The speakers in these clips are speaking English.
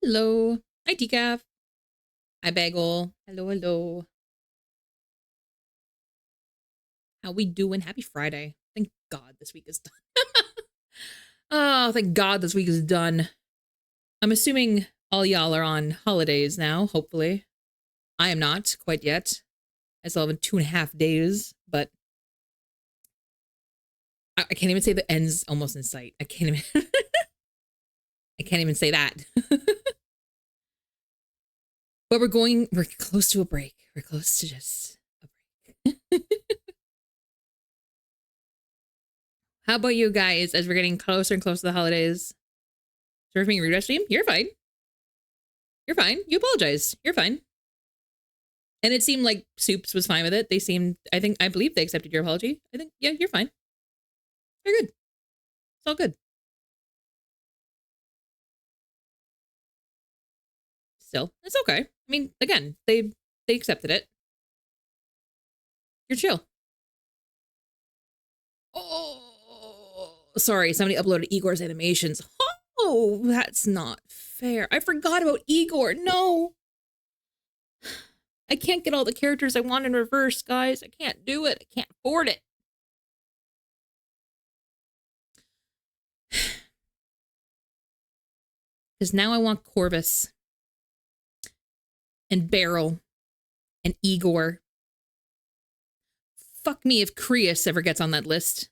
Hello. Hi, Decaf. Hi, Bagel. Hello, hello. How we doing? Happy Friday. Thank God this week is done. Oh, thank God this week is done. I'm assuming all y'all are on holidays now, hopefully. I am not quite yet. I still have 2.5 days, but I can't even say the end's almost in sight. I can't even I can't even say that. But we're close to a break. We're close to just a break. How about you guys as we're getting closer and closer to the holidays? Sorry for being rude, stream. You're fine. You're fine. You apologize. You're fine. And it seemed like Soups was fine with it. They seemed, I believe they accepted your apology. I think, yeah, you're fine. You're good. It's all good. Still, it's okay. I mean, again, they accepted it. You're chill. Oh, sorry. Somebody uploaded Igor's animations. Oh, that's not fair. I forgot about Igor. No. I can't get all the characters I want in reverse, guys. I can't do it. I can't afford it. Because now I want Corvus and Beryl and Igor. Fuck me if Creus ever gets on that list.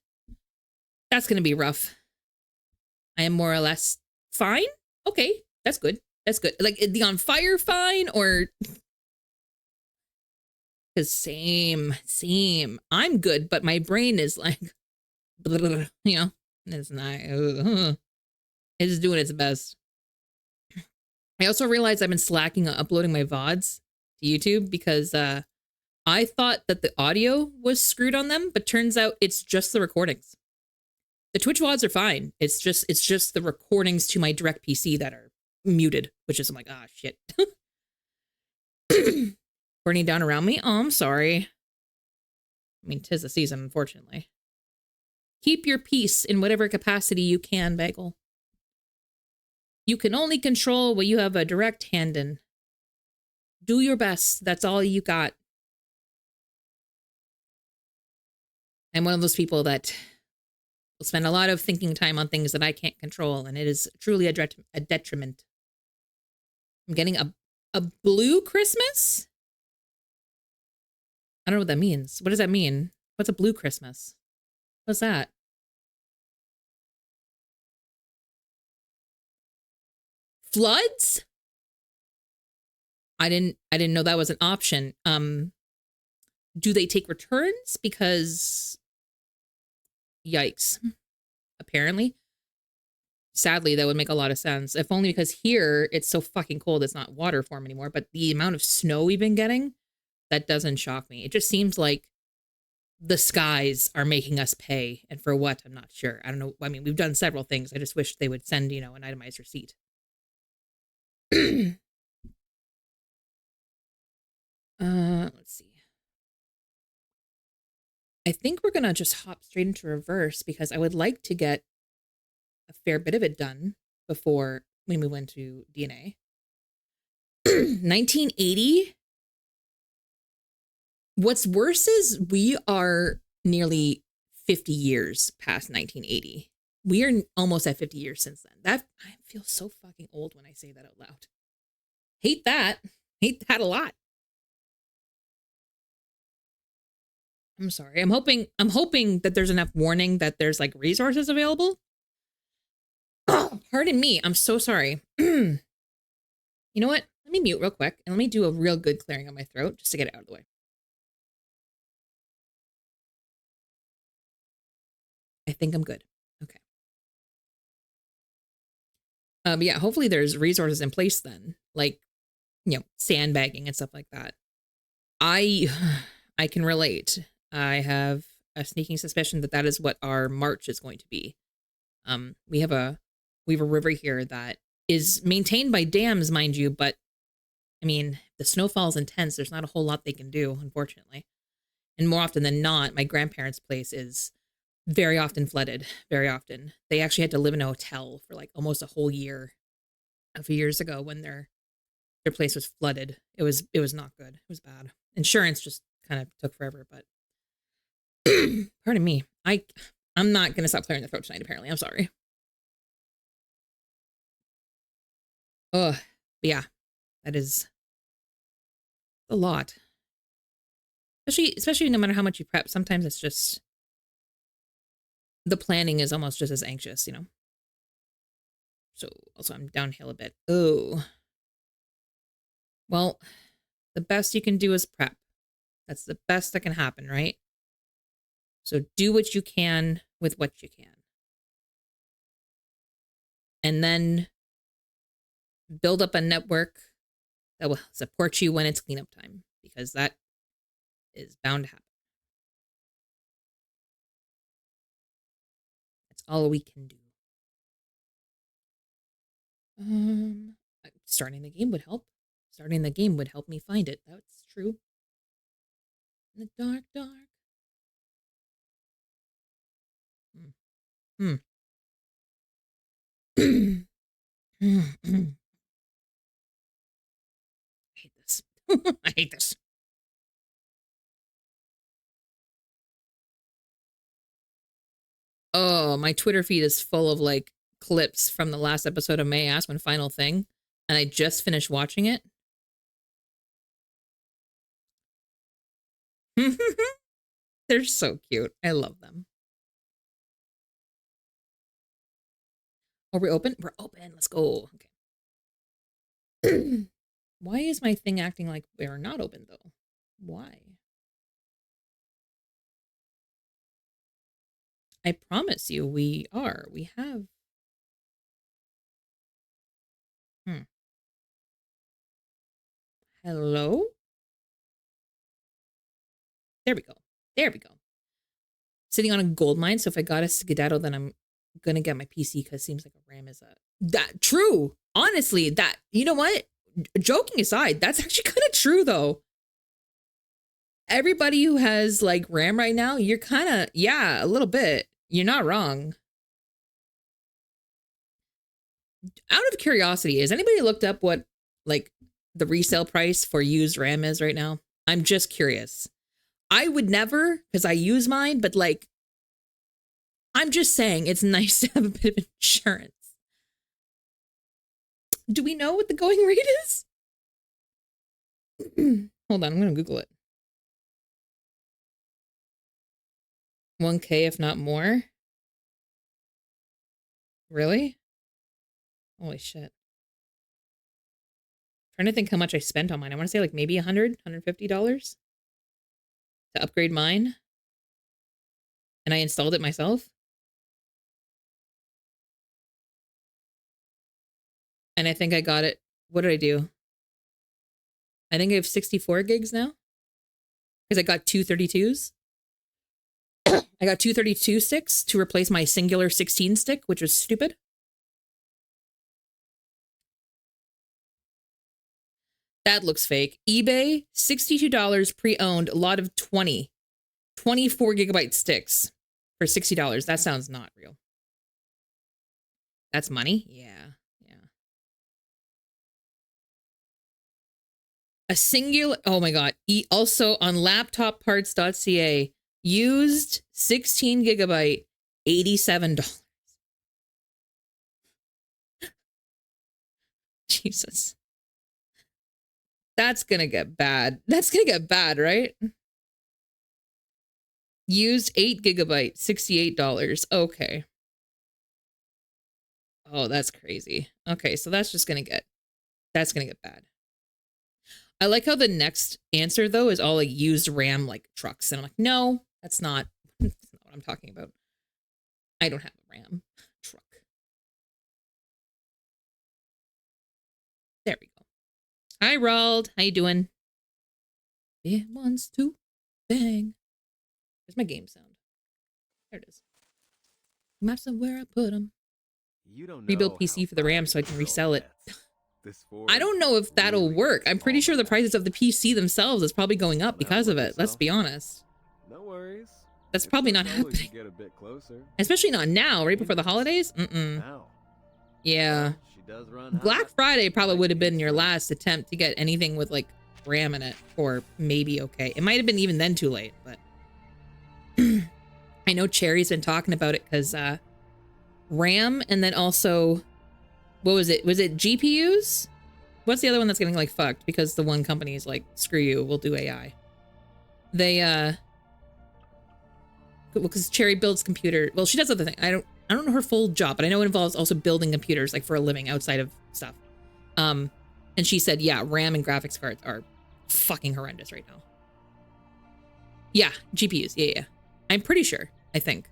That's going to be rough. I am more or less fine. Okay, that's good. That's good. Like the on fire fine or... Because same. I'm good, but my brain is like... You know, it's not... It's doing its best. I also realized I've been slacking on uploading my VODs to YouTube because I thought that the audio was screwed on them, but turns out it's just the recordings. The Twitch VODs are fine. It's just the recordings to my direct PC that are muted, which is I'm like, ah, shit. Burning down around me? Oh, I'm sorry. I mean, 'tis the season, unfortunately. Keep your peace in whatever capacity you can, Bagel. You can only control what you have a direct hand in. Do your best. That's all you got. I'm one of those people that will spend a lot of thinking time on things that I can't control, and it is truly a detriment. I'm getting a blue Christmas? I don't know what that means. What does that mean? What's a blue Christmas? What's that? Floods? I didn't know that was an option. Do they take returns? Because yikes. Apparently. Sadly, that would make a lot of sense. If only because here it's so fucking cold it's not water form anymore. But the amount of snow we've been getting, that doesn't shock me. It just seems like the skies are making us pay. And for what? I'm not sure. I don't know. I mean, we've done several things. I just wish they would send, an itemized receipt. Let's see. I think we're gonna just hop straight into reverse because I would like to get a fair bit of it done before we move into DNA. 1980. What's worse is we are nearly 50 years past 1980. We are almost at 50 years since then. That I feel so fucking old when I say that out loud. Hate that. Hate that a lot. I'm sorry. I'm hoping that there's enough warning that there's like resources available. Oh, pardon me. I'm so sorry. You know what? Let me mute real quick and let me do a real good clearing on my throat just to get it out of the way. I think I'm good. Okay. But yeah, hopefully there's resources in place then, like, sandbagging and stuff like that. I can relate. I have a sneaking suspicion that that is what our march is going to be. We have a river here that is maintained by dams, mind you, but I mean, the snowfall's intense. There's not a whole lot they can do, unfortunately. And more often than not, my grandparents' place is very often flooded, very often. They actually had to live in a hotel for like almost a whole year a few years ago when their place was flooded. It was not good. It was bad. Insurance just kind of took forever, but pardon me. I'm not gonna stop clearing the throat tonight, apparently. I'm sorry. Ugh. But yeah, that is a lot. Especially no matter how much you prep, sometimes it's just the planning is almost just as anxious, you know. So also I'm downhill a bit. Oh. Well, the best you can do is prep. That's the best that can happen, right? So do what you can with what you can. And then build up a network that will support you when it's cleanup time, because that is bound to happen. That's all we can do. Starting the game would help. Starting the game would help me find it. That's true. In the dark, dark. I hate this. I hate this. Oh, my Twitter feed is full of like clips from the last episode of May Ask One Final Thing, and I just finished watching it. They're so cute. I love them. Are we open? We're open. Let's go. Okay. Why is my thing acting like we're not open though? Why? I promise you we are. We have. Hello? There we go. There we go. Sitting on a gold mine, so if I got a skedaddle, then I'm gonna get my PC because it seems like a RAM is a that true. Honestly, that you know what? Joking aside, that's actually kind of true though. Everybody who has like RAM right now, you're kind of yeah, a little bit. You're not wrong. Out of curiosity, has anybody looked up what like the resale price for used RAM is right now? I'm just curious. I would never because I use mine, but like I'm just saying it's nice to have a bit of insurance. Do we know what the going rate is? Hold on, I'm going to Google it. 1K, if not more. Really? Holy shit. Trying to think how much I spent on mine. I want to say like maybe $100, $150 to upgrade mine. And I installed it myself. And I think I got it. What did I do? I think I have 64 gigs now. Because I got two 32s. I got two 32 sticks to replace my singular 16 stick, which was stupid. That looks fake. eBay, $62 pre-owned, a lot of 24 gigabyte sticks for $60. That sounds not real. That's money? Yeah. A singular, oh my God. Also on laptopparts.ca, used 16 gigabyte, $87. Jesus. That's gonna get bad. That's gonna get bad, right? Used 8 gigabyte, $68. Okay. Oh, that's crazy. Okay, so that's gonna get bad. I like how the next answer though is all like used RAM like trucks. And I'm like, no, that's not what I'm talking about. I don't have a RAM truck. There we go. Hi, Rald. How you doing? It wants to bang. There's my game sound. There it is. Maps of where I put them. You don't know rebuild PC for the RAM so I can resell it. I don't know if that'll work. I'm pretty sure the prices of the PC themselves is probably going up because of it. Let's be honest. No worries. That's probably not happening. Get a bit closer. Especially not now, right before the holidays. Now. Yeah. She does run Black hot. Friday probably would have been your last attempt to get anything with like RAM in it, or maybe okay. It might have been even then too late, but I know Cherry's been talking about it because RAM, and then also, what was it? Was it GPUs? What's the other one that's getting like fucked because the one company is like, screw you, we'll do AI. They because Cherry builds computer. Well, she does other things. I don't know her full job, but I know it involves also building computers like for a living outside of stuff. And she said, yeah, RAM and graphics cards are fucking horrendous right now. Yeah, GPUs. Yeah. I'm pretty sure. I think.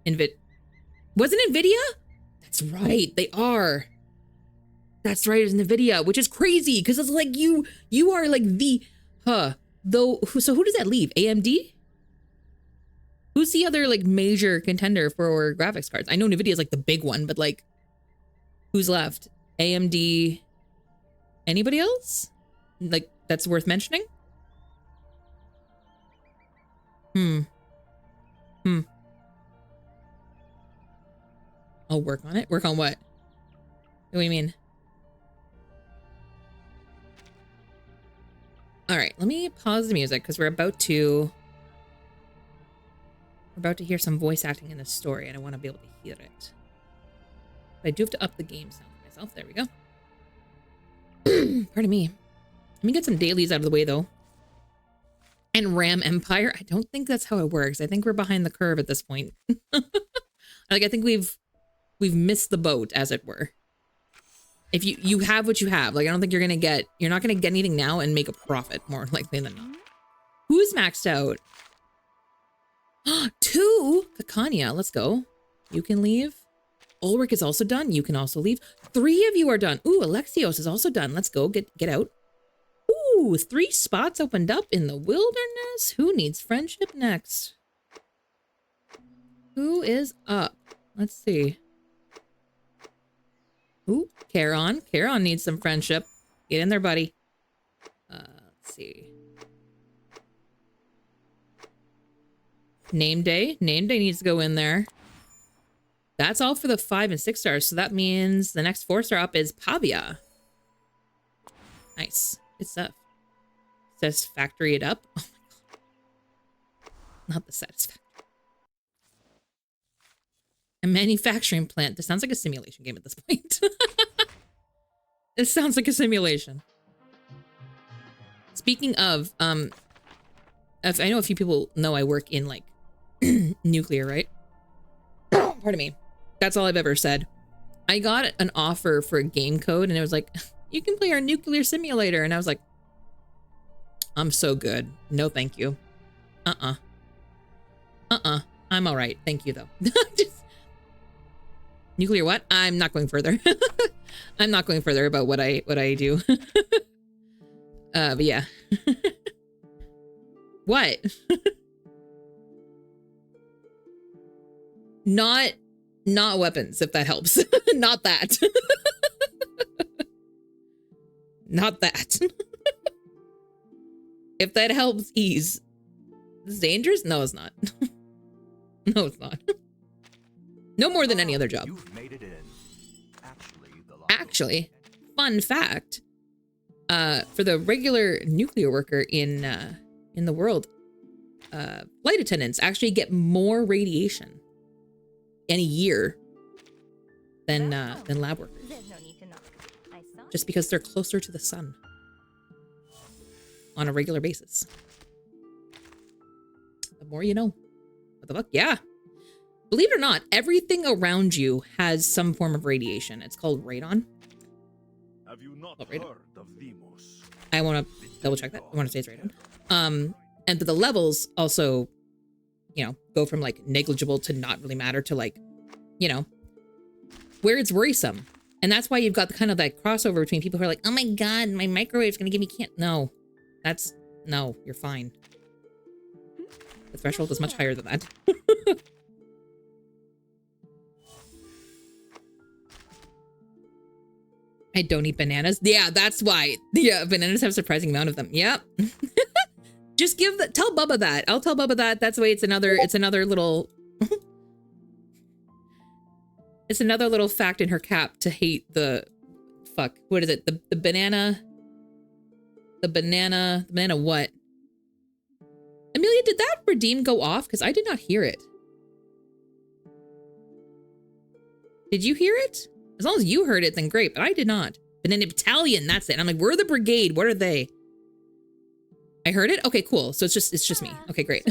Was it NVIDIA? That's right. They are. That's right. It's NVIDIA, which is crazy because it's like you are like the, though. So who does that leave? AMD? Who's the other like major contender for graphics cards? I know NVIDIA is like the big one, but like who's left? AMD? Anybody else? Like that's worth mentioning? I'll work on it. Work on what? What do you mean? All right, let me pause the music because we're about to hear some voice acting in this story, and I want to be able to hear it. But I do have to up the game sound for myself. There we go. Pardon me. Let me get some dailies out of the way, though. And RAM Empire. I don't think that's how it works. I think we're behind the curve at this point. Like I think we've missed the boat, as it were. If you have what you have, like I don't think you're not gonna get anything now and make a profit more likely than not. Who's maxed out? 2? Kakanya, let's go. You can leave. Ulrich is also done. You can also leave. 3 of you are done. Ooh, Alexios is also done. Let's go. Get out. Ooh, 3 spots opened up in the wilderness. Who needs friendship next? Who is up? Let's see. Ooh, Charon. Charon needs some friendship. Get in there, buddy. Let's see. Name Day. Name Day needs to go in there. That's all for the 5 and 6 stars. So that means the next 4-star up is Pavia. Nice. Good stuff. Says factory it up. Oh my god. Not the satisfaction. A manufacturing plant. This sounds like a simulation game at this point. It sounds like a simulation. Speaking of, I know a few people know I work in like nuclear, right? Pardon me. That's all I've ever said. I got an offer for a game code and it was like, you can play our nuclear simulator. And I was like, I'm so good. No, thank you. I'm all right. Thank you though. Nuclear what? I'm not going further. I'm not going further about what I do. But yeah. What? Not weapons, if that helps. Not that. Not that. If that helps ease. This is dangerous? No, it's not. No, it's not. No more than any other job. You've made it in. Actually, fun fact, for the regular nuclear worker in the world, flight attendants actually get more radiation in a year than lab workers. There's no need to knock. I saw Just because they're closer to the sun on a regular basis. The more you know. What the fuck? Yeah. Believe it or not, everything around you has some form of radiation. It's called radon. Have you not Oh, radon. heard of Vimos? I want to double check that. I want to say it's radon. And the levels also, you know, go from like negligible to not really matter to like, you know, where it's worrisome. And that's why you've got the kind of that crossover between people who are like, oh my God, my microwave's going to give me can't. No, no, you're fine. The threshold is much higher than that. I don't eat bananas. Yeah, that's why. Yeah, bananas have a surprising amount of them. Yep. Just tell Bubba that. I'll tell Bubba that. That's the way it's another little It's another little fact in her cap to hate the fuck. What is it? The banana. The banana what? Amelia, did that redeem go off? Because I did not hear it. Did you hear it? As long as you heard it, then great, but I did not. Banana battalion, that's it. I'm like, we're the brigade. What are they? I heard it? Okay, cool. So it's just me. Okay, great.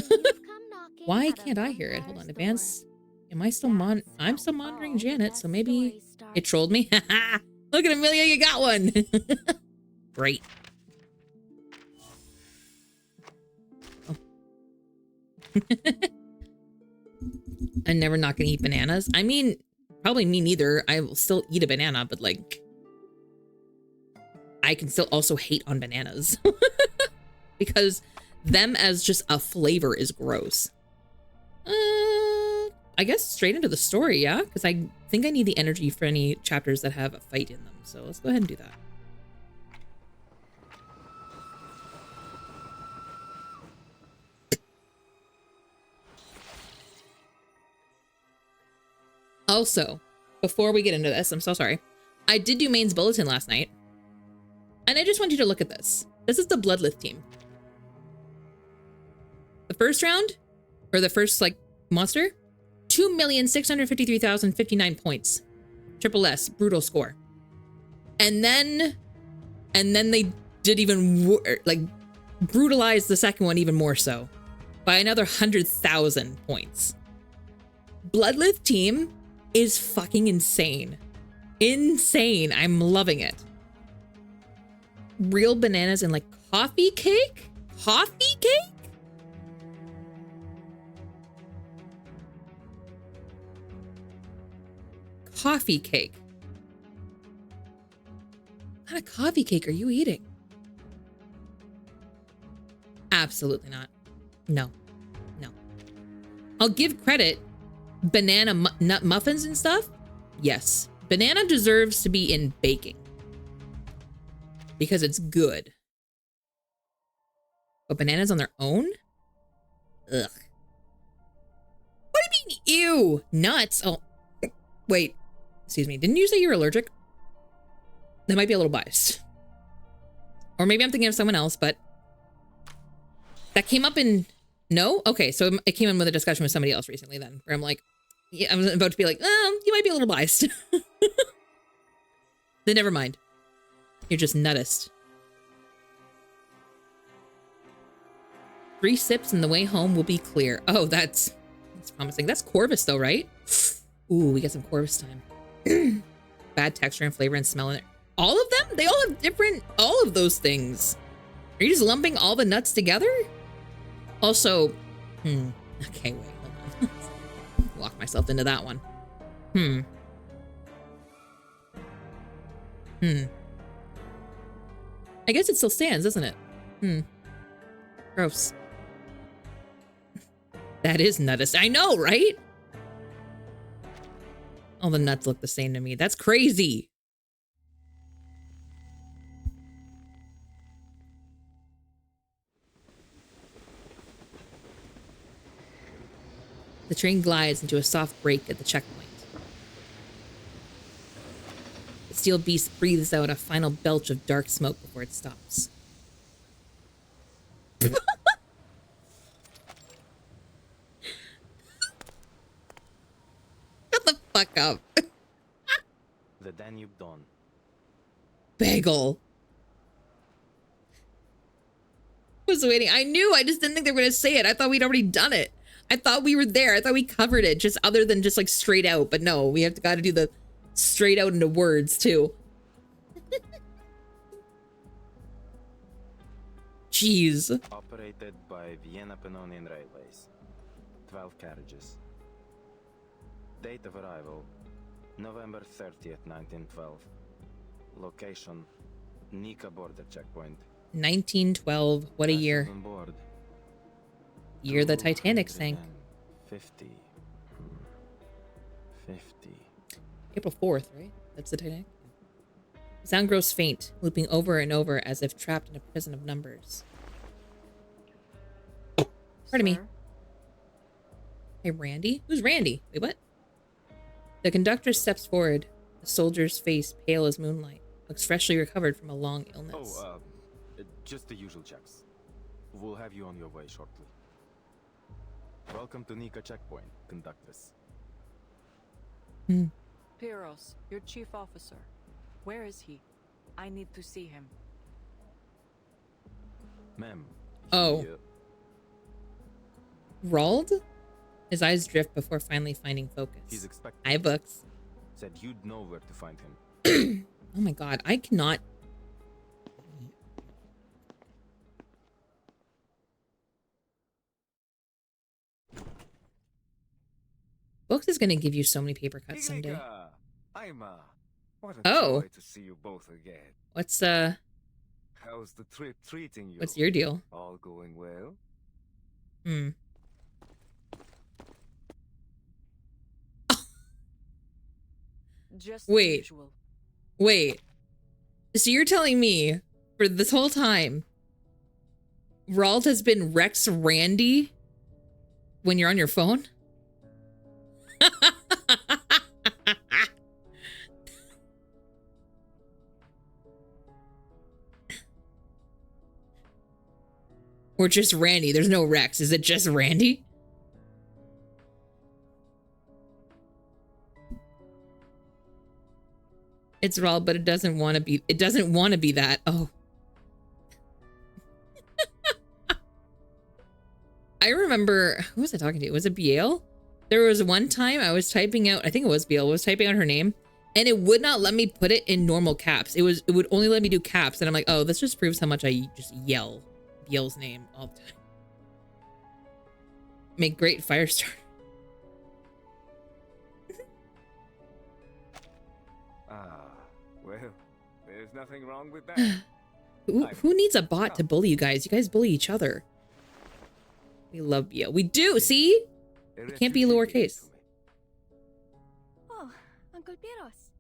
Why can't I hear it? Hold on, advance. Am I still I'm still monitoring Janet, so maybe it trolled me. Look at Amelia, you got one. Great. Oh. I'm never not gonna eat bananas. I mean, probably me neither. I will still eat a banana, but like, I can still also hate on bananas because them as just a flavor is gross. I guess straight into the story, yeah? Because I think I need the energy for any chapters that have a fight in them. So let's go ahead and do that. Also, before we get into this, I'm so sorry. I did do Maine's Bulletin last night. And I just want you to look at this. This is the Bloodlith team. The first round, or the first, like, monster, 2,653,059 points. Triple S, brutal score. And then they did even, like, brutalize the second one even more so. By another 100,000 points. Bloodlith team is fucking insane. Insane. I'm loving it. Real bananas and like coffee cake? Coffee cake? Coffee cake. What kind of coffee cake are you eating? Absolutely not. No. No. I'll give credit. Banana nut muffins and stuff? Yes. Banana deserves to be in baking. Because it's good. But bananas on their own? Ugh. What do you mean, ew? Nuts? Oh, wait. Excuse me. Didn't you say you're allergic? That might be a little biased. Or maybe I'm thinking of someone else, but that came up in... No? Okay, so it came in with a discussion with somebody else recently then, where I'm like, yeah, I was about to be like, you might be a little biased. Then never mind. You're just nuttest. 3 sips and the way home will be clear. Oh, that's promising. That's Corvus though, right? Ooh, we got some Corvus time. Bad texture and flavor and smell in it. All of them? They all have different, all of those things. Are you just lumping all the nuts together? Also, okay, wait, hold on. Lock myself into that one. I guess it still stands, doesn't it? Gross. That is nuttest. I know, right? All the nuts look the same to me. That's crazy. The train glides into a soft break at the checkpoint. The steel beast breathes out a final belch of dark smoke before it stops. Shut the fuck up. The Danube Dawn. Bagel. I was waiting. I knew. I just didn't think they were going to say it. I thought we'd already done it. I thought we were there. I thought we covered it, just other than just like straight out. But no, we have got to do the straight out into words too. Jeez. Operated by Vienna Pannonian Railways. 12 carriages. Date of arrival, November 30th, 1912. Location, Nika border checkpoint. 1912. What a year. On board. Year the Titanic sank. 50. April 4th, right? That's the Titanic? The sound grows faint, looping over and over as if trapped in a prison of numbers. Pardon me. Hey, Randy? Who's Randy? Wait, what? The conductor steps forward. The soldier's face pale as moonlight. Looks freshly recovered from a long illness. Just the usual checks. We'll have you on your way shortly. Welcome to Nika Checkpoint, conductors. Piros, your chief officer. Where is he? I need to see him. Ma'am. Oh. Rald? His eyes drift before finally finding focus. He's expecting. Hi, books. Said you'd know where to find him. Oh my god, I cannot. Books is gonna give you so many paper cuts someday. What a Oh. joy to see you both again. What's How's the trip treating you? what's your deal? All going well? Just Wait. the usual. Wait. So you're telling me for this whole time, Rald has been Rex Randy when you're on your phone? Or just Randy? There's no Rex. Is it just Randy? It's Rald, but it doesn't want to be. It doesn't want to be that. Oh. I remember, who was I talking to? Was it Biel? There was one time I was typing out, I think it was Biel, was typing out her name, and it would not let me put it in normal caps. It would only let me do caps, and I'm like, oh, this just proves how much I just yell Biel's name all the time. Make great fire starter. Well, there's nothing wrong with that. Who needs a bot to bully you guys? You guys bully each other. We love Biel. We do, see? It can't be lowercase. Oh, Uncle Piros.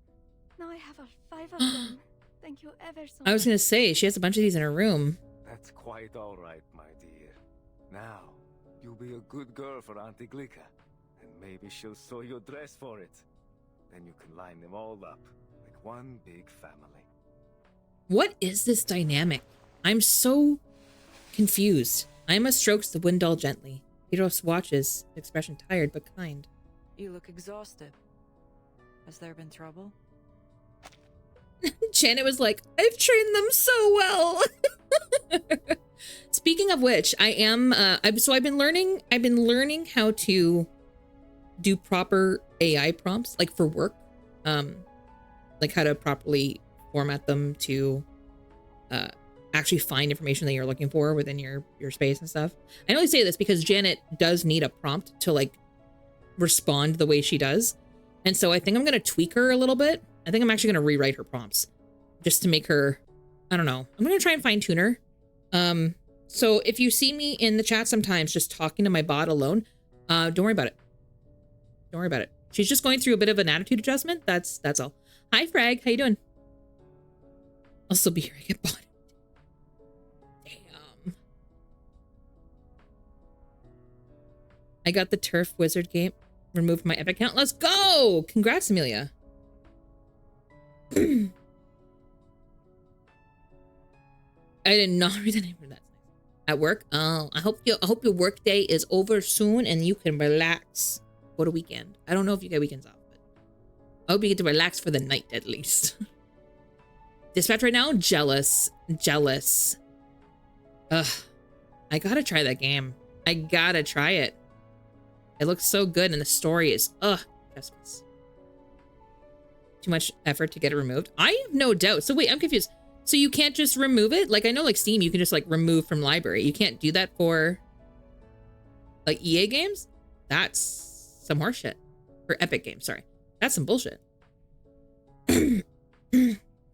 Now I have all 5 of them. Thank you ever so much. I was gonna say, she has a bunch of these in her room. That's quite all right, my dear. Now, you'll be a good girl for Auntie Glika, and maybe she'll sew your dress for it. Then you can line them all up like one big family. What is this dynamic? I'm so confused. Ima strokes the wind doll gently. Piros watches, expression tired but kind. You look exhausted. Has there been trouble? Janet was like, I've trained them so well. Speaking of which, I've been learning how to do proper AI prompts, like for work. Like how to properly format them to actually find information that you're looking for within your space and stuff. I only say this because Janet does need a prompt to like respond the way she does. And so I think I'm going to tweak her a little bit. I think I'm actually going to rewrite her prompts just to make her, I don't know. I'm going to try and fine tune her. So if you see me in the chat sometimes just talking to my bot alone, don't worry about it. Don't worry about it. She's just going through a bit of an attitude adjustment. That's all. Hi, Frag. How you doing? I'll still be here. I get bot. Damn. I got the Turf Wizard game removed from my Epic account. Let's go! Congrats, Amelia. I did not read the name of that. At work? Oh, I hope your work day is over soon and you can relax for the weekend. I don't know if you get weekends off, but I hope you get to relax for the night at least. Dispatch right now? Jealous. Jealous. Ugh. I gotta try that game. I gotta try it. It looks so good and the story is, Christmas. Too much effort to get it removed? I have no doubt. So wait, I'm confused. So you can't just remove it? Like, I know like Steam, you can just like remove from library. You can't do that for like EA games? That's some horseshit. For Epic games, sorry. That's some bullshit.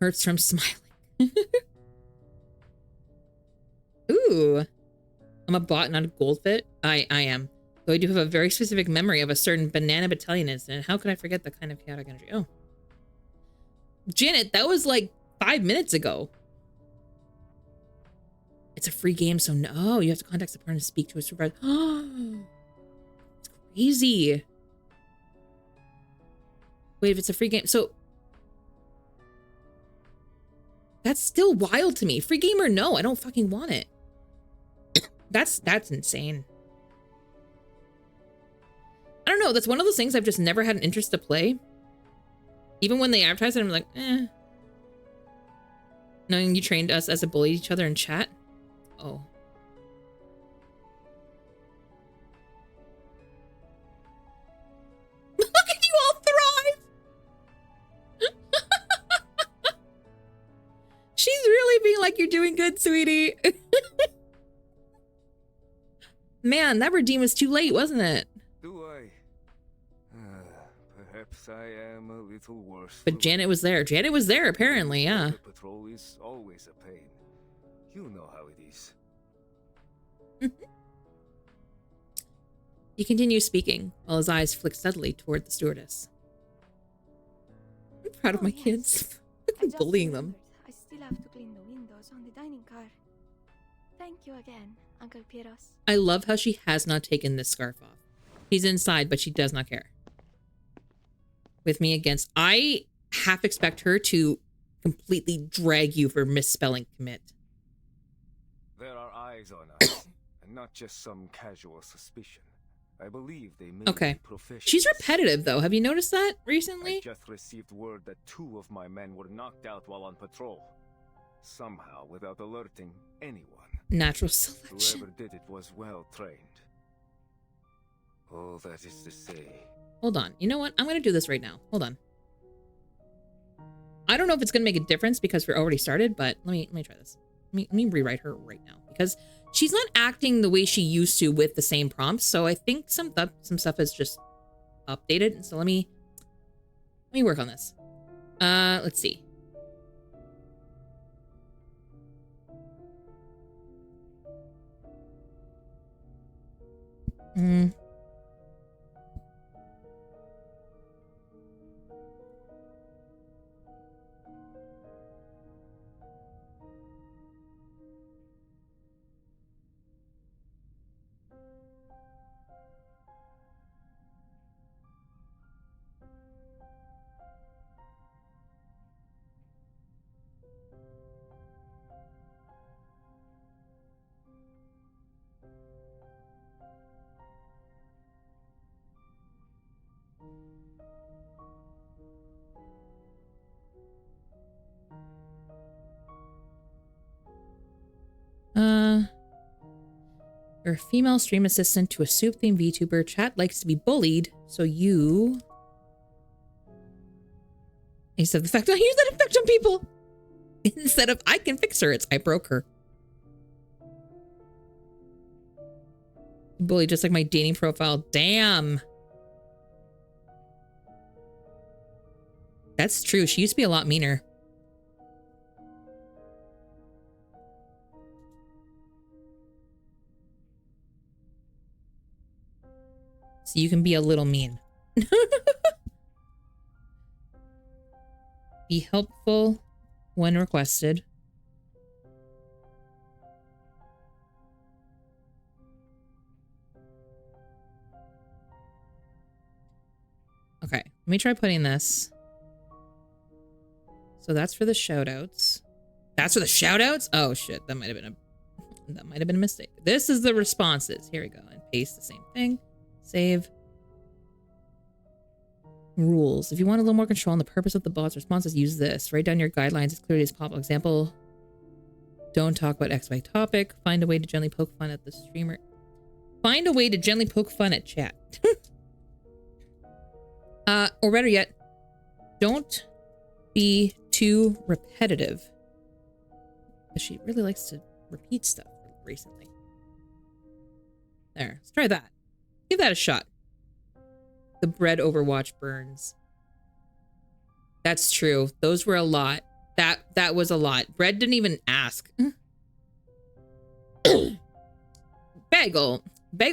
Hurts from smiling. Ooh. I'm a bot, not a goldfit. I am. Though I do have a very specific memory of a certain Banana Battalion incident. How could I forget the kind of chaotic energy? Oh. Janet, that was like 5 minutes ago. It's a free game, so no, you have to contact support and speak to a supervisor. Oh, it's crazy. Wait, if it's a free game, so that's still wild to me. Free game or no, I don't fucking want it. That's insane. I don't know. That's one of those things I've just never had an interest to play. Even when they advertise it, I'm like, eh. Knowing you trained us as a bully each other in chat. Oh. Look at you all thrive! She's really being like, you're doing good, sweetie. Man, that redeem was too late, wasn't it? Do I? Perhaps I am a little worse. But Janet was there. Janet was there, apparently, yeah. The patrol is always a pain. You know how it is. He continues speaking, while his eyes flick steadily toward the stewardess. I'm proud of my kids. I I'm just bullying them. remembered I still have to clean the windows on the dining car. Thank you again, Uncle Piros. I love how she has not taken this scarf off. She's inside, but she does not care. With me against... I half expect her to completely drag you for misspelling commit. There are eyes on us, and not just some casual suspicion. I believe they may Okay. be professionals. She's repetitive, though. Have you noticed that recently? I just received word that 2 of my men were knocked out while on patrol. Somehow, without alerting anyone. Natural selection. Whoever did it was well trained. All that is to say. Hold on. You know what? I'm going to do this right now. Hold on. I don't know if it's going to make a difference because we're already started, but let me try this. Let me rewrite her right now because she's not acting the way she used to with the same prompts. So I think some stuff is just updated. So let me work on this. Let's see. You're a female stream assistant to a soup-themed VTuber. Chat likes to be bullied, so you... Instead of the fact I use that effect on people. Instead of I can fix her, it's I broke her. Bully just like my dating profile. Damn. That's true. She used to be a lot meaner. So you can be a little mean. Be helpful when requested. Okay, let me try putting this. So that's for the shoutouts. That's for the shoutouts? Oh shit, that might have been a mistake. This is the responses. Here we go. And paste the same thing. Save. Rules. If you want a little more control on the purpose of the bot's responses, use this. Write down your guidelines as clearly as possible. Example, don't talk about XY topic. Find a way to gently poke fun at the streamer. Find a way to gently poke fun at chat. Or better yet, don't be too repetitive. She really likes to repeat stuff recently. There, let's try that. Give that a shot. The bread Overwatch burns. That's true. Those were a lot. That was a lot. Bread didn't even ask. Bagel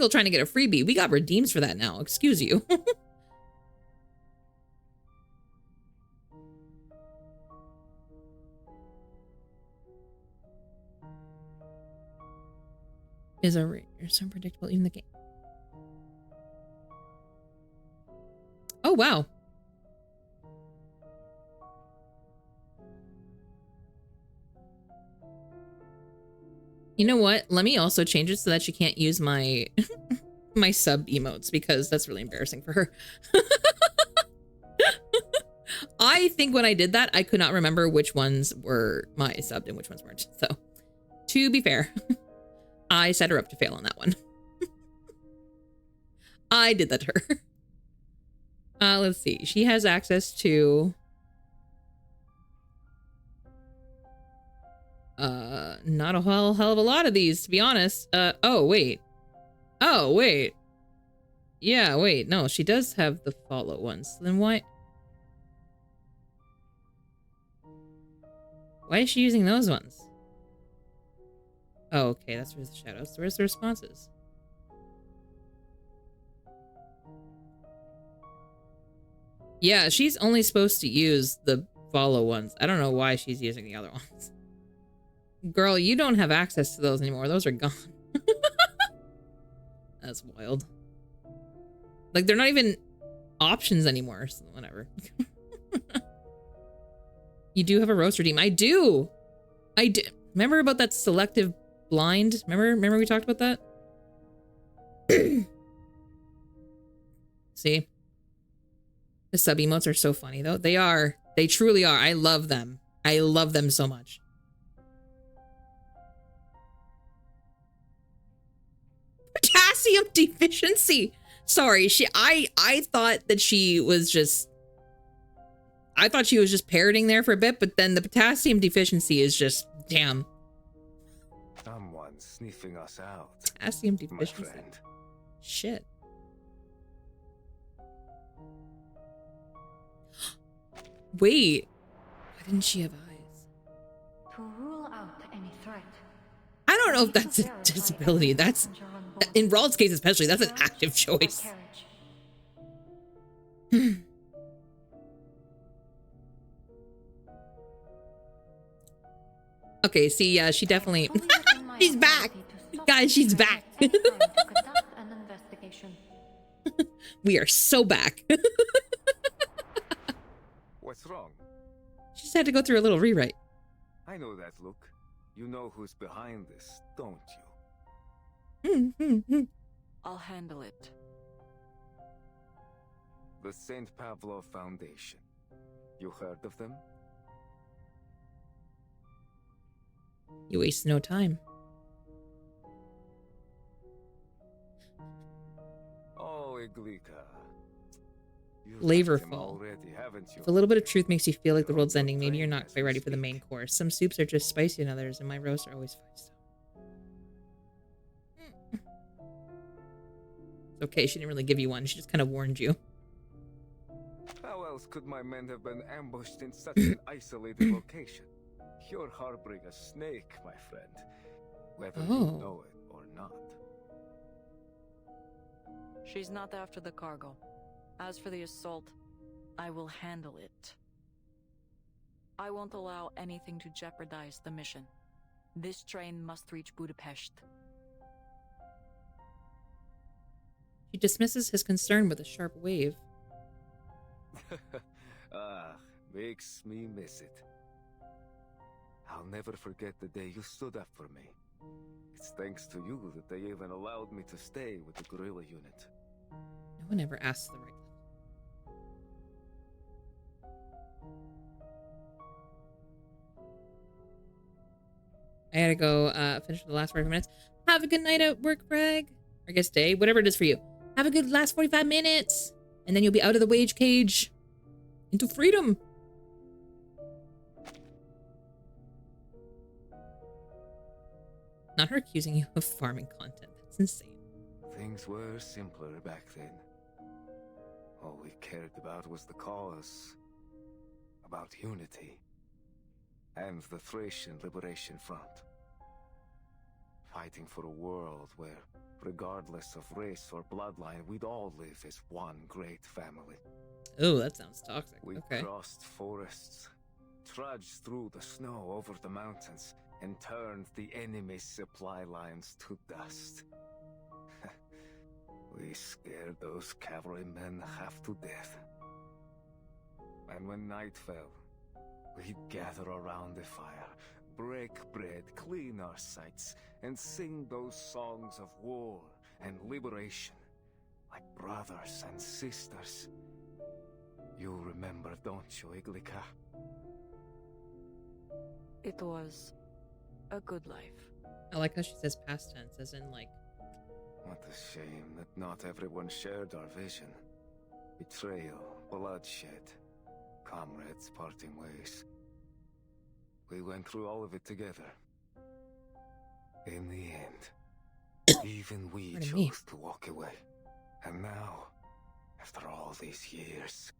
trying to get a freebie. We got redeems for that now. Excuse you. Is a rate. You're so unpredictable. Even the game. Oh, wow. You know what? Let me also change it so that she can't use my my sub emotes, because that's really embarrassing for her. I think when I did that, I could not remember which ones were my subbed and which ones weren't. So, to be fair, I set her up to fail on that one. I did that to her. Let's see. She has access to... not a hell of a lot of these, to be honest. Oh, wait. Oh, wait. Yeah, wait. No, she does have the follow ones. Then why... Why is she using those ones? Oh, okay, that's where's the shadows. Where's the responses? Yeah, she's only supposed to use the follow ones. I don't know why she's using the other ones. Girl, you don't have access to those anymore. Those are gone. That's wild. Like, they're not even options anymore, so whatever. You do have a roast redeem. I do. I do. Remember about that selective blind? Remember we talked about that? See? The sub emotes are so funny, though. They are. They truly are. I love them. I love them so much. Potassium deficiency. Sorry, I thought that she was just... I thought she was just parroting there for a bit, but then the potassium deficiency is just... Damn. Someone's sniffing us out. Potassium My deficiency. friend. Shit. Wait. Why didn't she have eyes? To rule out any threat. I don't know if that's a disability. That's... In Rawl's case especially, that's an active choice. Okay, see, yeah, she definitely... She's back! Guys, she's back! We are so back. What's wrong? She just had to go through a little rewrite. I know that look. You know who's behind this, don't you? I'll handle it. The St. Pavlov Foundation. You heard of them? You waste no time. Oh, Iglika. You've Flavorful. met him already, haven't you? If a little bit of truth makes you feel like the world's ending, maybe you're not quite ready for the main course. Some soups are just spicy than others, and my roasts are always 5-star. It's okay, she didn't really give you one. She just kind of warned you. How else could my men have been ambushed in such an isolated location? You're harboring a snake, my friend. Whether you know it or not. She's not after the cargo. As for the assault, I will handle it. I won't allow anything to jeopardize the mission. This train must reach Budapest. She dismisses his concern with a sharp wave. Makes me miss it. I'll never forget the day you stood up for me. It's thanks to you that they even allowed me to stay with the guerrilla unit. No one ever asks the right. I gotta go finish the last 45 minutes. Have a good night at work, Bragg. Or I guess day, whatever it is for you. Have a good last 45 minutes. And then you'll be out of the wage cage. Into freedom. Not her accusing you of farming content. That's insane. Things were simpler back then. All we cared about was the cause. About unity. And the Thracian Liberation Front. Fighting for a world where, regardless of race or bloodline, we'd all live as one great family. Oh, that sounds toxic. We Okay. crossed forests, trudged through the snow over the mountains, and turned the enemy's supply lines to dust. We scared those cavalrymen half to death. And when night fell, we'd gather around the fire, break bread, clean our sights, and sing those songs of war and liberation, like brothers and sisters. You remember, don't you, Iglika? It was a good life. I like how she says past tense, as in like, What a shame that not everyone shared our vision. Betrayal, bloodshed, comrades parting ways. We went through all of it together. In the end, even we Pardon me. chose to walk away. And now, after all these years,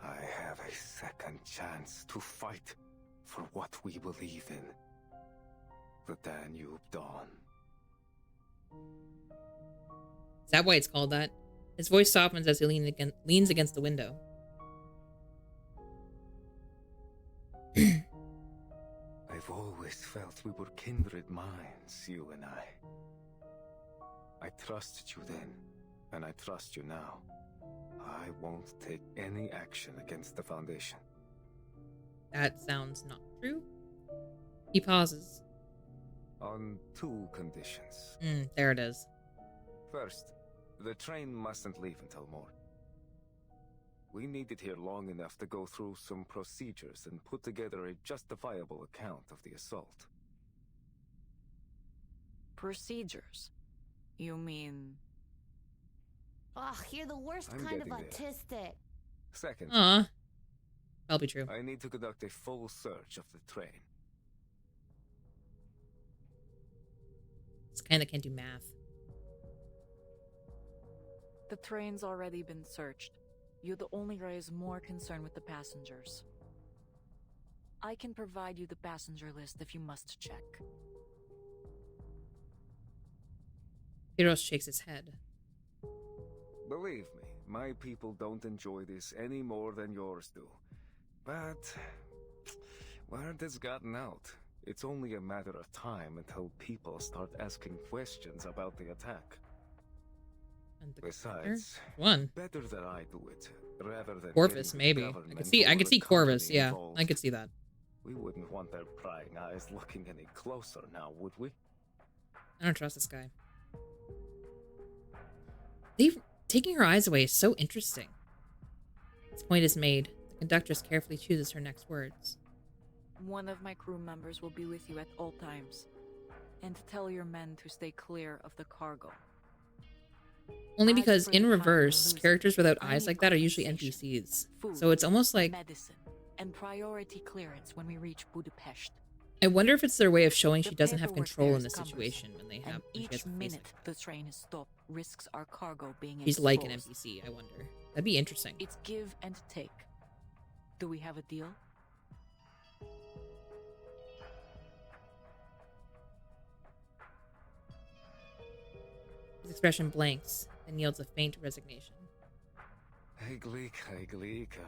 I have a second chance to fight for what we believe in. The Danube Dawn. is that why it's called that? His voice softens as he leans against the window. I've always felt we were kindred minds, you and I. I trusted you then, and I trust you now. I won't take any action against the Foundation. That sounds not true. He pauses. On two conditions. There it is. First, the train mustn't leave until morning. We need it here long enough to go through some procedures and put together a justifiable account of the assault. Procedures? You mean... Ugh, you're the worst I'm kind of getting there. autistic. Second, That'll be true. I need to conduct a full search of the train. This kind of can't do math. The train's already been searched. You'd only raise more concern with the passengers. I can provide you the passenger list if you must check. Piros shakes his head. Believe me, my people don't enjoy this any more than yours do. But word has gotten out. It's only a matter of time until people start asking questions about the attack. And the Besides, one. better that I do it, rather than Corvus, getting the maybe. I government could see or the Corvus, company yeah. involved. I could see that. We wouldn't want their prying eyes looking any closer now, would we? I don't trust this guy. Taking her eyes away is so interesting. This point is made. The conductress carefully chooses her next words. One of my crew members will be with you at all times. And tell your men to stay clear of the cargo. Only As because for in the time we're reverse, losing, characters without I eyes need like that are usually compensation. NPCs. Food, So it's almost like, medicine, and priority clearance when we reach Budapest. I wonder if it's their way of showing she The doesn't have paperwork control there in is the cumbersome, situation when they have And when she has each to face minute it. the train is stopped risks our cargo being She's like an exposed. NPC, I wonder. That'd be interesting. It's give and take. Do we have a deal? His expression blanks, then yields a faint resignation. Iglika.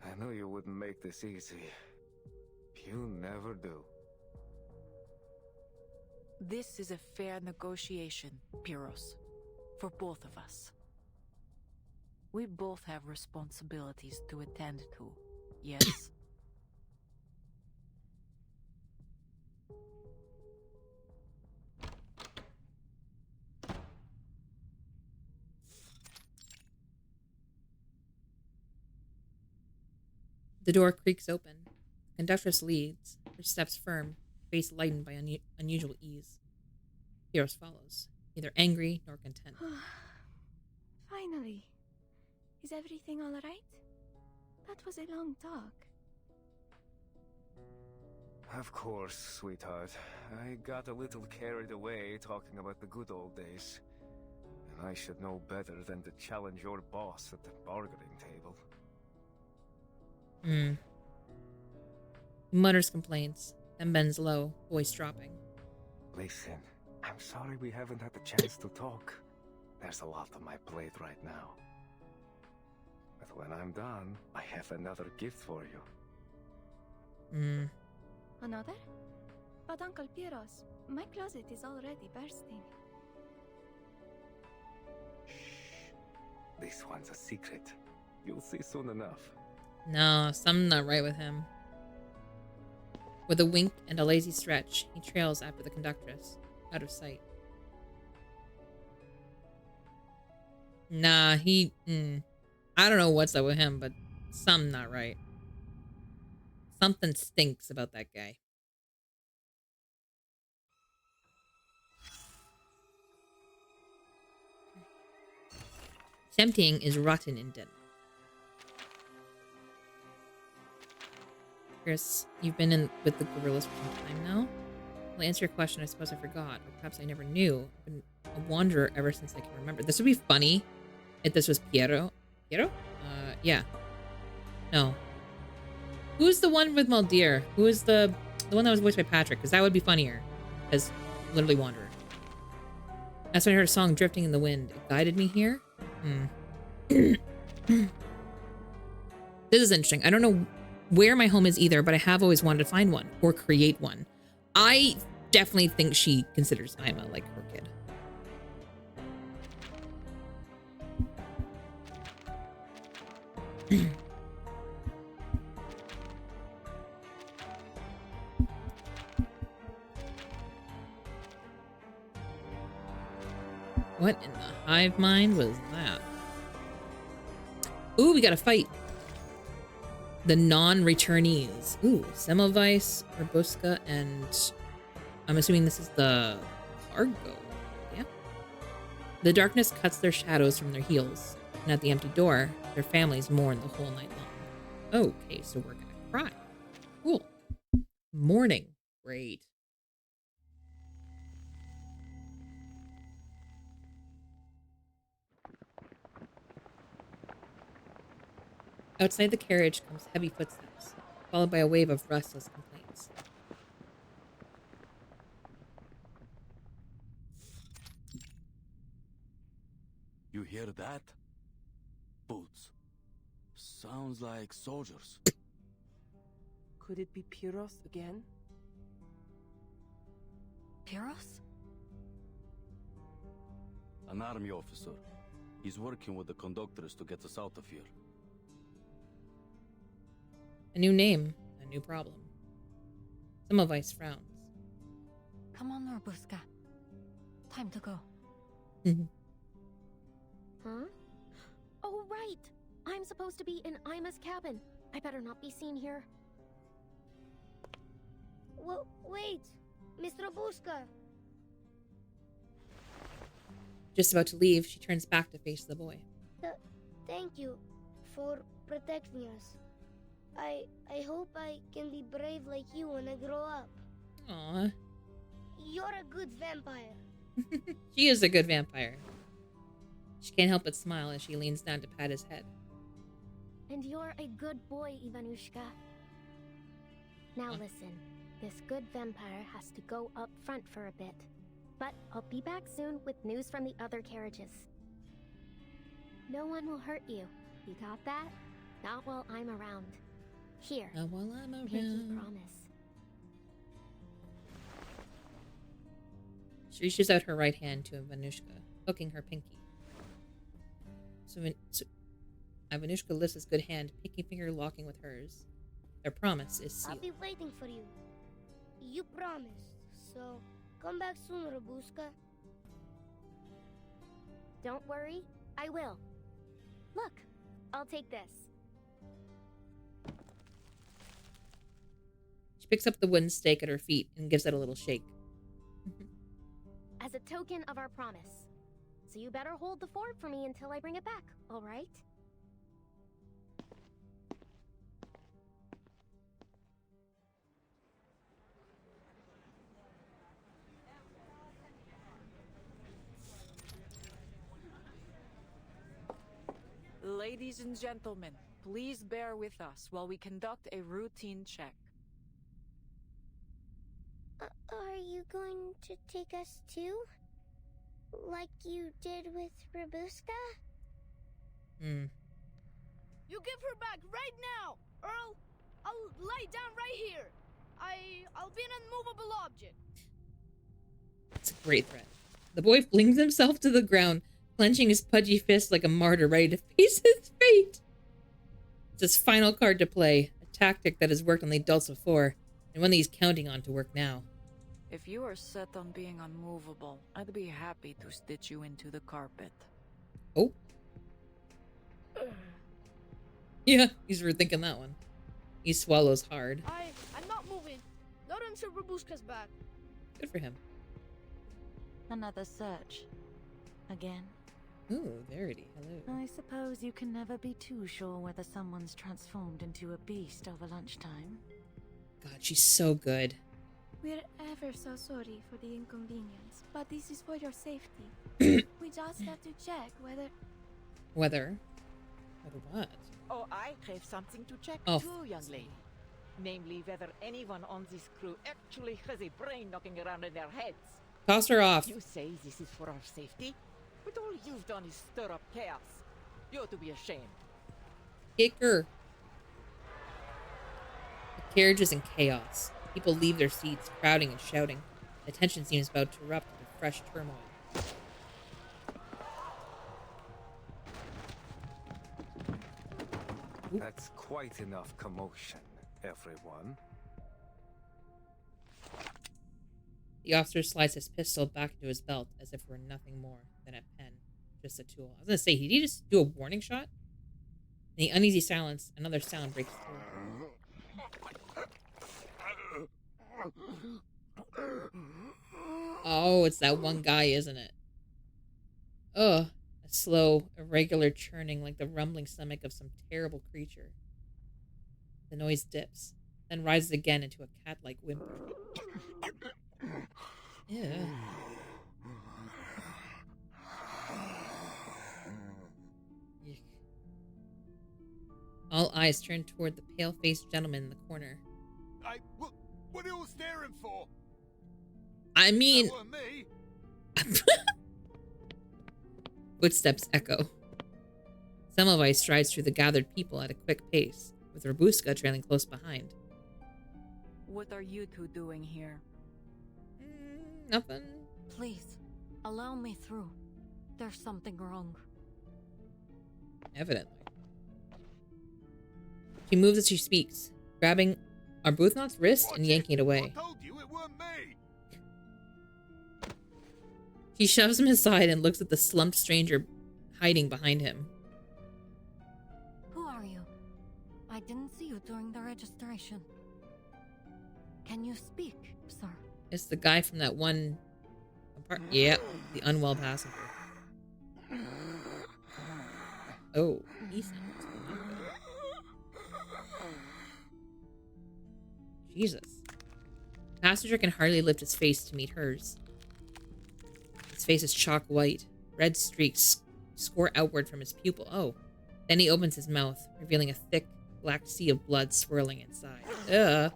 I knew you wouldn't make this easy. You never do. This is a fair negotiation, Piros. For both of us. We both have responsibilities to attend to, yes? The door creaks open. The conductress leads, her steps firm, face lightened by unusual ease. Piros follows, neither angry nor content. Finally. Is everything all right? That was a long talk. Of course, sweetheart. I got a little carried away talking about the good old days. And I should know better than to challenge your boss at the bargaining table. He mutters complaints, then bends low, voice dropping. Listen, I'm sorry we haven't had the chance to talk. There's a lot on my plate right now. But when I'm done, I have another gift for you. Another? But Uncle Piros, my closet is already bursting. Shh. This one's a secret. You'll see soon enough. No, something not right with him. With a wink and a lazy stretch, he trails after the conductress, out of sight. Nah, I don't know what's up with him, but something not right. Something stinks about that guy. Tempting is rotten in Denmark. Chris, you've been in with the gorillas for some time now. I'll answer your question. I suppose I forgot, or perhaps I never knew. I've been a wanderer ever since I can remember. This would be funny if this was Piero. Piero? Yeah. No. Who's the one with Maldir? Who is the one that was voiced by Patrick? Because that would be funnier. As literally wanderer. That's when I heard a song drifting in the wind. It guided me here. This is interesting. I don't know where my home is either, but I have always wanted to find one or create one. I definitely think she considers Ima like her kid. What in the hive mind was that? Ooh, we got a fight. The non-returnees. Ooh, Semmelweis, Robuska, and I'm assuming this is the cargo. Yeah. The darkness cuts their shadows from their heels, and at the empty door, their families mourn the whole night long. Okay, so we're gonna cry. Cool. Mourning. Great. Outside the carriage comes heavy footsteps, followed by a wave of restless complaints. You hear that? Boots. Sounds like soldiers. Could it be Pyros again? Pyros? An army officer. He's working with the conductors to get us out of here. A new name, a new problem. Semmelweis frowns. Come on, Robuska. Time to go. Huh? Oh, right! I'm supposed to be in Ima's cabin. I better not be seen here. Wait! Miss Robuska! Just about to leave, she turns back to face the boy. Thank you for protecting us. I hope I can be brave like you when I grow up. Aww. You're a good vampire. She is a good vampire. She can't help but smile as she leans down to pat his head. And you're a good boy, Ivanushka. Now listen, this good vampire has to go up front for a bit. But I'll be back soon with news from the other carriages. No one will hurt you. You got that? Not while I'm around. Here. Not while I'm around. Pinky promise. She reaches out her right hand to Ivanushka, hooking her pinky. So Ivanushka lifts his good hand, pinky finger locking with hers. Their promise is sealed. I'll be waiting for you. You promised, so come back soon, Robuska. Don't worry, I will. Look, I'll take this. She picks up the wooden stake at her feet and gives it a little shake. As a token of our promise. So you better hold the fort for me until I bring it back, all right? Ladies and gentlemen, please bear with us while we conduct a routine check. Are you going to take us too? Like you did with Robuska? You give her back right now, Earl. I'll lie down right here. I'll be an unmovable object. It's a great threat. The boy flings himself to the ground, clenching his pudgy fist like a martyr ready to face his fate. It's his final card to play, a tactic that has worked on the adults before. and one that he's counting on to work now. If you are set on being unmovable, I'd be happy to stitch you into the carpet. Oh. Yeah, he's rethinking that one. He swallows hard. I'm not moving. Not until Rabushka's back. Good for him. Another search. Again? Ooh, Verity, hello. I suppose you can never be too sure whether someone's transformed into a beast over lunchtime. God, she's so good. We're ever so sorry for the inconvenience, but this is for your safety. We just have to check whether... Whether what? Oh, I have something to check too, young lady. Namely, whether anyone on this crew actually has a brain knocking around in their heads. Toss her off. You say this is for our safety, but all you've done is stir up chaos. You ought to be ashamed. Kick her. The carriage is in chaos. People leave their seats, crowding and shouting. The tension seems about to erupt into fresh turmoil. That's quite enough commotion, everyone. The officer slides his pistol back into his belt as if it were nothing more than a pen, just a tool. I was gonna say, did he just do a warning shot? In the uneasy silence, another sound breaks through. Oh, it's that one guy, isn't it? Ugh. A slow, irregular churning like the rumbling stomach of some terrible creature. The noise dips, then rises again into a cat-like whimper. Ew. Yuck. All eyes turn toward the pale-faced gentleman in the corner. What are you all staring for? I mean... That weren't me. Footsteps echo. Semmelweis strides through the gathered people at a quick pace, with Rabuska trailing close behind. What are you two doing here? Nothing. Please, allow me through. There's something wrong. Evidently. She moves as she speaks, grabbing Arbuthnot's wrist and yanking it away. I told you it weren't me. He shoves him aside and looks at the slumped stranger hiding behind him. Who are you? I didn't see you during the registration. Can you speak, sir? It's the guy from that one... Yeah, the unwell passenger. Oh, he sounds not good. Jesus. The passenger can hardly lift his face to meet hers. His face is chalk white. Red streaks score outward from his pupil. Oh. Then he opens his mouth, revealing a thick, black sea of blood swirling inside. Ugh.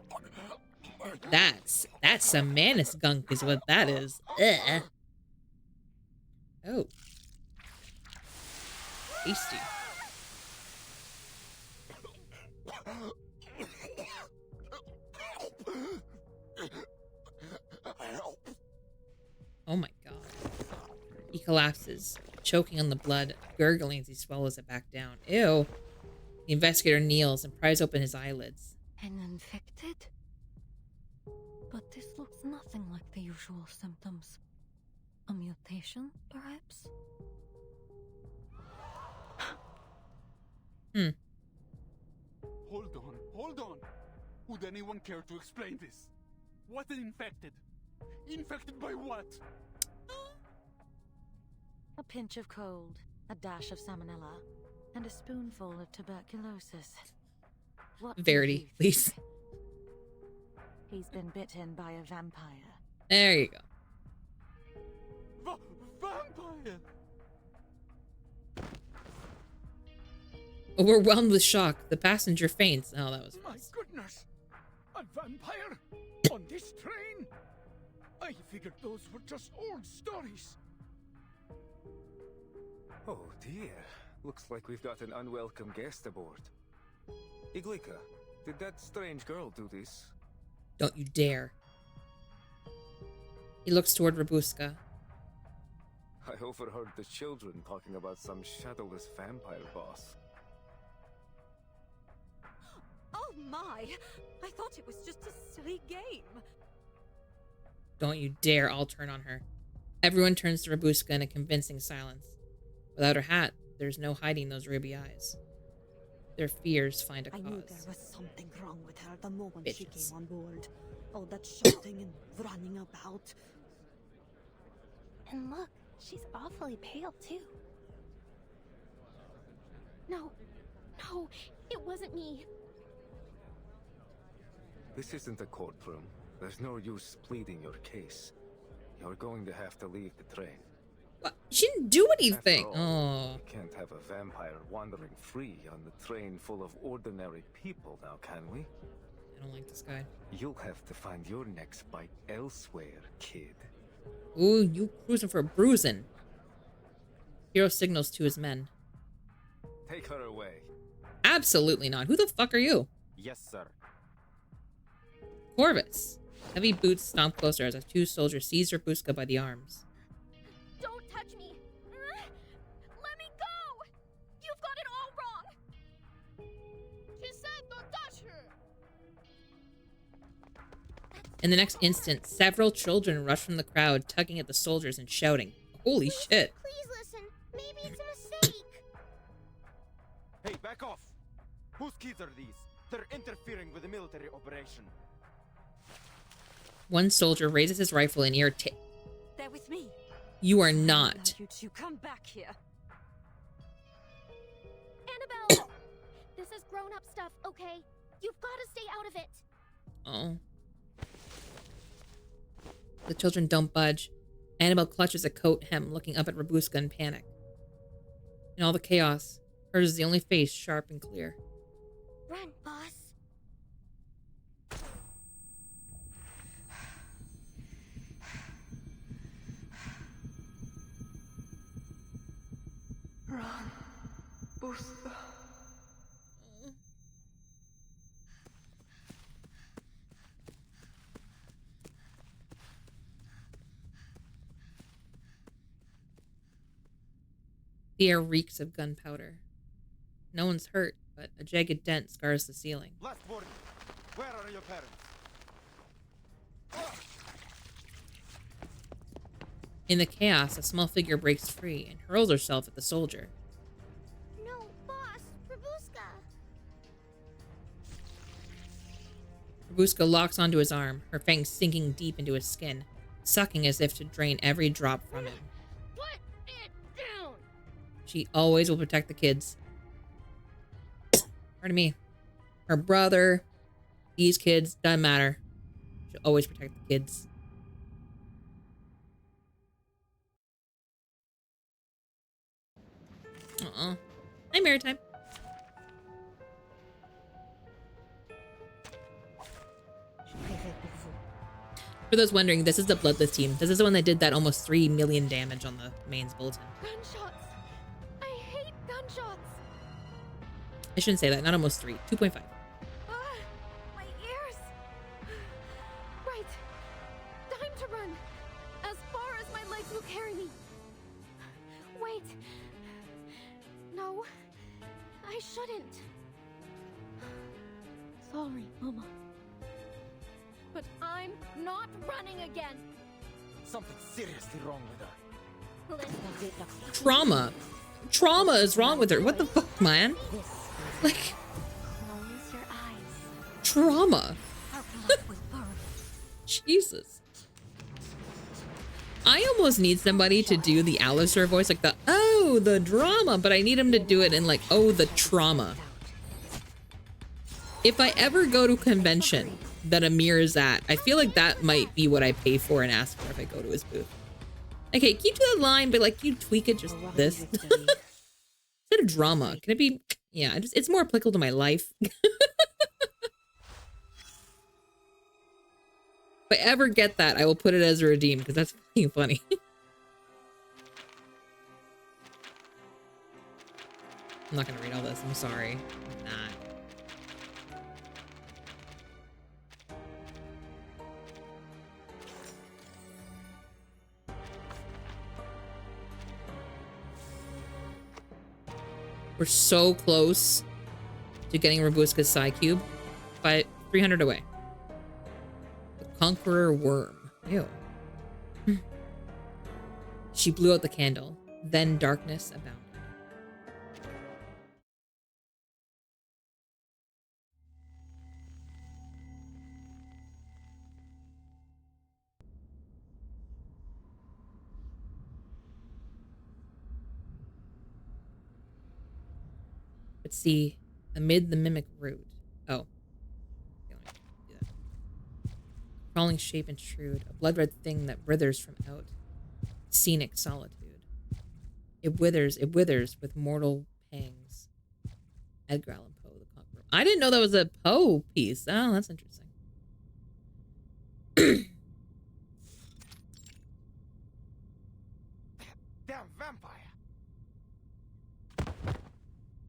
That's some manus gunk is what that is. Ugh. Oh. Tasty. Oh my god. He collapses, choking on the blood, gurgling as he swallows it back down. Ew. The investigator kneels and pries open his eyelids. An infected? But this looks nothing like the usual symptoms. A mutation, perhaps? Hold on. Would anyone care to explain this? What is infected? Infected by what? A pinch of cold, a dash of salmonella, and a spoonful of tuberculosis. What Verity, please. He's been bitten by a vampire. There you go. Vampire! Overwhelmed with shock, the passenger faints. Oh, that was My nice. goodness! A vampire? On this train? I figured those were just old stories. Oh dear. Looks like we've got an unwelcome guest aboard. Iglika, did that strange girl do this? Don't you dare. He looks toward Rabuska. I overheard the children talking about some shadowless vampire boss. Oh, my! I thought it was just a silly game. Don't you dare all turn on her. Everyone turns to Rabuska in a convincing silence. Without her hat, there's no hiding those ruby eyes. Their fears find a cause. I knew there was something wrong with her the moment she Bitches. came on board. All that shouting and running about. And look, she's awfully pale too. No, no, it wasn't me. This isn't a courtroom. There's no use pleading your case. You're going to have to leave the train. What? She didn't do anything. After all, Oh. we can't have a vampire wandering free on the train full of ordinary people now, can we? I don't like this guy. You'll have to find your next bite elsewhere, kid. Ooh, you cruising for a bruising. Hero signals to his men. Take her away. Absolutely not. Who the fuck are you? Yes, sir. Corvus. Heavy boots stomp closer as the two soldiers seize Rabuska by the arms. Don't touch me! Let me go! You've got it all wrong! She said don't touch her! In the next instant, several children rush from the crowd, tugging at the soldiers and shouting. Holy shit. Please listen. Maybe it's a mistake. Hey, back off! Whose kids are these? They're interfering with the military operation. One soldier raises his rifle in irritation. They're with me. You are Now not. you two come back here. Annabelle! This is grown-up stuff, okay? You've got to stay out of it. Oh. The children don't budge. Annabelle clutches a coat hem, looking up at Rabuska in panic. In all the chaos, hers is the only face sharp and clear. Run, boss. Run, Buska. The air reeks of gunpowder. No one's hurt, but a jagged dent scars the ceiling. Last warning. Where are your parents? In the chaos, a small figure breaks free and hurls herself at the soldier. No, boss. Rabuska. Rabuska locks onto his arm, her fangs sinking deep into his skin, sucking as if to drain every drop from him. Put it down! She always will protect the kids. Pardon me. Her brother, these kids, doesn't matter. She'll always protect the kids. Hi, Maritime. For those wondering, this is the Bloodless team. This is the one that did that almost 3 million damage on the mains bulletin. Gunshots! I hate gunshots! I shouldn't say that. Not almost 3. 2.5. My ears! Right. Time to run. As far as my legs will carry me. Wait. No. I shouldn't. Sorry, Mama. But I'm not running again. Something seriously wrong with her. Trauma. Trauma is wrong with her. What the fuck, man? Like, Close your eyes. trauma. Jesus. I almost need somebody to do the Alistair voice, like the drama, but I need him to do it in like, oh, the trauma. If I ever go to a convention that Amir is at, I feel like that might be what I pay for and ask for if I go to his booth. Okay, keep to that line, but like you tweak it just this. Instead of drama, can it be? Yeah, it's more applicable to my life. If I ever get that, I will put it as a redeem because that's fucking funny. I'm not gonna read all this. I'm sorry. I'm not. We're so close to getting Rabuska's Psi Cube. 300 away. The Conqueror Worm. Ew. She blew out the candle. Then darkness abounded. But see, amid the mimic root. Oh. Do that. Crawling shape intrude, a blood red thing that withers from out. Scenic solitude. It withers with mortal pangs. Edgar Allan Poe, the Conqueror. I didn't know that was a Poe piece. Oh, that's interesting. Damn vampire!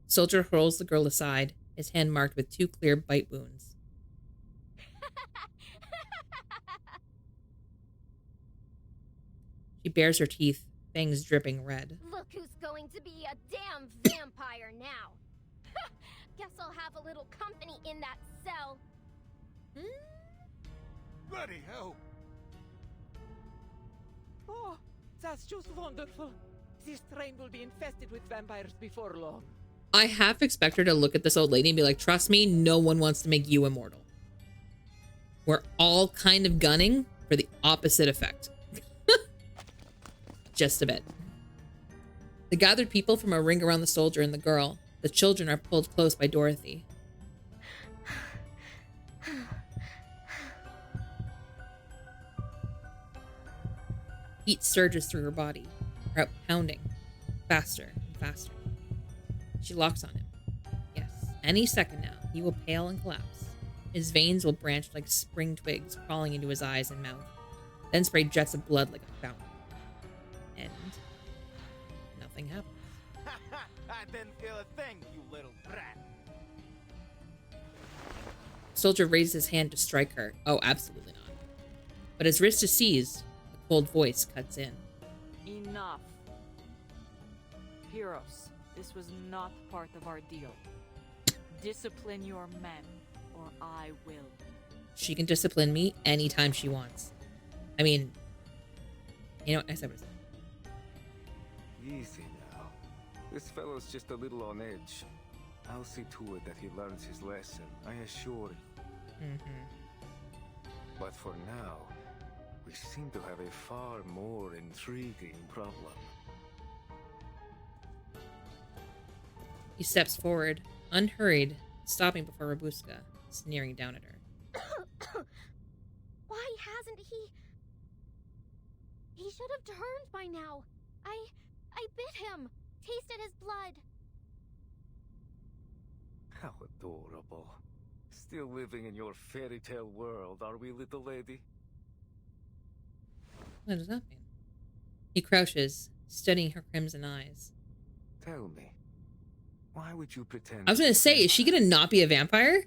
Soldier hurls the girl aside, his hand marked with 2 clear bite wounds. She bares her teeth, fangs dripping red. Look who's going to be a damn vampire now. Guess I'll have a little company in that cell. Bloody hell! Oh, that's just wonderful. This train will be infested with vampires before long. I half expect her to look at this old lady and be like, trust me, no one wants to make you immortal. We're all kind of gunning for the opposite effect. Just a bit. The gathered people form a ring around the soldier and the girl. The children are pulled close by Dorothy. Heat surges through her body, her heart pounding, faster and faster. She locks on him. Yes, any second now, he will pale and collapse. His veins will branch like spring twigs, crawling into his eyes and mouth, then spray jets of blood like a fountain. And nothing happens. I didn't feel a thing, you little brat. Soldier raises his hand to strike her. Oh, absolutely not. But his wrist is seized. A cold voice cuts in. Enough. Pyros, this was not part of our deal. Discipline your men, or I will. She can discipline me anytime she wants. I mean, you know what? I said what I said. Easy now. This fellow's just a little on edge. I'll see to it that he learns his lesson, I assure you. But for now, we seem to have a far more intriguing problem. He steps forward, unhurried, stopping before Robuska, sneering down at her. Why hasn't he? He should have turned by now. I bit him. Tasted his blood. How adorable. Still living in your fairy tale world, are we, little lady? What does that mean? He crouches, studying her crimson eyes. Tell me, why would you pretend? I was going to say, is she going to not be a vampire?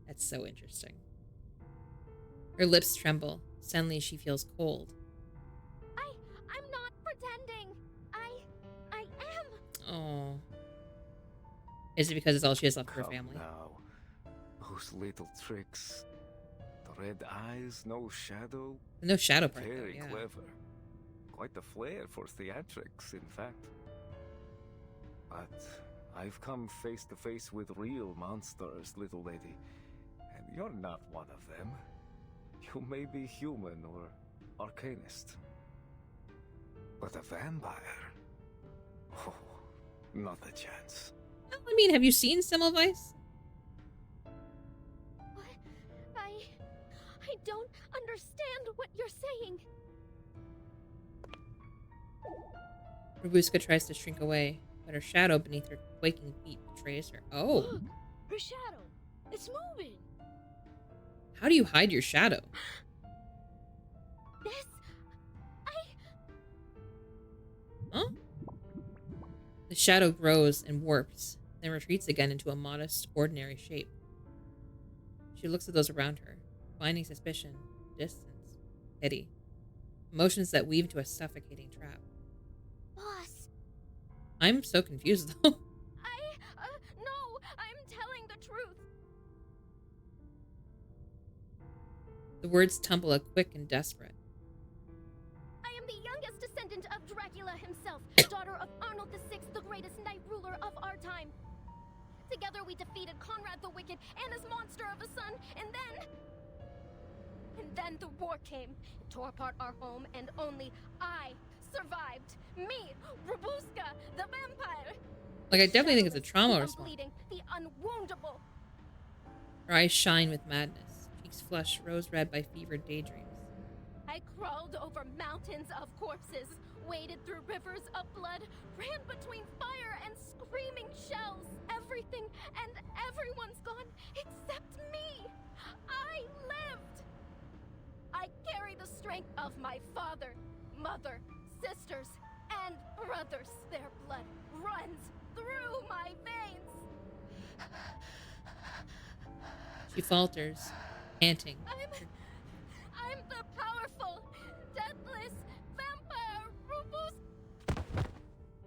That's so interesting. Her lips tremble. Suddenly she feels cold. I'm not pretending. I am. Oh. Is it because it's all she has left for her Come family? now. Those little tricks. The red eyes, no shadow. No shadow part, Very though, yeah. clever. Quite the flair for theatrics, in fact. But I've come face to face with real monsters, little lady. And you're not one of them. You may be human or arcanist. But a vampire? Oh, not a chance. I mean, have you seen Semmelweis? What? I don't understand what you're saying. Robuska tries to shrink away, but her shadow beneath her quaking feet betrays her. Oh. Look, her shadow. It's moving. How do you hide your shadow? This... Huh? The shadow grows and warps, then retreats again into a modest, ordinary shape. She looks at those around her, finding suspicion, distance, pity. Emotions that weave into a suffocating trap. Boss. I'm so confused, though. No, I'm telling the The words tumble out quick and desperate. I am the youngest descendant of Dracula himself, daughter of Arnold VI, the greatest knight ruler of our time. Together we defeated Conrad the Wicked and his monster of a son, and then the war came. It tore apart our home, and only I survived. Me, Rabuska, the vampire. Like, I definitely think it's a trauma response. Bleeding, the unwoundable. Her eyes shine with madness, cheeks flush rose red by fevered daydreams. I crawled over mountains of corpses, waded through rivers of blood, ran between fire and screaming shells. Everything and everyone's gone except me. I lived. I carry the strength of my father, mother, sisters, and brothers. Their blood runs through my veins. She falters, panting. I'm the powerful, deathless vampire Rufus.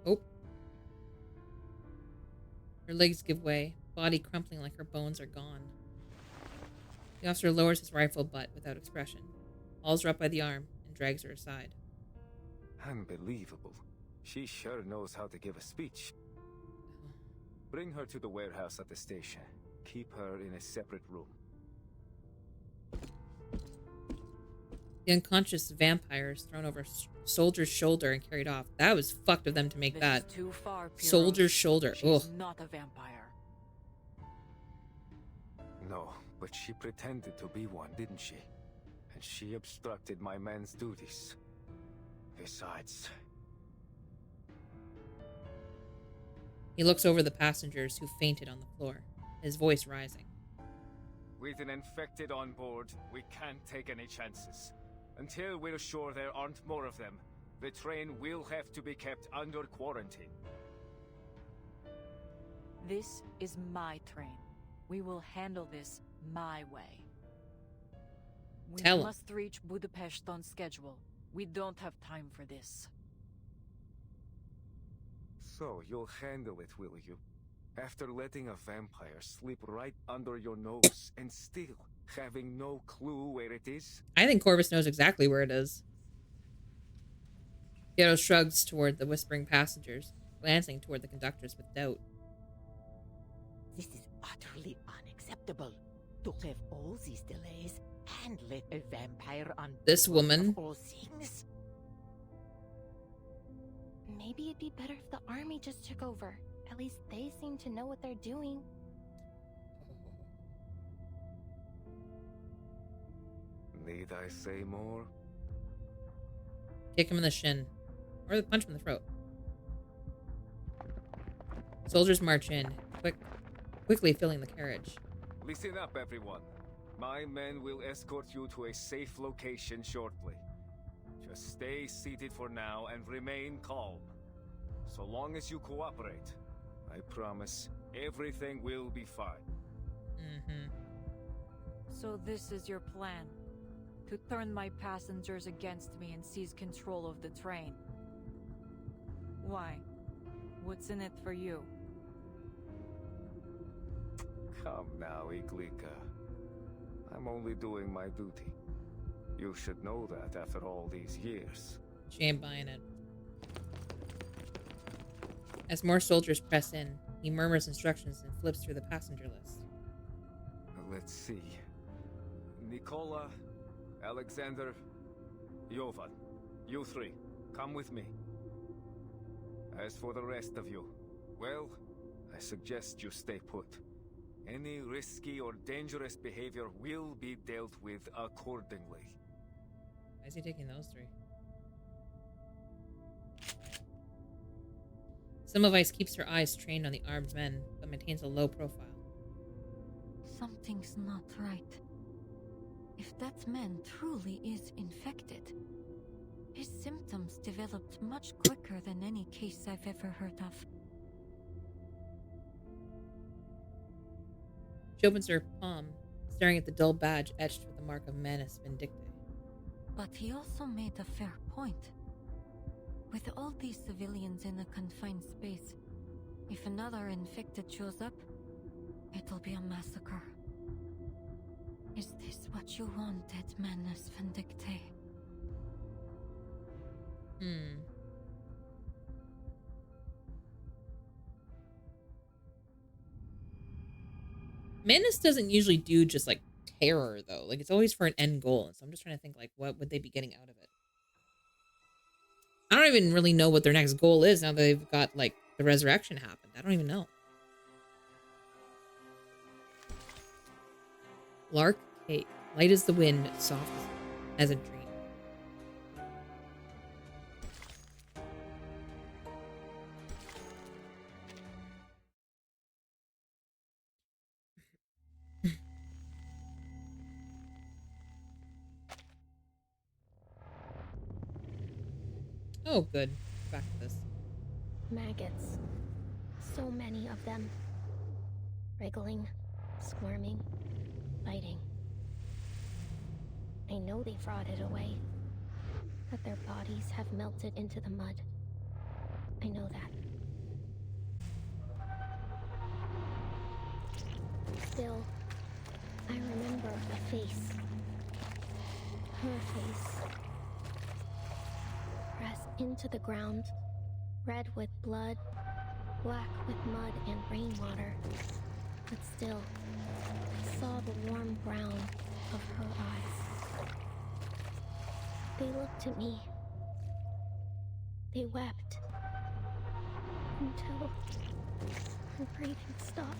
Oh. Her legs give way, body crumpling like her bones are gone. The officer lowers his rifle butt without expression, hauls her up by the arm, and drags her aside. Unbelievable. She sure knows how to give a speech. Bring her to the warehouse at the station. Keep her in a separate room. The unconscious vampire is thrown over Soldier's shoulder and carried off. That was fucked of them to make that. Is too far, Piros. Soldier's shoulder. She's Ugh. not a vampire. No, but she pretended to be one, didn't she? And she obstructed my man's duties. Besides... He looks over the passengers who fainted on the floor, his voice rising. With an infected on board, we can't take any chances. Until we're sure there aren't more of them, the train will have to be kept under quarantine. This is my train. We will handle this my way. We Tell him. must reach Budapest on schedule. We don't have time for this. So, you'll handle it, will you? After letting a vampire slip right under your nose and still having no clue where it is? I think Corvus knows exactly where it is. Piero shrugs toward the whispering passengers, glancing toward the conductors with doubt. This is utterly unacceptable. To have all these delays and let a vampire on This board woman. of all things. Maybe it'd be better if the army just took over. At least they seem to know what they're doing. Need I say more? Kick him in the shin, or punch him in the throat. Soldiers march in, quickly filling the carriage. Listen up, everyone. My men will escort you to a safe location shortly. Just stay seated for now and remain calm. So long as you cooperate, I promise everything will be fine. So this is your plan? To turn my passengers against me and seize control of the train? Why? What's in it for you? Come now, Iglika. I'm only doing my duty. You should know that after all these years. She ain't buying it. As more soldiers press in, he murmurs instructions and flips through the passenger list. Let's see. Nicola, Alexander, Jovan. You three, come with me. As for the rest of you, well, I suggest you stay put. Any risky or dangerous behavior will be dealt with accordingly. Why is he taking those three? Semmelweis keeps her eyes trained on the armed men, but maintains a low profile. Something's not right. If that man truly is infected, his symptoms developed much quicker than any case I've ever heard of. She opens her palm, staring at the dull badge etched with the mark of Manus Vindictae. But he also made a fair point. With all these civilians in a confined space, if another infected shows up, it'll be a massacre. Is this what you wanted, Manus Vindicte? Manus doesn't usually do just like terror though. Like it's always for an end goal. And so I'm just trying to think like what would they be getting out of it? I don't even really know what their next goal is now that they've got like the resurrection happened. I don't even know. Lark cake, light as the wind, soft as a dream. Oh, good. Back to this. Maggots. So many of them. Wriggling, squirming, biting. I know they've rotted away, but their bodies have melted into the mud. I know that. Still, I remember a face. Her face. Pressed into the ground, red with blood, black with mud and rainwater. But still, I saw the warm brown of her eyes. They looked at me. They wept. Until her breathing stopped.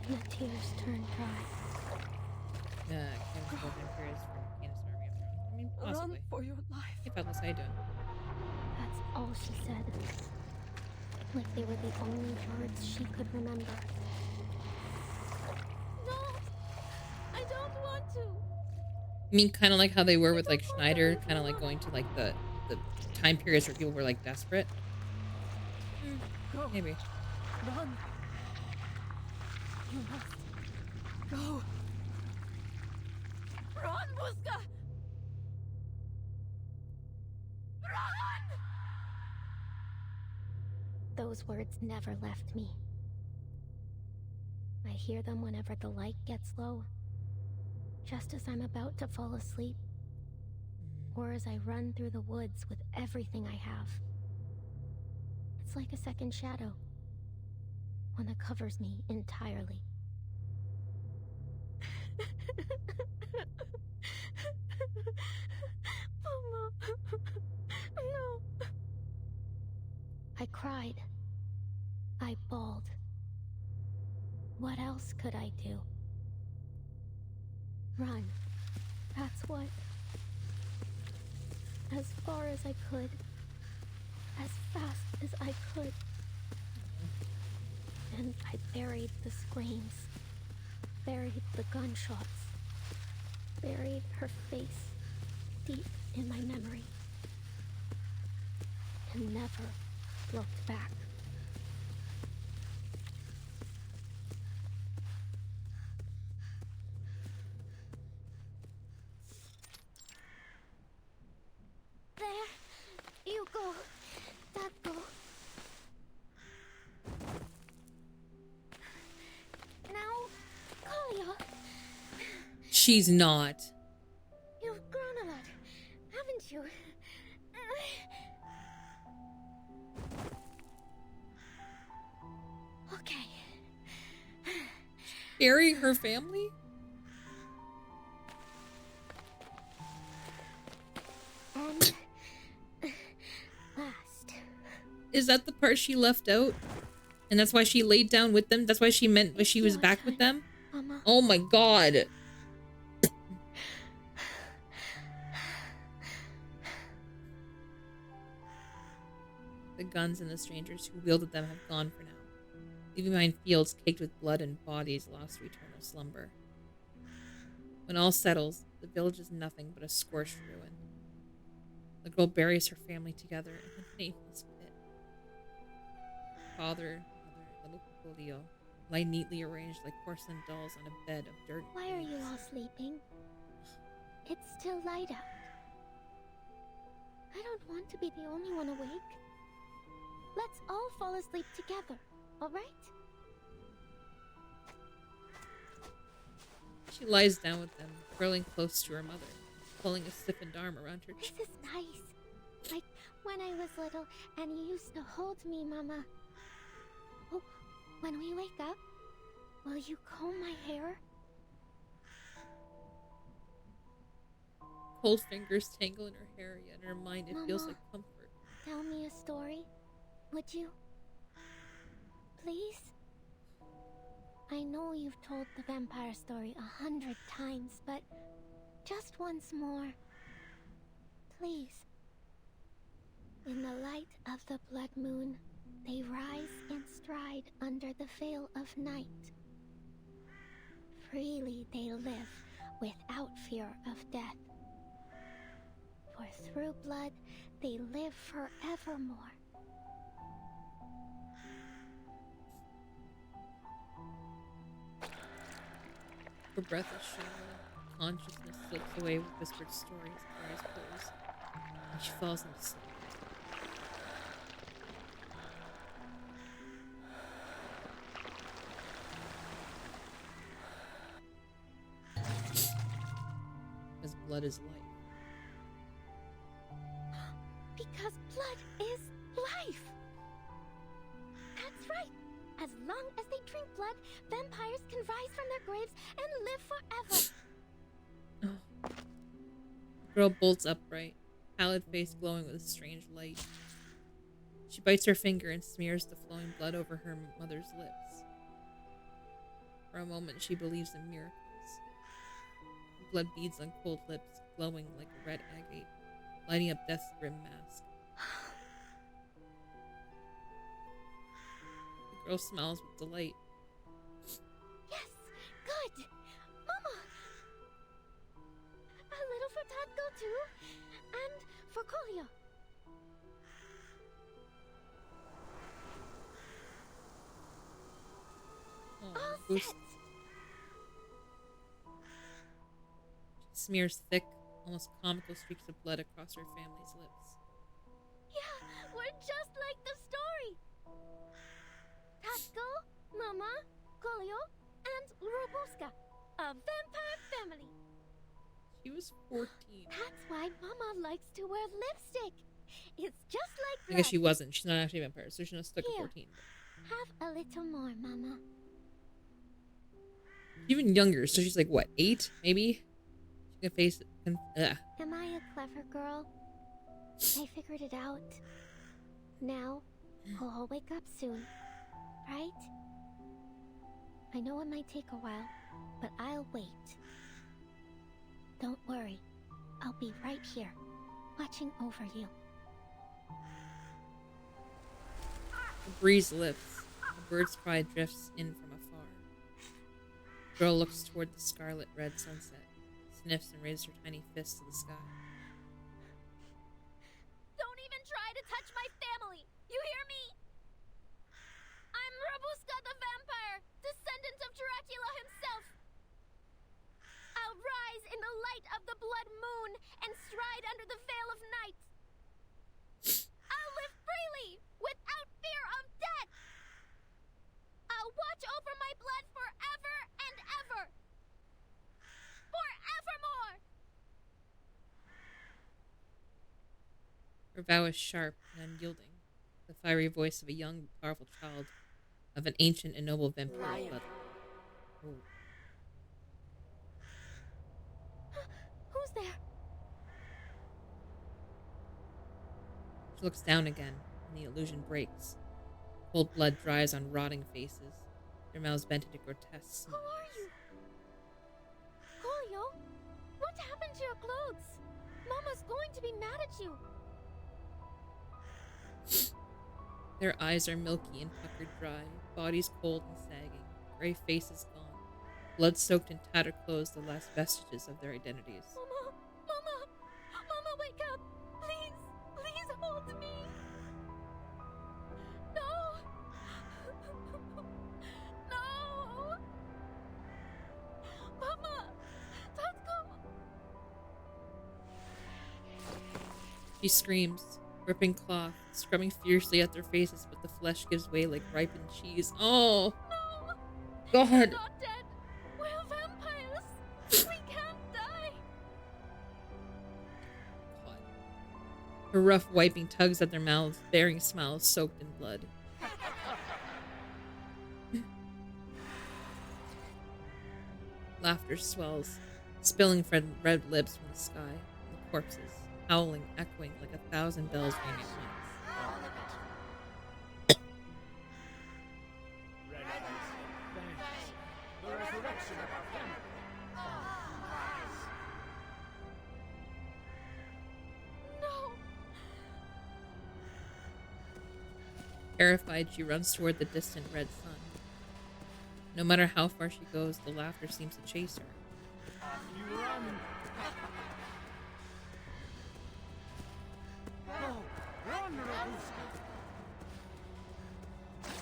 And the tears turned dry. I mean, possibly. Run for your life. Hey, fellas, how you doing? That's all she said. Like they were the only words she could remember. No! I don't want to! I mean, kind of like how they were with like Schneider, kind of like going to like the time periods where people were like desperate. Go. Maybe. Run. You must go. Run, Muska! Run! Those words never left me. I hear them whenever the light gets low, just as I'm about to fall asleep, or as I run through the woods with everything I have. It's like a second shadow, one that covers me entirely. Mama, no. I cried. I bawled. What else could I do? Run. That's what. As far as I could. As fast as I could. And I buried the screams. Buried the gunshots. Buried her face deep in my memory. And never looked back. There. You go. That go. Now, Kalia. She's not. You've grown a lot, haven't you? Okay. Burying her family? And last. Is that the part she left out? And that's why she laid down with them? That's why she meant when she was back with them? Mama. Oh my god. The guns and the strangers who wielded them have gone for now, leaving behind fields caked with blood and bodies lost to eternal slumber. When all settles, the village is nothing but a scorched ruin. The girl buries her family together in a nameless pit. Father, mother, little Cocolio lie neatly arranged like porcelain dolls on a bed of dirt. Why are you all sleeping? It's still light out. I don't want to be the only one awake. Let's all fall asleep together, all right? She lies down with them, curling close to her mother, pulling a stiffened arm around her This cheek. is nice. Like when I was little and you used to hold me, Mama. Oh, when we wake up, will you comb my hair? Cold fingers tangle in her hair, yet in her mind it feels Mama, like comfort. tell me a story, would you? Please? I know you've told the vampire story 100 times, but just once more. Please. In the light of the blood moon, they rise and stride under the veil of night. Freely they live without fear of death. For through blood, they live forevermore. Her breath is shallow. Consciousness slips away with whispered stories. Her eyes close, and she falls into sleep. As blood is life. Because blood is life! That's right! As long as they drink blood, vampires can rise from their graves and live forever! The girl bolts upright, pallid face glowing with a strange light. She bites her finger and smears the flowing blood over her mother's lips. For a moment, she believes in miracles. Blood beads on cold lips, glowing like a red agate, lighting up death's grim mask. The girl smiles with delight. Yes! Good! Mama! A little for Tatko too, and for Kolya. All Boost. set! She smears thick, almost comical streaks of blood across her family's lips. Yeah, we're just like the story! Tatko, Mama, Kolyo, and Robuska, a vampire family. She was 14. That's why Mama likes to wear lipstick. It's just like I guess blood. she wasn't. She's not actually a vampire, so she's not stuck at Here. 14. Have a little more, Mama. Even younger, so she's like, what, 8? Maybe? She can face it. Am I a clever girl? I figured it out. Now, we'll all wake up soon, right? I know it might take a while, but I'll wait. Don't worry. I'll be right here, watching over you. A breeze lifts. A bird's cry drifts in from afar. The girl looks toward the scarlet-red sunset, sniffs and raises her tiny fist to the sky. Don't even try to touch my family! You hear me? I'm Robuska the vampire, descendant of Dracula himself. I'll rise in the light of the blood moon and stride under the veil of night. I'll live freely, without fear of death. I'll watch over my blood forever and ever. Forevermore! Her vow is sharp and unyielding, the fiery voice of a young, powerful child of an ancient and noble vampire Liar. blood. Oh. Who's there? She looks down again, and the illusion breaks. Cold blood dries on rotting faces, their mouths bent into grotesque Who are you? Kolyo, what happened to your clothes? Mama's going to be mad at you. Their eyes are milky and puckered dry, bodies cold and sagging, gray faces gone, blood-soaked and tattered clothes the last vestiges of their identities. Mama! Mama! Mama, wake up! Please! Please hold me! No! No! Mama! Tatko! She screams, ripping cloth, scrubbing fiercely at their faces, but the flesh gives way like ripened cheese. Oh! No! God! We're not dead! We're vampires! Her rough wiping tugs at their mouths, bearing smiles soaked in blood. Laughter swells, spilling from red lips from the sky. The corpses, howling, echoing like 1,000 bells ringing at once. The resurrection of our family. No! Terrified, she runs toward the distant red sun. No matter how far she goes, the laughter seems to chase her. Off you run. Go, run, Rabuska.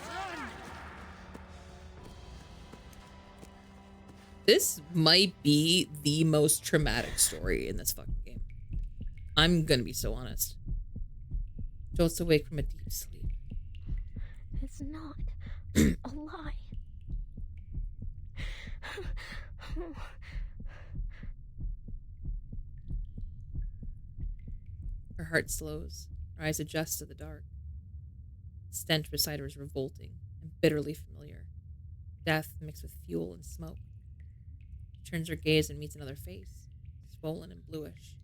Run. This might be the most traumatic story in this fucking game. I'm gonna be so honest. Jolt's awake from a deep sleep. It's not a lie. Her heart slows. Her eyes adjust to the dark. The stench beside her is revolting and bitterly familiar. Death mixed with fuel and smoke. She turns her gaze and meets another face, swollen and bluish.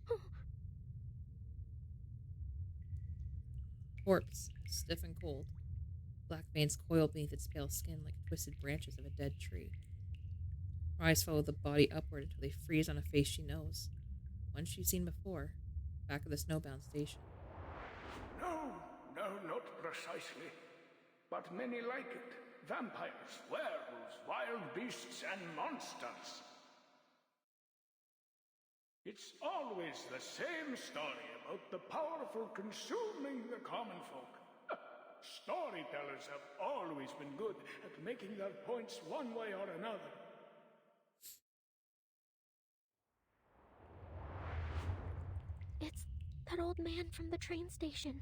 Corpse, stiff and cold. Black veins coil beneath its pale skin like twisted branches of a dead tree. Her eyes follow the body upward until they freeze on a face she knows. One she's seen before, back of the snowbound station. No, not precisely. But many like it. Vampires, werewolves, wild beasts, and monsters. It's always the same story about the powerful consuming the common folk. Storytellers have always been good at making their points one way or another. It's that old man from the train station.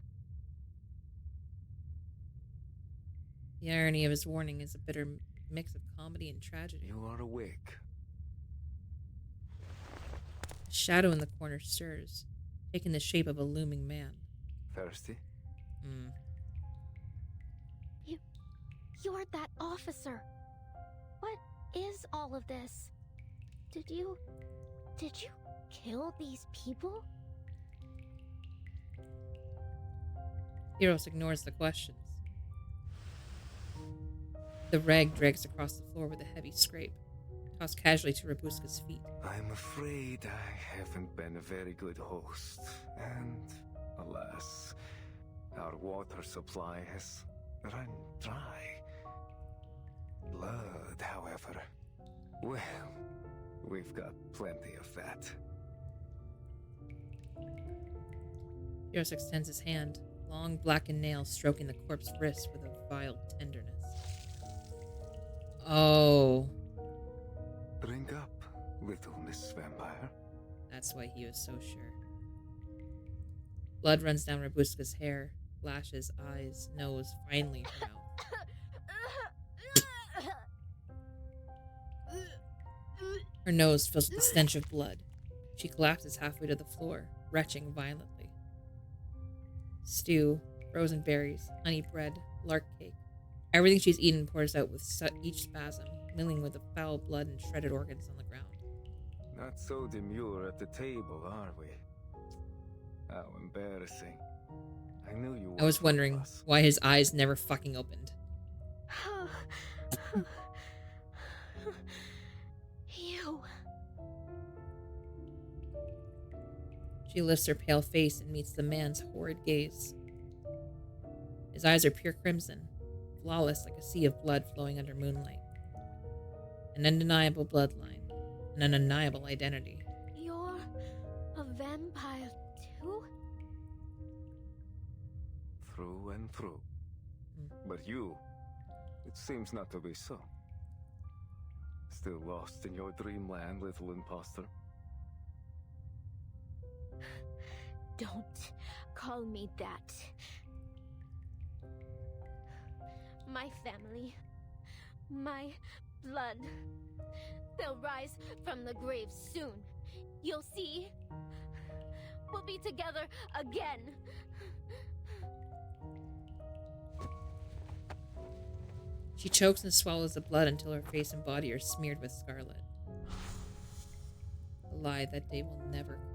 The irony of his warning is a bitter mix of comedy and tragedy. You are awake. A shadow in the corner stirs, taking the shape of a looming man. Thirsty? You're that officer. What is all of this? Did you kill these people? Eros ignores the questions. The rag drags across the floor with a heavy scrape, tossed casually to Rabuska's feet. I'm afraid I haven't been a very good host. And, alas, our water supply has run dry. Blood, however, well, we've got plenty of that. Eros extends his hand, long blackened nails stroking the corpse's wrist with a vile tenderness. Oh. Drink up, little Miss Vampire. That's why he was so sure. Blood runs down Rabuska's hair, lashes, eyes, nose, finally her mouth. Her nose fills with the stench of blood. She collapses halfway to the floor, retching violently. Stew, frozen berries, honey bread, lark cake. Everything she's eaten pours out with each spasm, milling with the foul blood and shredded organs on the ground. Not so demure at the table, are we? How embarrassing. I knew you I was wondering why his eyes never fucking opened. You. She lifts her pale face and meets the man's horrid gaze. His eyes are pure crimson, flawless like a sea of blood flowing under moonlight. An undeniable bloodline, an undeniable identity. You're a vampire too? Through and through. But you, it seems not to be so. Still lost in your dreamland, little imposter? Don't call me that. My family, my blood, they'll rise from the grave soon. You'll see. we'll be together again. She chokes and swallows the blood until her face and body are smeared with scarlet. A lie that day will never come.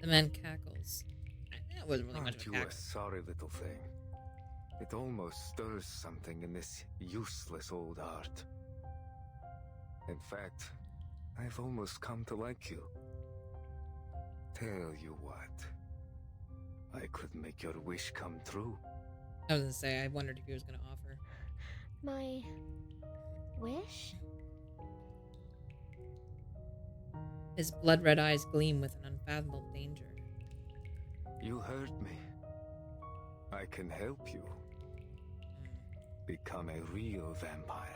The man cackles. That wasn't really much of a you cackle. a sorry little thing? It almost stirs something in this useless old art. In fact, I've almost come to like you. Tell you what, I could make your wish come true. I was gonna say, I wondered if he was gonna offer. My wish? His blood-red eyes gleam with an unfathomable danger. You hurt me. I can help you. Become a real vampire.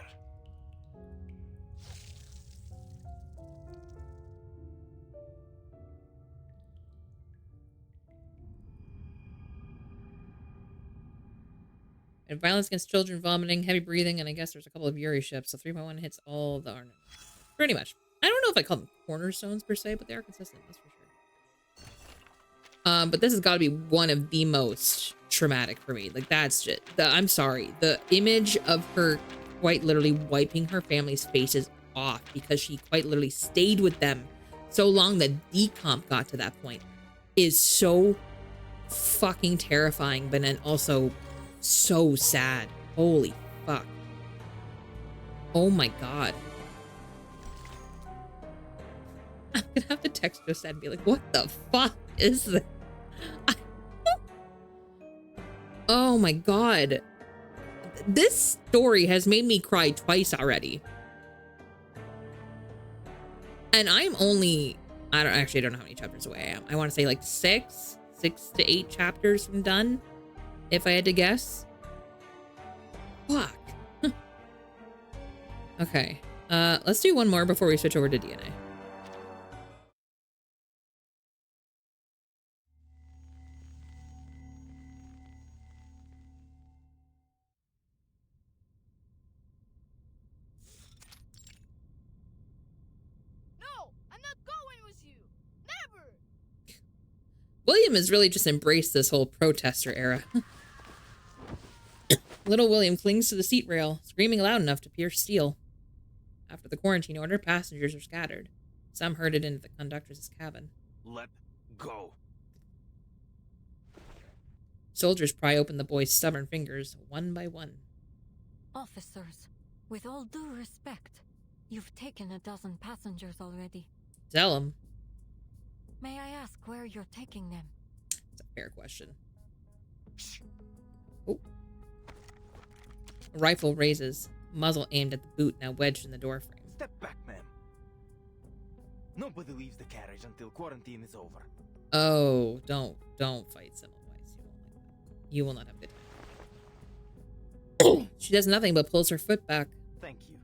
And violence against children, vomiting, heavy breathing, and I guess there's a couple of Yuri ships, so 3.1 hits all the Arnon. Pretty much. I don't know if I call them cornerstones per se, but they are consistent, that's for sure. But this has got to be one of the most traumatic for me. Like, that's just... I'm sorry. The image of her quite literally wiping her family's faces off because she quite literally stayed with them so long that decomp got to that point is so fucking terrifying, but then also so sad. Holy fuck. Oh my god. I'm gonna have to text Josette and be like, what the fuck is this? Oh my god. This story has made me cry twice already. And I'm only, I don't know how many chapters away I am. I want to say like 6 to 8 chapters from done, if I had to guess. Fuck. Okay. Let's do one more before we switch over to DNA. William has really just embraced this whole protester era. Little William clings to the seat rail, screaming loud enough to pierce steel. After the quarantine order, passengers are scattered. Some herded into the conductor's cabin. Let go. Soldiers pry open the boy's stubborn fingers, one by one. Officers, with all due respect, you've taken a dozen passengers already. Tell him. May I ask where you're taking them? That's a fair question. Oh. A rifle raises, muzzle aimed at the boot now wedged in the doorframe. Step back, ma'am. Nobody leaves the carriage until quarantine is over. Oh, don't fight Semmelweis. You will not have good time. She does nothing but pulls her foot back. Thank you.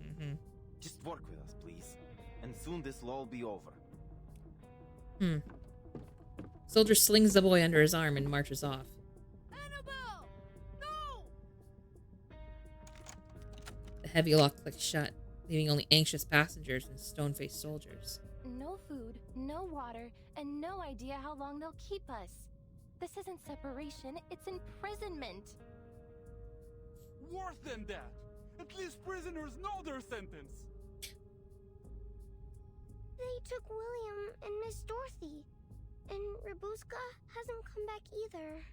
Mm-hmm. Just work with us, please. And soon this will all be over. Soldier slings the boy under his arm and marches off. Annabelle! No! The heavy lock clicks shut, leaving only anxious passengers and stone-faced soldiers. No food, no water, and no idea how long they'll keep us. This isn't separation, it's imprisonment. Worse than that. At least prisoners know their sentence. They took William and Miss Dorothy. And Rabuska hasn't come back either.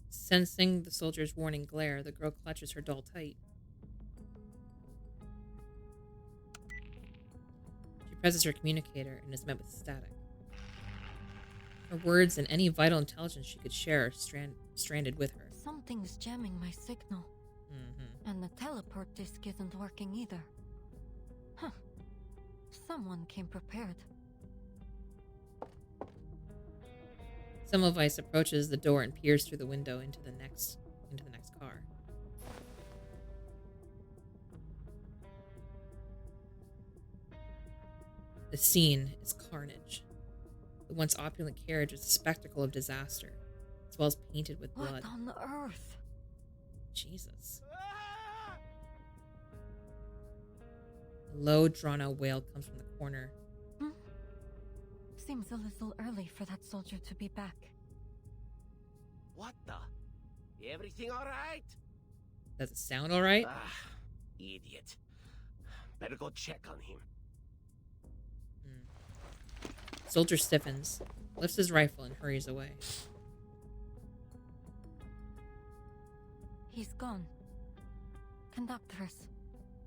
Sensing the soldier's warning glare, the girl clutches her doll tight. She presses her communicator and is met with static. Her words and any vital intelligence she could share are stranded with her. Something's jamming my signal. And the teleport disc isn't working either. Huh. Someone came prepared. Semmelweis approaches the door and peers through the window into the next car. The scene is carnage. The once opulent carriage is a spectacle of disaster, as well as painted with blood. What on earth? Jesus. A low, drawn-out wail comes from the corner. Seems a little early for that soldier to be back. What the? Everything all right? Does it sound all right? Ah, idiot. Better go check on him. Soldier stiffens, lifts his rifle, and hurries away. He's gone. Conductress,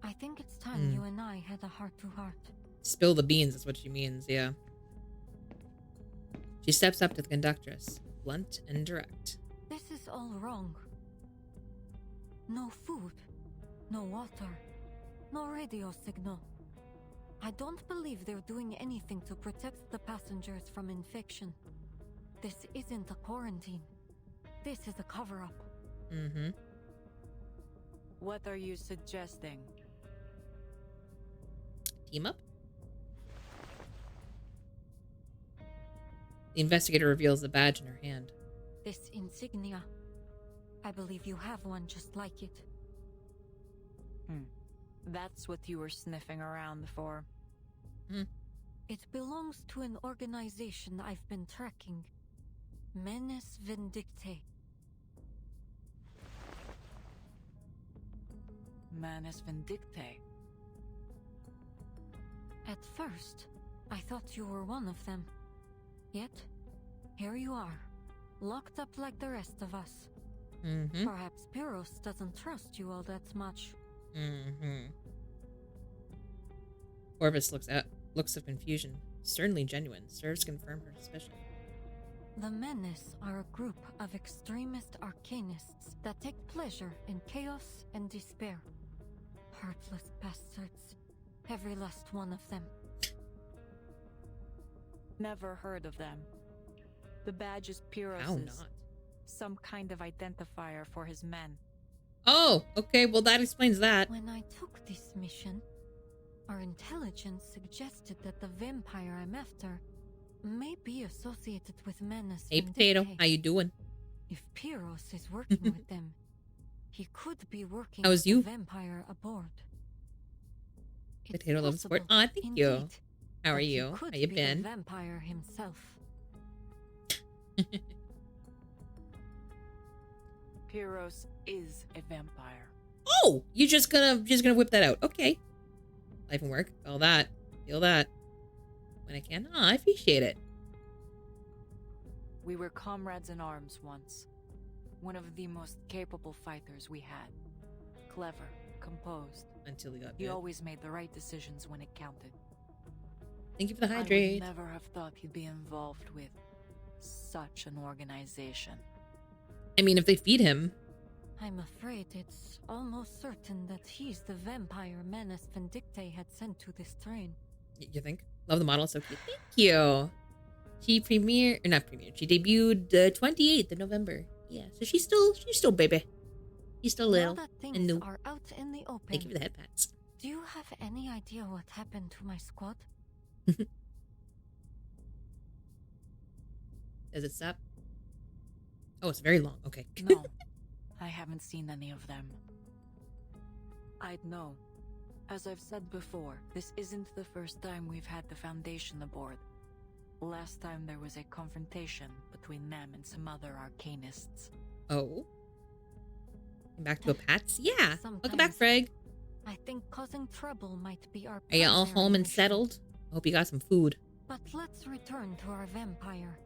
I think it's time you and I had a heart-to-heart. Spill the beans is what she means, yeah. She steps up to the conductress, blunt and direct. This is all wrong. No food, no water, no radio signal. I don't believe they're doing anything to protect the passengers from infection. This isn't a quarantine. This is a cover-up. Mm-hmm. What are you suggesting? Team up? The investigator reveals the badge in her hand. This insignia. I believe you have one just like it. That's what you were sniffing around for. It belongs to an organization I've been tracking. Menes Vindictae. Manus Vindictae. At first, I thought you were one of them. Yet, here you are, locked up like the rest of us. Perhaps Pyros doesn't trust you all that much. Corvus looks of confusion, certainly genuine, serves to confirm her suspicion. The Menes are a group of extremist arcanists that take pleasure in chaos and despair. Heartless bastards. Every last one of them. Never heard of them. The badge is Pyros's. How not? Some kind of identifier for his men. Oh, okay, well that explains that. When I took this mission, our intelligence suggested that the vampire I'm after may be associated with Menes. Hey Potato, how you doing? If Pyros is working with them, he could be working How's with you? the vampire aboard. Potato love support. possible, Thank you. indeed, How are that he you? could How you be been? The vampire himself. Pyros is a vampire. Oh, you just gonna whip that out. Okay. Life and work. All that. Feel that. When I can. Ah, I appreciate it. We were comrades in arms once. One of the most capable fighters we had. Clever, composed. Until he got He bit. always made the right decisions when it counted. Thank you for the I hydrate. would never have thought he'd be involved with such an organization. I mean, if they feed him. I'm afraid it's almost certain that he's the vampire Menes Vindictae had sent to this train. You think? Love the model, so cute. Thank you. She debuted the 28th of November. Yeah, so she's still baby. She's still little Now that things and new. are out in the open, Thank you for the head pats. do you have any idea what happened to my squad? Does it stop? Oh, it's very long. Okay. No, I haven't seen any of them. I'd know. As I've said before, this isn't the first time we've had the Foundation aboard. Last time there was a confrontation between them and some other arcanists. Oh. Back to a Pats? Yeah. Welcome Sometimes back, Freg. I think causing trouble might be our Are you all primary home and mission. settled? I hope you got some food. But let's return to our vampire.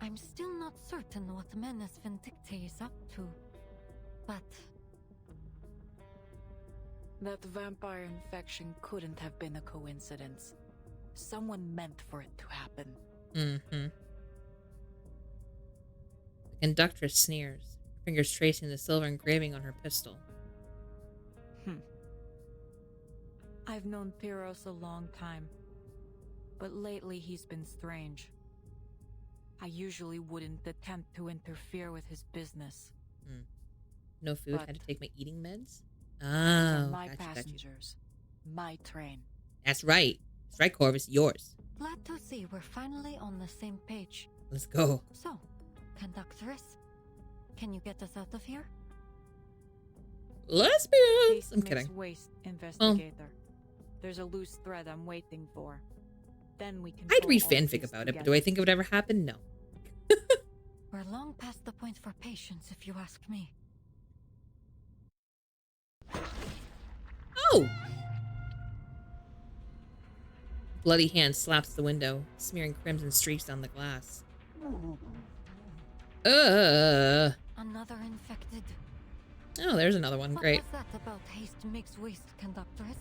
I'm still not certain what Menes Vindictae is up to. But That vampire infection couldn't have been a coincidence. Someone meant for it to happen. Mm-hmm. The conductress sneers, fingers tracing the silver engraving on her pistol. I've known Pyros a long time, but lately he's been strange. I usually wouldn't attempt to interfere with his business. No food, But had to take my eating meds? These are Oh, my gotcha. passengers, my train. That's right. Strike Corvus, yours. Glad to see we're finally on the same page. Let's go. So, Conductress, can you get us out of here? Lesbians! I'm kidding. Waste investigator. There's a loose thread I'm waiting for. Then we can. I'd read fanfic about it, but do I think it would ever happen? No. We're long past the point for patience, if you ask me. Oh! Bloody hand slaps the window, smearing crimson streaks down the glass. Another infected. Oh, there's another one. Great. What was that about haste makes waste, Conductress?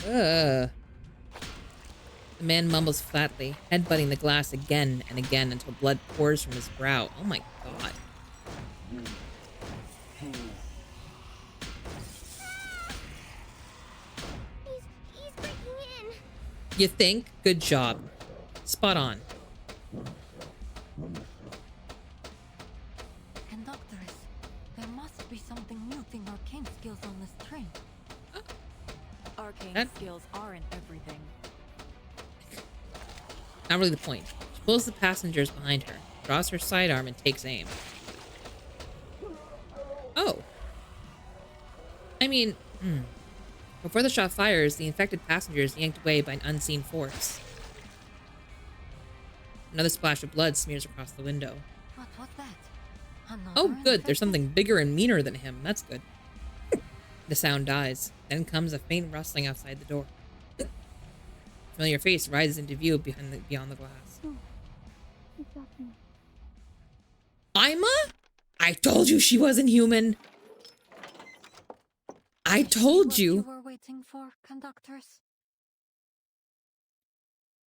The man mumbles flatly, headbutting the glass again and again until blood pours from his brow. Oh my god. He's breaking in. You think? Good job. Spot on. Conductress, there must be something muting arcane skills on this train. Arcane skills aren't everything. Not really the point. She pulls the passengers behind her, draws her sidearm, and takes aim. Oh. I mean, before the shot fires, the infected passenger is yanked away by an unseen force. Another splash of blood smears across the window. What was that? Another Oh, good. infected? There's something bigger and meaner than him. That's good. The sound dies. Then comes a faint rustling outside the door. Familiar face rises into view beyond the glass. Ima? I told you she wasn't human. I told What you. were waiting for, Conductress?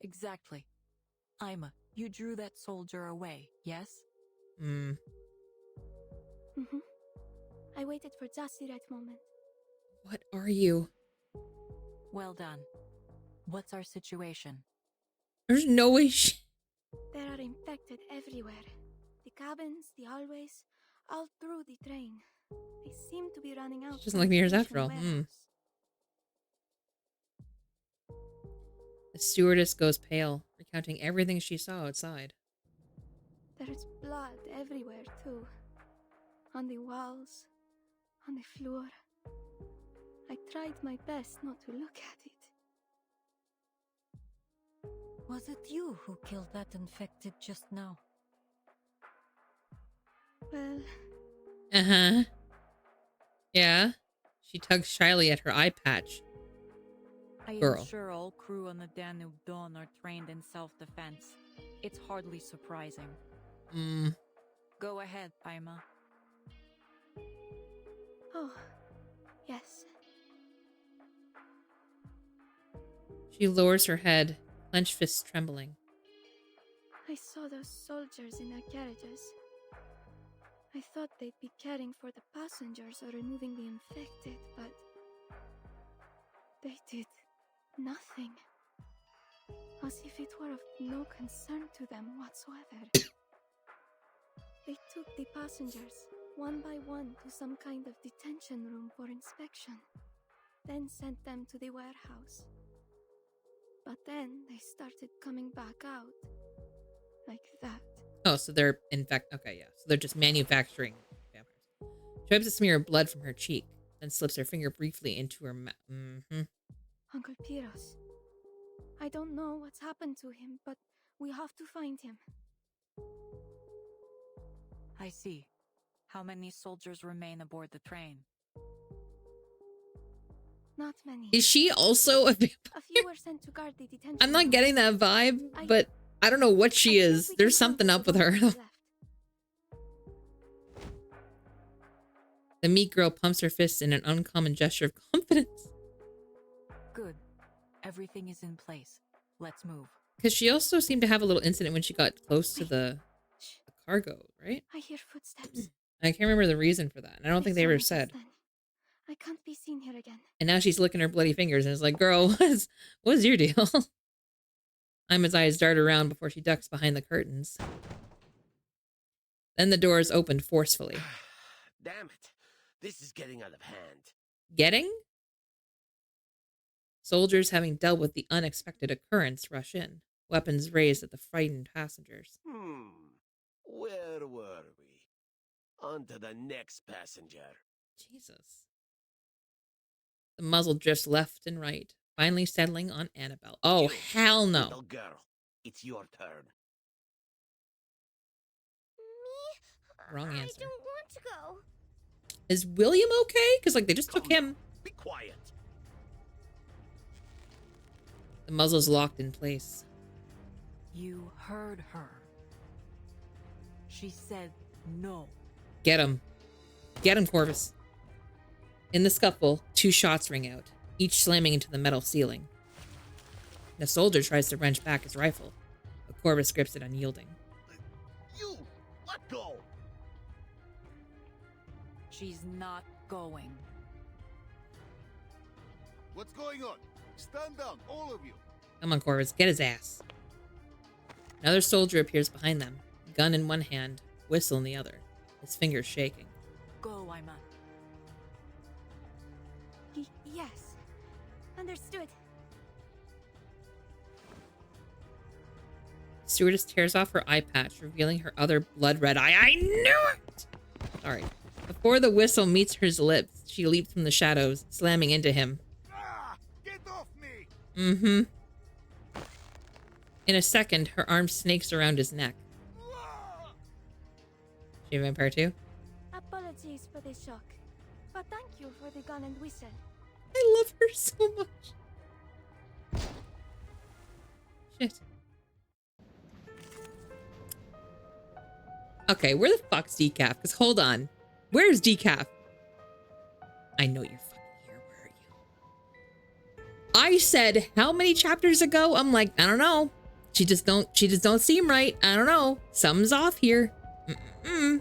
Exactly. Ima, you drew that soldier away, yes? Mm-hmm. I waited for just the right moment. What are you? Well done. What's our situation? There's no way she... There are infected everywhere. The cabins, the hallways, all through the train. They seem to be running out. She doesn't like mirrors after all. The stewardess goes pale, recounting everything she saw outside. There's blood everywhere, too. On the walls, on the floor. I tried my best not to look at it. Was it you who killed that infected just now? Well... Uh-huh. Yeah. She tugs shyly at her eye patch. I Girl. am sure all crew on the Danube Dawn are trained in self-defense. It's hardly surprising. Go ahead, Ima. Oh, yes. She lowers her head, clenched fists trembling. I saw those soldiers in their carriages. I thought they'd be caring for the passengers or removing the infected, but they did nothing. As if it were of no concern to them whatsoever. They took the passengers, one by one, to some kind of detention room for inspection, then sent them to the warehouse. But then they started coming back out, like that. Oh, so they're okay, yeah. So they're just manufacturing vampires. She wipes a smear of blood from her cheek, then slips her finger briefly into her mouth. Uncle Piros. I don't know what's happened to him, but we have to find him. I see. How many soldiers remain aboard the train? Not many. Is she also a vampire? A few were sent to guard the detention I'm not room. getting that vibe, but I don't know what she is. There's something up with her. The meat girl pumps her fists in an uncommon gesture of confidence. Good. Everything is in place. Let's move. Because she also seemed to have a little incident when she got close to the cargo, right? I hear footsteps. I can't remember the reason for that. And I don't think they ever saw me said. just then. I can't be seen here again. And now she's licking her bloody fingers and is like, girl, what's your deal? Ima's eyes dart around before she ducks behind the curtains. Then the doors opened forcefully. Damn it. This is getting out of hand. Getting? Soldiers, having dealt with the unexpected occurrence, rush in, weapons raised at the frightened passengers. Where were we? On to the next passenger. Jesus. The muzzle drifts left and right, finally settling on Annabelle. Oh, hell no. Little girl, it's your turn. Me? Wrong answer. I don't want to go. Is William okay? Because, like, they just took him. Be quiet. The muzzle's locked in place. You heard her. She said no. Get him. Get him, Corvus. In the scuffle, 2 shots ring out, each slamming into the metal ceiling. The soldier tries to wrench back his rifle, but Corvus grips it unyielding. You! Let go! She's not going. What's going on? Stand down, all of you. Come on, Corvus, get his ass. Another soldier appears behind them, gun in one hand, whistle in the other, his fingers shaking. Go, Wyman. Yes. Understood. Stewardess tears off her eye patch, revealing her other blood-red eye. I knew it! Sorry. Before the whistle meets her lips, she leaps from the shadows, slamming into him. Get off me! Mm-hmm. In a second, her arm snakes around his neck. She a vampire too? Apologies for the shock, but thank you for the gun and whistle. I love her so much. Shit. Okay, where the fuck's Decaf? Because hold on. Where's Decaf? I know you're fucking here. Where are you? I said how many chapters ago? I'm like, I don't know. She just don't seem right. I don't know. Something's off here. And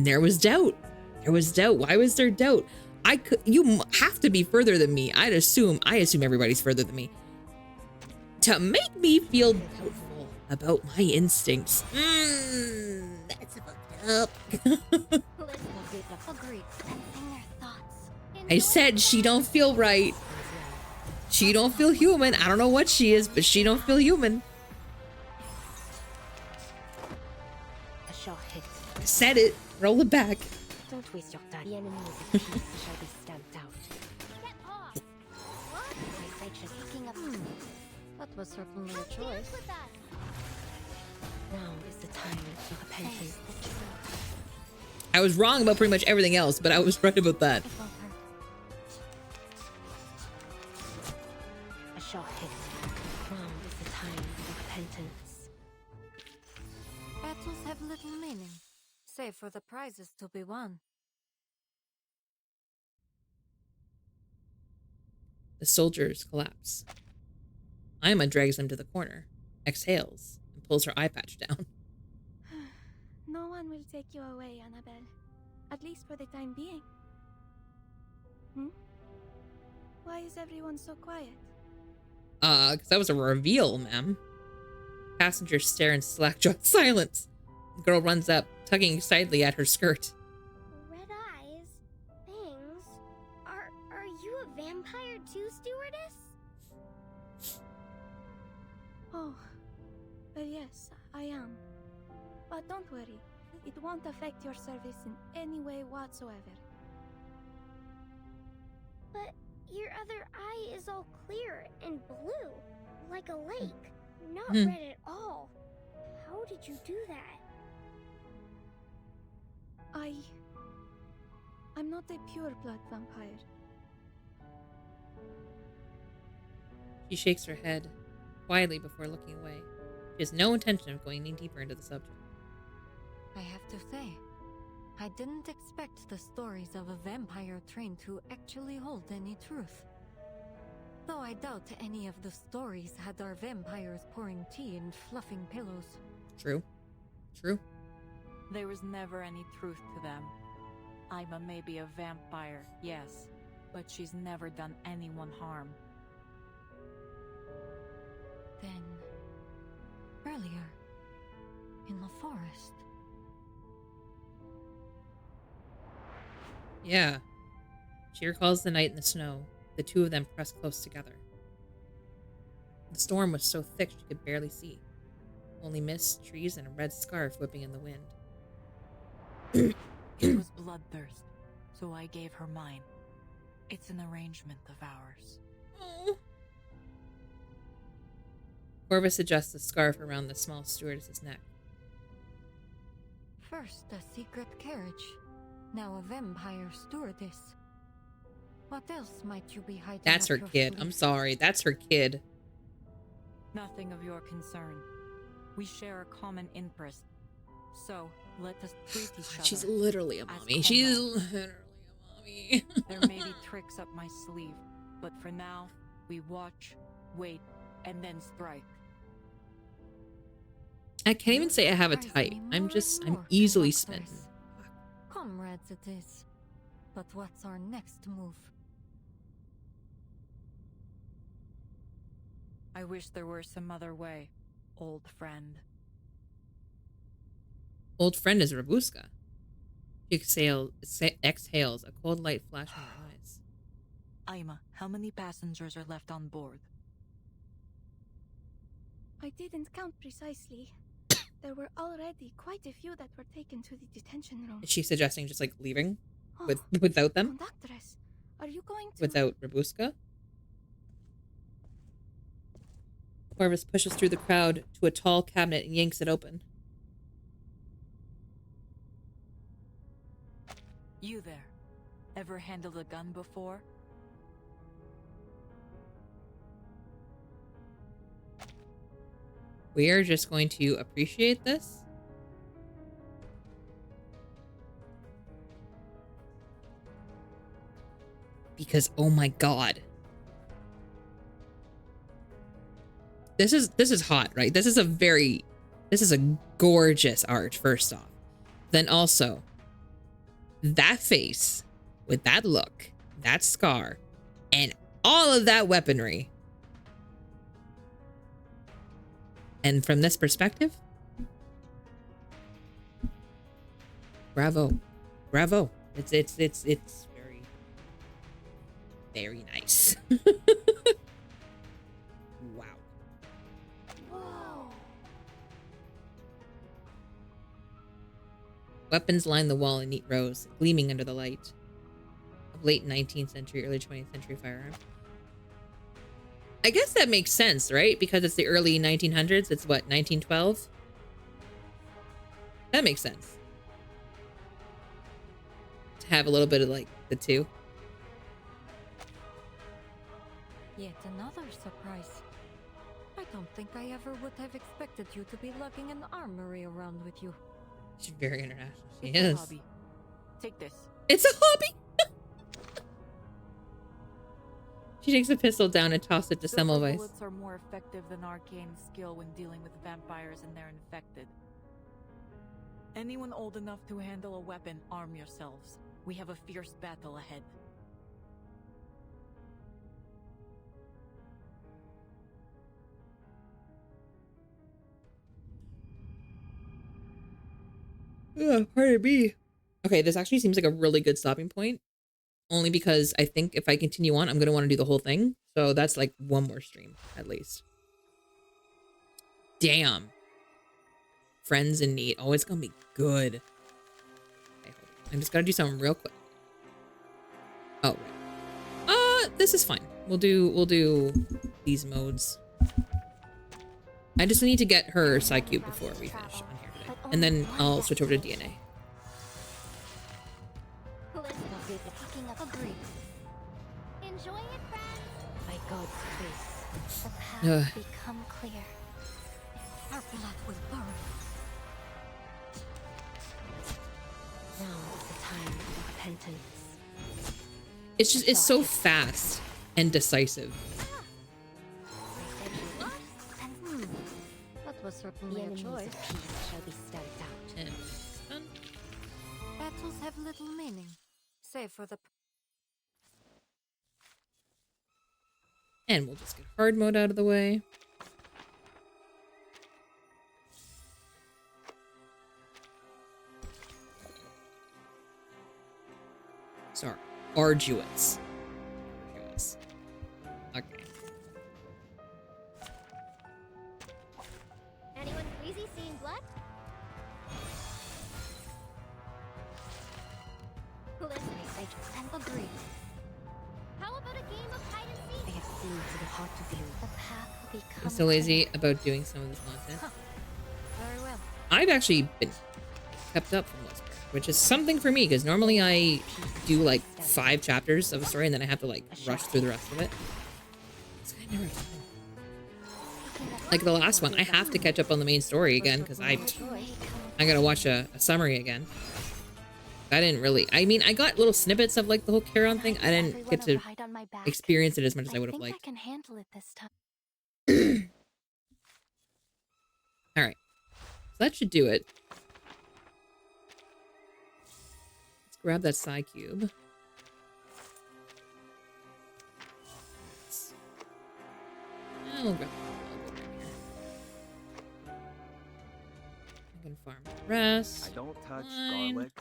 there was doubt. There was doubt. Why was there doubt? You have to be further than me. I assume everybody's further than me. To make me feel doubtful about my instincts. That's fucked up. I said she don't feel right. She don't feel human. I don't know what she is, but she don't feel human. A shot hit. I said it. Roll it back. Don't waste your time. The enemy is a piece that shall be stamped out. Get off! What? My sight is picking up. That was certainly a choice. With that. Now is the time for repentance. I was wrong about pretty much everything else, but I was right about that. A shot hit. Now is the time for repentance. Battles have little meaning, save for the prizes to be won. The soldiers collapse. Ima drags them to the corner, exhales, and pulls her eye patch down. No one will take you away, Annabelle. At least for the time being. Why is everyone so quiet? Because that was a reveal, ma'am. Passengers stare in slack-jawed silence. The girl runs up, tugging excitedly at her skirt. Red eyes? Fangs? Are you a vampire too, stewardess? Oh, well yes, I am. But don't worry, it won't affect your service in any way whatsoever. But your other eye is all clear and blue, like a lake, not red at all. How did you do that? I'm not a pure-blood vampire. She shakes her head, quietly before looking away. She has no intention of going any deeper into the subject. I have to say, I didn't expect the stories of a vampire train to actually hold any truth. Though I doubt any of the stories had our vampires pouring tea and fluffing pillows. True. True. There was never any truth to them. Ima may be a vampire, yes, but she's never done anyone harm. Then, earlier, in the forest. Yeah. She recalls the night in the snow. The two of them pressed close together. The storm was so thick she could barely see. Only mist, trees, and a red scarf whipping in the wind. It was bloodthirst, so I gave her mine. It's an arrangement of ours. Oh. Corvus adjusts the scarf around the small stewardess's neck. First a secret carriage, now a vampire stewardess. What else might you be hiding? That's her up your kid. sleeve? I'm sorry. That's her kid. Nothing of your concern. We share a common interest. So, let us treat each other. She's literally a as mommy. She's comrades. literally a mommy. There may be tricks up my sleeve, but for now, we watch, wait, and then strike. I can't even say I have a Surprise type. me I'm more just, and I'm more, easily conductress. smitten. Comrades it is. But what's our next move? I wish there were some other way, old friend. Old friend is Rabuska. She exhales, a cold light flashing in her eyes. Aima, how many passengers are left on board? I didn't count precisely. There were already quite a few that were taken to the detention room. Is she suggesting just like leaving Oh, without them? Conductress, are you going to... Without Rabuska? Corvus pushes through the crowd to a tall cabinet and yanks it open. You there. Ever handled a gun before? We are just going to appreciate this. Because oh my god. This is hot, right? This is a gorgeous art, first off. Then also, that face with that look, that scar, and all of that weaponry. And from this perspective, bravo. Bravo. It's very, very nice. Wow. Whoa. Weapons line the wall in neat rows, gleaming under the light. Of late 19th century, early 20th century firearm. I guess that makes sense, right? Because it's the early 1900s. It's what, 1912? That makes sense. To have a little bit of like the two. Yet another surprise. I don't think I ever would have expected you to be lugging an armory around with you. She's very international. She It's a is. hobby. Take this. It's a hobby. She takes a pistol down and tosses it to Silver Semmelweis. bullets are more effective than arcane skill when dealing with vampires and their infected. Anyone old enough to handle a weapon, arm yourselves. We have a fierce battle ahead. Pardon me. Okay, this actually seems like a really good stopping point. Only because I think if I continue on, I'm going to want to do the whole thing. So that's like one more stream, at least. Damn. Friends in need. Oh, it's going to be good. Okay, I'm just got to do something real quick. Oh, right. This is fine. We'll do these modes. I just need to get her side cube before we finish on here today. And then I'll switch over to DNA. Agreed. Enjoy it, friends. By God's grace, The path become clear. our blood will burn. Now is the time of repentance. It's just, it's so fast and decisive. That was certainly a choice. Peace shall be stamped out. And done. Battles have little meaning, save for the... And we'll just get hard mode out of the way. Sorry. Arduous. Arduous. Okay. Anyone crazy seeing blood? Listen, I just agree. How about a game of hide and seek? I have seen to the heart of you. The path will become I'm so lazy about doing some of this content. very well. I've actually been kept up for the most part, which is something for me, because normally I do like 5 chapters of a story and then I have to like rush through the rest of it. Like the last one, I have to catch up on the main story again because I gotta watch a summary again. I didn't really, I mean, I got little snippets of like the whole carry-on thing. I didn't get to experience it as much as I would have liked. I can handle it this time. All right, so that should do it. Let's grab that side cube. We'll grab I can farm the rest. I don't touch Fine. garlic,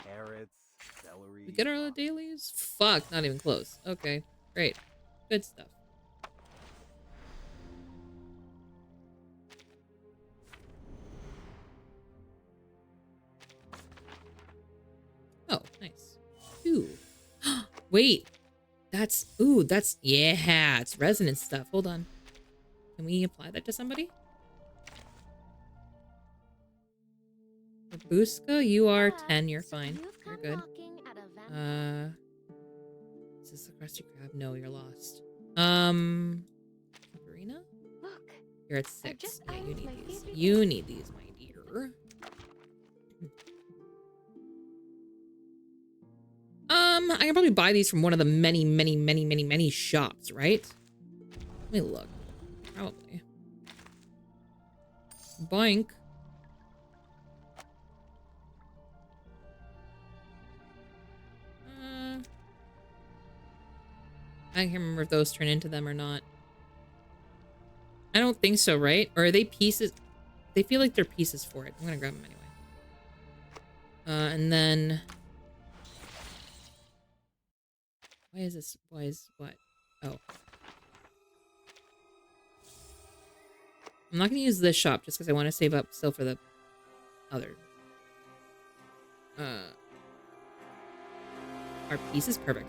carrots, celery. We get our dailies? Fuck, not even close. Okay, great. Good stuff. Oh, nice. Ooh. Wait. That's, ooh, that's, yeah, it's resonance stuff. Hold on. Can we apply that to somebody? Babuska, you are 10. You're fine. You're good. Is this the Krusty Krab? No, you're lost. Sabrina? Look. You're at 6. Yeah, you need these. You need these, my dear. I can probably buy these from one of the many shops, right? Let me look. Probably. Boink. I can't remember if those turn into them or not. I don't think so, right? Or are they pieces? They feel like they're pieces for it. I'm gonna grab them anyway. And then... Why is this? Why is what? Oh. I'm not gonna use this shop just because I want to save up still for the other. Our pieces? Perfect.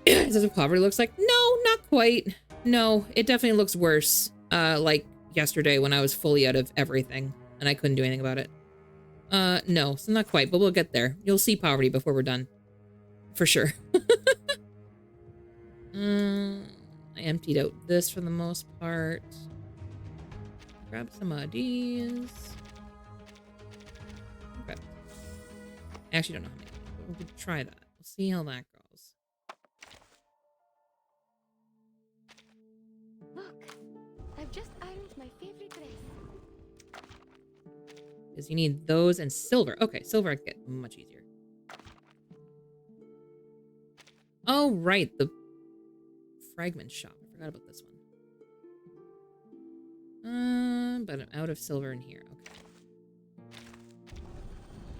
Is this what poverty looks like? No, not quite. No, it definitely looks worse. Like yesterday when I was fully out of everything and I couldn't do anything about it. No, so not quite, but we'll get there. You'll see poverty before we're done. For sure. I emptied out this for the most part. Grab some of these. Okay. I actually don't know how many, but we could try that. We'll see how that goes. Look, I've just ironed my favorite dress. Because you need those and silver. Okay, silver I can get much easier. Oh, right. The fragment shop. I forgot about this one. But I'm out of silver in here. Okay.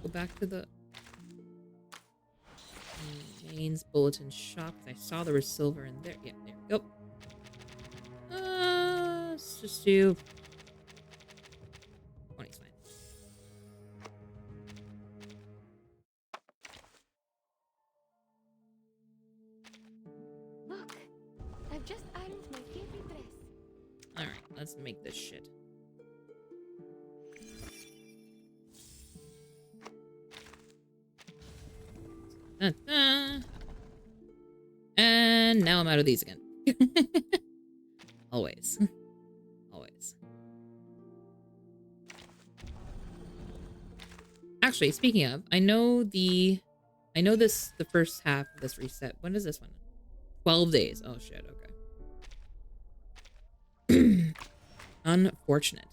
Go back to the Main's bulletin shop. I saw there was silver in there. Yeah, there we go. Let's just do 20's fine. Look, I've just ironed my favorite dress. All right, let's make this shit. And now I'm out of these again. Always. Always. Actually, speaking of, I know the first half of this reset. When is this one? 12 days. Oh shit, okay. Unfortunate.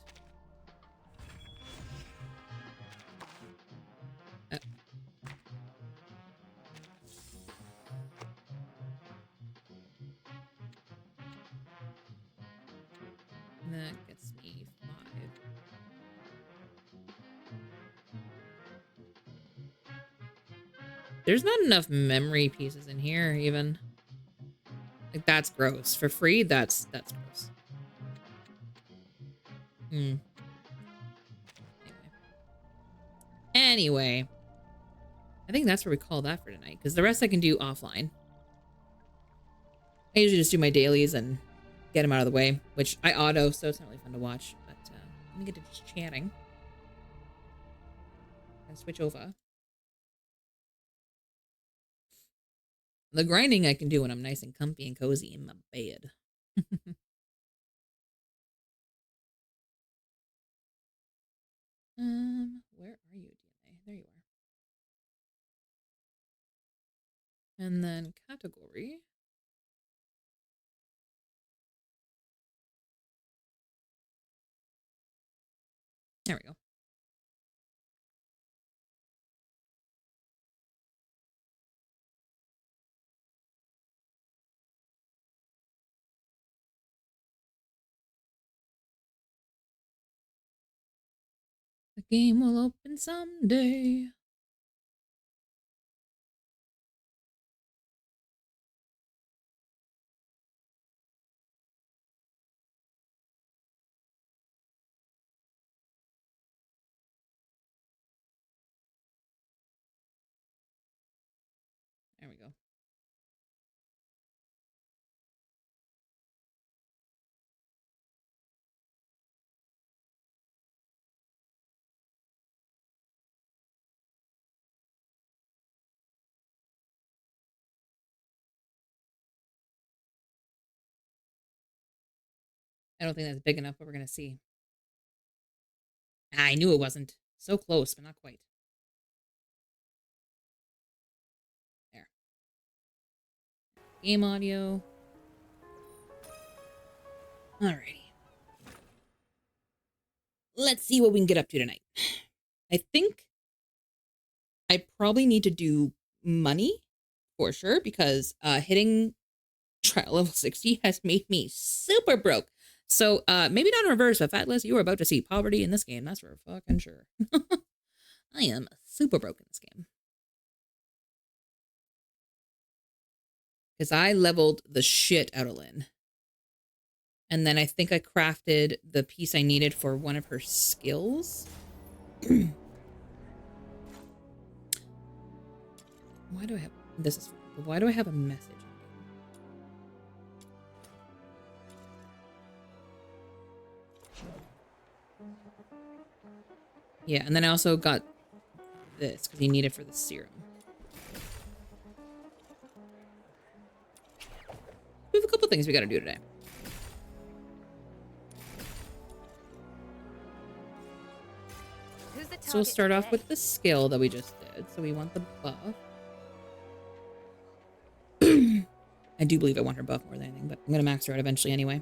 That gets me 5. There's not enough memory pieces in here, even. Like, that's gross. For free, that's gross. Anyway. I think that's where we call that for tonight, because the rest I can do offline. I usually just do my dailies and get them out of the way, which I auto, so it's not really fun to watch. But let me get to just chatting. And switch over. The grinding I can do when I'm nice and comfy and cozy in my bed. Where are you, DNA? There you are. And then category. There we go. The game will open someday. There we go. I don't think that's big enough, but we're going to see. I knew it wasn't. So close, but not quite. There. Game audio. Alrighty. Let's see what we can get up to tonight. I think I probably need to do money for sure, because hitting trial level 60 has made me super broke. So maybe not in reverse, but Fatless, you are about to see poverty in this game. That's for fucking sure. I am super broke in this game. Because I leveled the shit out of Lynn. And then I think I crafted the piece I needed for one of her skills. Why do I have... This is... Why do I have a message? Yeah, and then I also got this because you need it for the serum. We have a couple things we got to do today. So we'll start off with the skill that we just did. So we want the buff. I do believe I want her buff more than anything, but I'm going to max her out eventually anyway.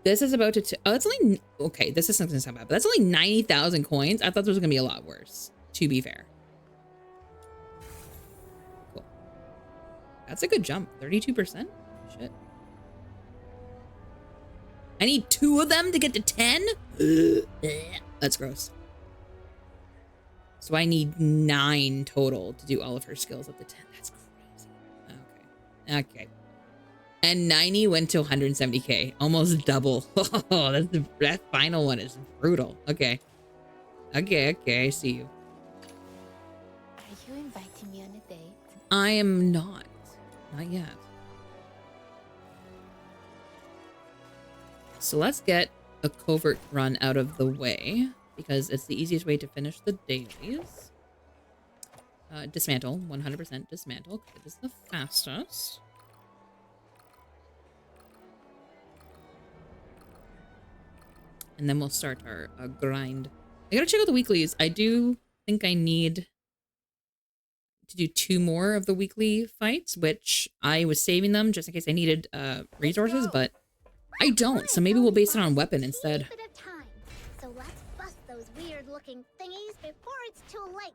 This is about to... Oh, that's only... Okay, this isn't going to sound bad, but that's only 90,000 coins. I thought this was going to be a lot worse, to be fair. Cool. That's a good jump. 32%? Shit. I need 2 of them to get to 10? That's gross. So I need 9 total to do all of her skills up to 10. That's crazy. Okay. Okay. And 90 went to 170k. Almost double. Oh, that final one is brutal. Okay. Okay, I see you. Are you inviting me on a date? I am not. Not yet. So let's get a covert run out of the way, because it's the easiest way to finish the dailies. Dismantle. 100% dismantle. It is the fastest. And then we'll start our grind. I gotta check out the weeklies. I do think I need to do 2 more of the weekly fights, which I was saving them just in case I needed resources, but I don't. So maybe we'll base it on weapon instead. So let's bust those weird-looking thingies before it's too late.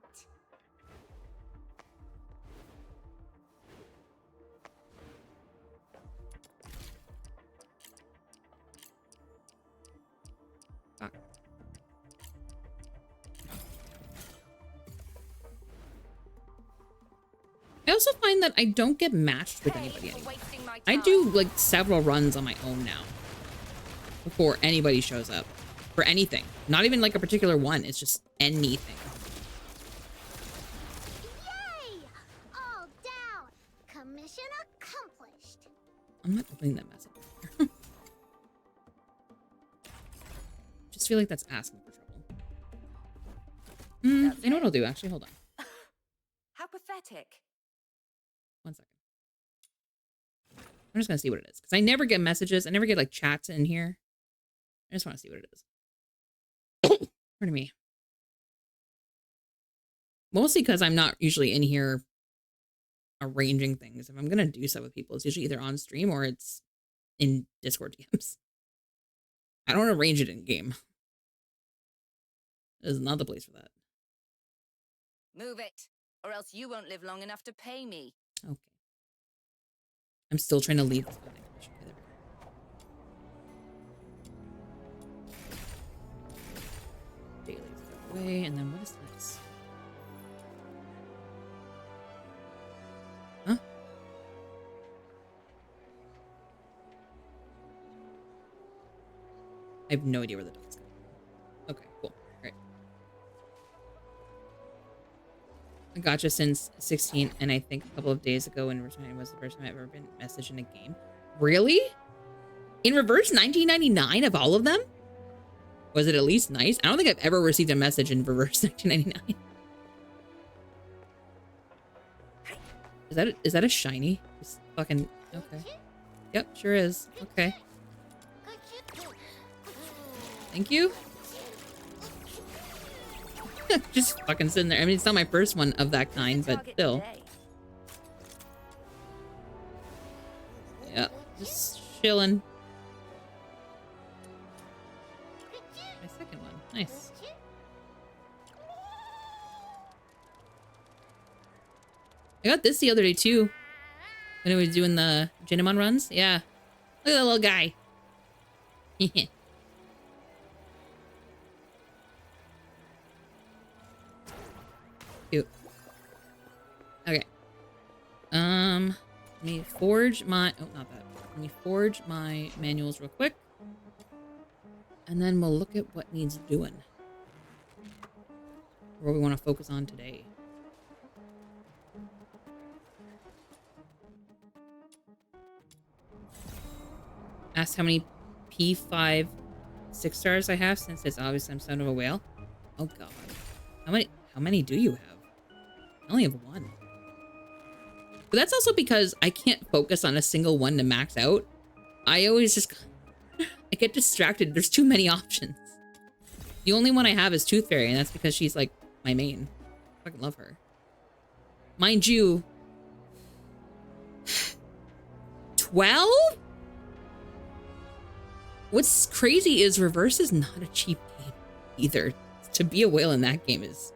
also find that I don't get matched with anybody anymore. I do like several runs on my own now before anybody shows up for anything. Not even like a particular one. It's just anything. Yay! All down. Commission accomplished. I'm not opening that message. Just feel like that's asking for trouble. You know what I'll do? Actually, hold on. How pathetic. 1 second. I'm just gonna see what it is because I never get messages. I never get like chats in here. I just want to see what it is. Pardon me. Mostly because I'm not usually in here arranging things. If I'm gonna do stuff with people, it's usually either on stream or it's in Discord DMs. I don't arrange it in game. This is not the place for that. Move it, or else you won't live long enough to pay me. Okay. I'm still trying to leave this building. Okay, there we go. Dailies away, and then what is this? Huh? I have no idea where the dog's going. Okay, cool. All right. I gotcha since 16, and I think a couple of days ago in return was the first time I've ever been messaged in a game. Really? In reverse 1999 of all of them? Was it at least nice? I don't think I've ever received a message in reverse 1999. Is that a shiny? Just fucking okay. Yep, sure is. Okay. Thank you. Just fucking sitting there. I mean, it's not my first one of that kind, but still. Yeah, just chilling. My second one. Nice. I got this the other day too. When I was doing the Jinamon runs. Yeah. Look at that little guy. Cute. Okay. Let me forge my not that. Let me forge my manuals real quick. And then we'll look at what needs doing. What we want to focus on today. Asked how many P5 6 stars I have since it's obvious I'm son of a whale. Oh god. How many do you have? I only have one. But that's also because I can't focus on a single one to max out. I always just I get distracted. There's too many options. The only one I have is Tooth Fairy, and that's because she's like my main. I fucking love her. Mind you, 12? What's crazy is Reverse is not a cheap game either. To be a whale in that game is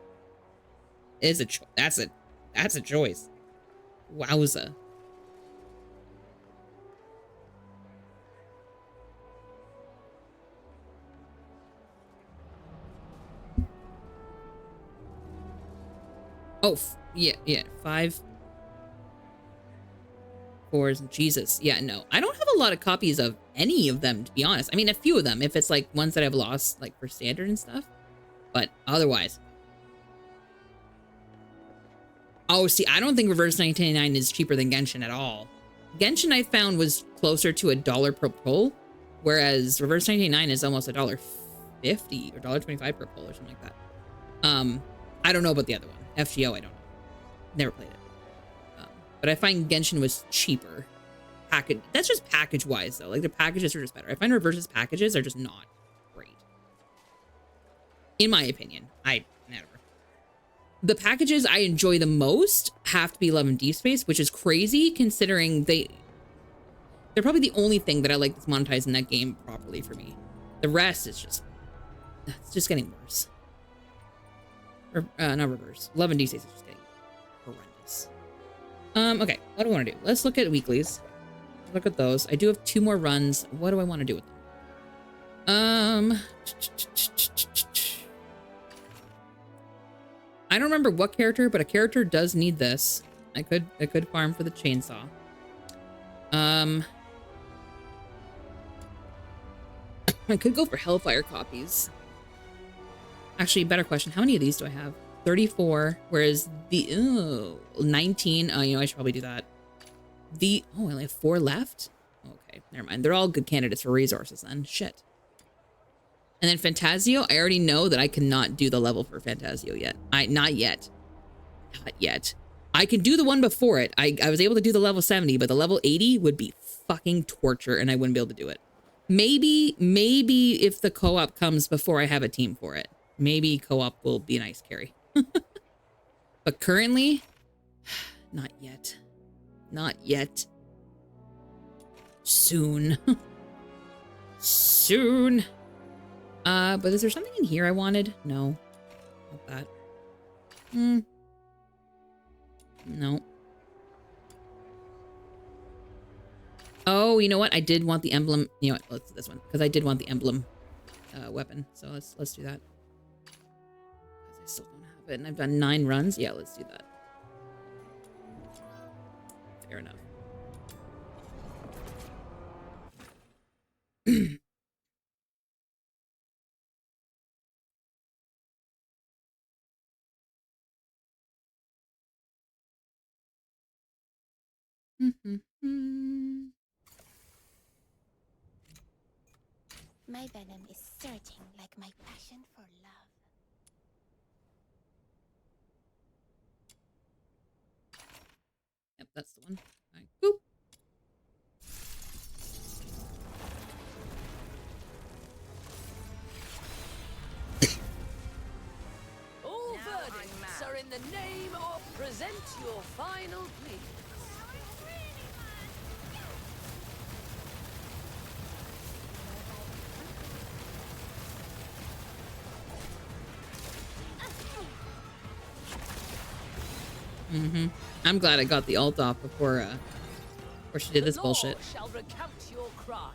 a that's a choice. Wowza. Oh, yeah, 5 4s and Jesus. Yeah, no. I don't have a lot of copies of any of them, to be honest. I mean, a few of them, if it's like ones that I've lost, like for standard and stuff. But otherwise. Oh, see, I don't think Reverse 1999 is cheaper than Genshin at all. Genshin I found was closer to $1 per pull, whereas Reverse 1999 is almost $1.50 or $1.25 per pull or something like that. I don't know about the other one. FGO, I don't know. Never played it. But I find Genshin was cheaper. That's just package-wise, though. Like, the packages are just better. I find Reverse's packages are just not great. In my opinion. Never. The packages I enjoy the most have to be Love and Deep Space, which is crazy, considering they're probably the only thing that I like that's monetized in that game properly for me. The rest is just... It's just getting worse. Or, not Reverse. Love and Deep Space is just getting horrendous. Okay, what do I want to do? Let's look at weeklies. Look at those. I do have 2 more runs. What do I want to do with them? I don't remember what character, but a character does need this. I could farm for the chainsaw. I could go for Hellfire copies. Actually, better question. How many of these do I have? 34, whereas the 19. Oh, you know, I should probably do that. I only have 4 left. Okay, never mind. They're all good candidates for resources then. Shit. And then Fantasio, I already know that I cannot do the level for Fantasio yet. Not yet. Not yet. I can do the one before it. I was able to do the level 70, but the level 80 would be fucking torture and I wouldn't be able to do it. Maybe if the co-op comes before I have a team for it, maybe co-op will be a nice carry. But currently, not yet. Not yet. Soon. Soon. But is there something in here I wanted? No. Not that. No. Oh, you know what? I did want the emblem. You know what? Let's do this one. Because I did want the emblem weapon. So let's do that. Because I still don't have it. And I've done 9 runs. Yeah, let's do that. Fair enough. My venom is surging like my passion for love. Yep, that's the one. All right. Boop. All verdicts are in the name of present your final plea. I'm glad I got the ult off before she did this bullshit. Shall recount your crimes.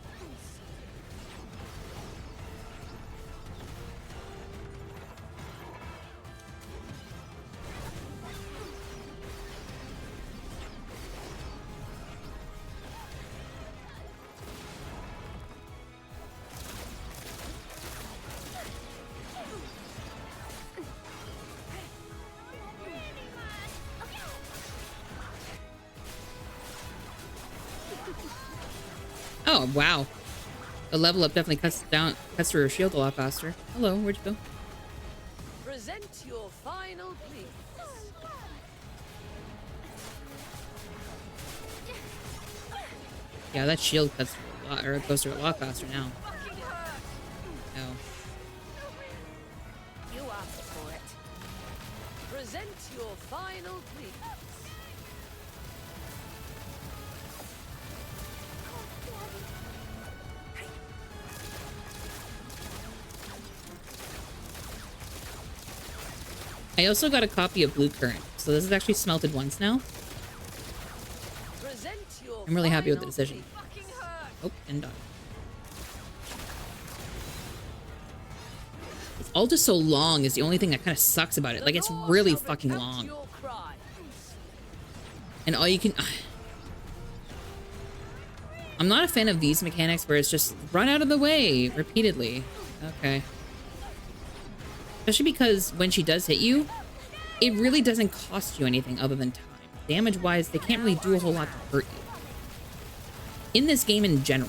Oh, wow. The level up definitely cuts through her shield a lot faster. Hello, where'd you go? Present your final plea. Yeah, that shield cuts through a lot, or it goes through a lot faster now. Oh. You asked for it. Present your final plea. I also got a copy of Blue Current, so this is actually smelted once now. I'm really happy with the decision. Oh, and done. Its ult is so long is the only thing that kind of sucks about it. Like, it's really fucking long. And all you can... I'm not a fan of these mechanics where it's just run out of the way repeatedly. Okay. Especially because when she does hit you, it really doesn't cost you anything other than time. Damage-wise, they can't really do a whole lot to hurt you. In this game in general.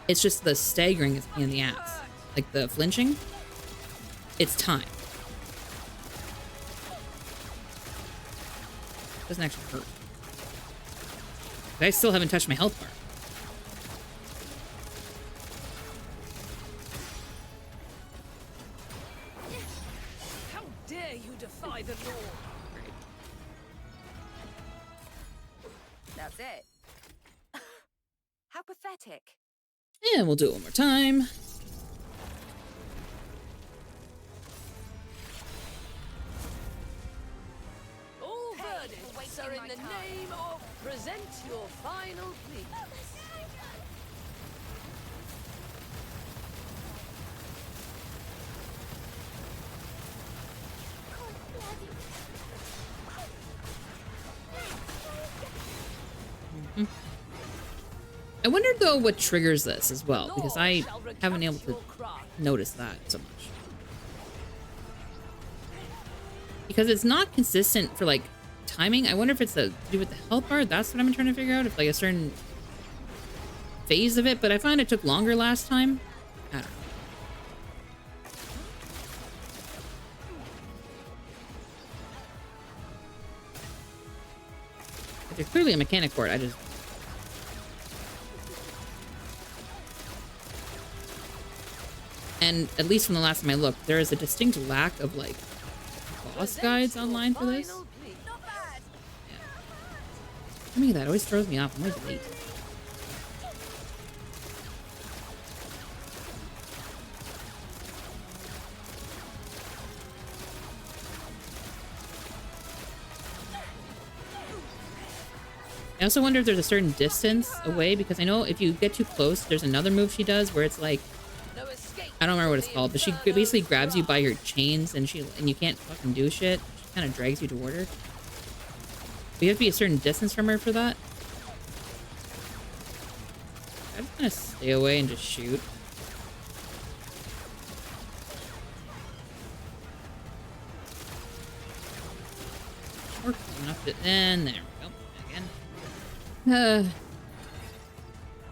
It's just the staggering is in the ass. Like the flinching, it's time. Doesn't actually hurt. But I still haven't touched my health bar. Defy the law. That's it. How pathetic. And we'll do it one more time. All verdicts are in the name of present your final plea. I wonder though what triggers this as well, because I haven't been able to notice that so much. Because it's not consistent for like timing. I wonder if it's to do with the health bar. That's what I've been trying to figure out. If like a certain phase of it, but I find it took longer last time. I don't know. But there's clearly a mechanic for it. I just... And at least from the last time I looked, there is a distinct lack of like boss guides online for this. Yeah. I mean, that always throws me off. I'm always late. I also wonder if there's a certain distance away, because I know if you get too close, there's another move she does where it's like, I don't remember what it's called, but she basically grabs you by your chains and you can't fucking do shit. She kind of drags you toward her. But you have to be a certain distance from her for that. I'm just gonna stay away and just shoot. We're close enough to... And there we go. Again.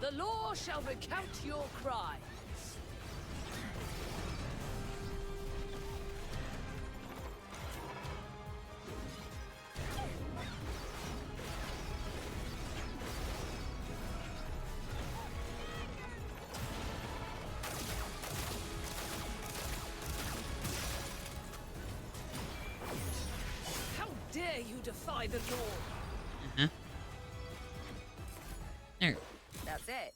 The law shall recount your cries. How dare you defy the law? Uh-huh. There. That's it.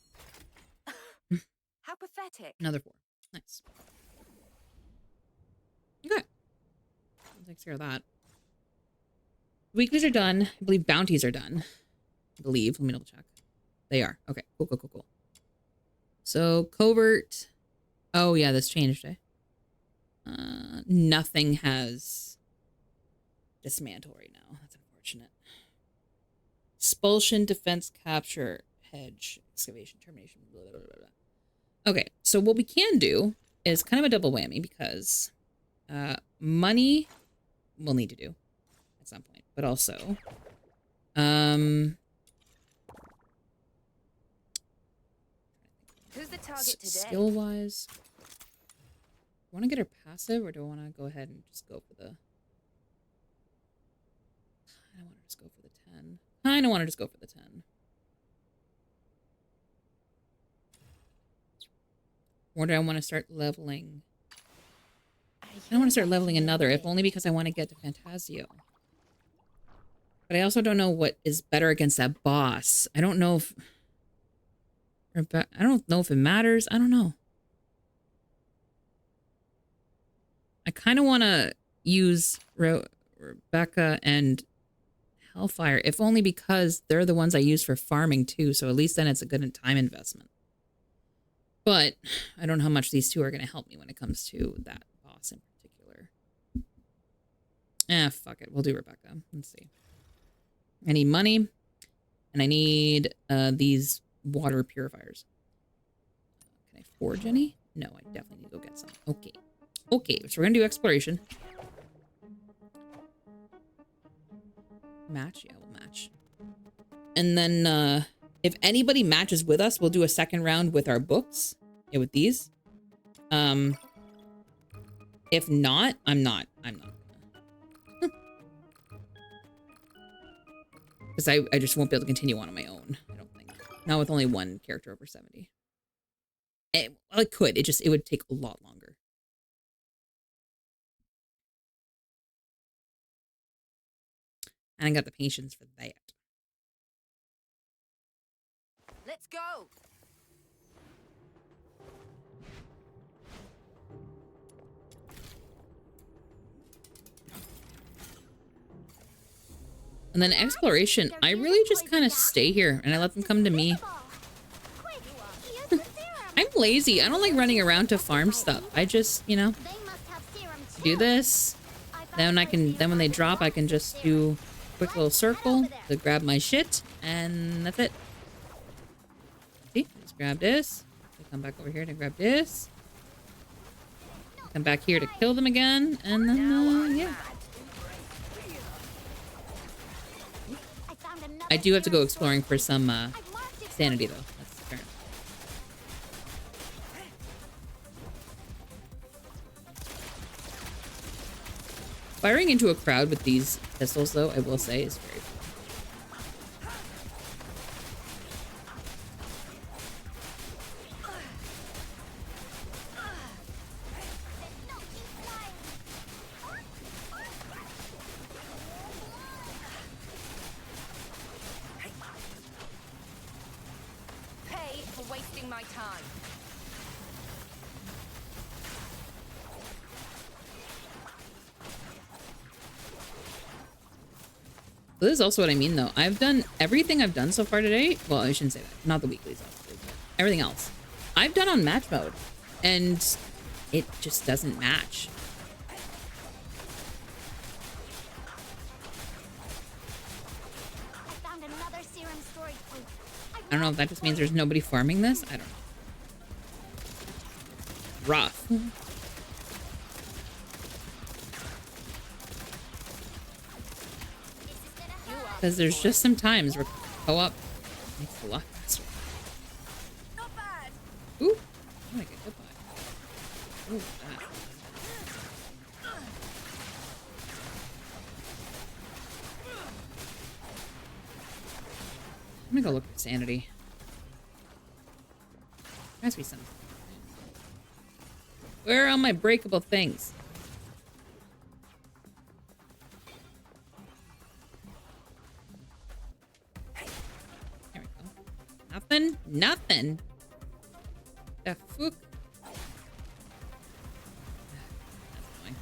How pathetic. Another 4. Nice. Okay. Takes care of that. Weeklies are done. I believe bounties are done. I believe. Let me double check. They are. Okay. Cool, cool, cool, cool. So, covert. Oh, yeah, this changed, eh? Nothing has dismantle right now. That's unfortunate. Expulsion, defense, capture, hedge, excavation, termination, blah, blah, blah, blah. Okay, so what we can do is kind of a double whammy, because money we'll need to do at some point, but also Who's the target today? skill wise, want to get her passive, or do I want to go ahead and just go for the... I want to just go for the 10. I don't want to just go for the 10. Or do I want to start leveling? I don't want to start leveling another, if only because I want to get to Fantasio. But I also don't know what is better against that boss. I don't know if... I don't know if it matters. I don't know. I kind of want to use Rebecca and Hellfire, if only because they're the ones I use for farming too, so at least then it's a good time investment. But I don't know how much these two are going to help me when it comes to that boss in particular. Fuck it. We'll do Rebecca. Let's see. I need money, and I need these water purifiers. Can I forge any? No, I definitely need to go get some. Okay. Okay, so we're going to do exploration. Match? Yeah, we'll match. And then, if anybody matches with us, we'll do a second round with our books. Yeah, with these. If not, I'm not. Because I just won't be able to continue on my own, I don't think. Not with only one character over 70. Well, it could. It would take a lot longer. And I got the patience for that. Let's go. And then exploration, I really just kind of stay here and I let them come to me. I'm lazy. I don't like running around to farm stuff. I just, you know, do this. Then when they drop, I can just do a quick little circle to grab my shit, and that's it. grab this. Come back over here to grab this. Come back here to kill them again, and then yeah. I do have to go exploring for some sanity though. That's fair. Firing into a crowd with these pistols, though, I will say, is very fun. Pay for wasting my time. This is also what I mean, though. I've done everything I've done so far today. Well, I shouldn't say that. Not the weeklies, obviously, but everything else. I've done on match mode, and it just doesn't match. I found another serum storage point. I don't know if that just means there's nobody farming this. I don't know. Rough. Because there's just some times where co-op makes it a lot faster. Not bad. Ooh, I like a good buy. Ooh, that. I'm gonna go look for sanity. There has to be something. Where are all my breakable things? There we go. Nothing? Nothing? The fuck? That's annoying.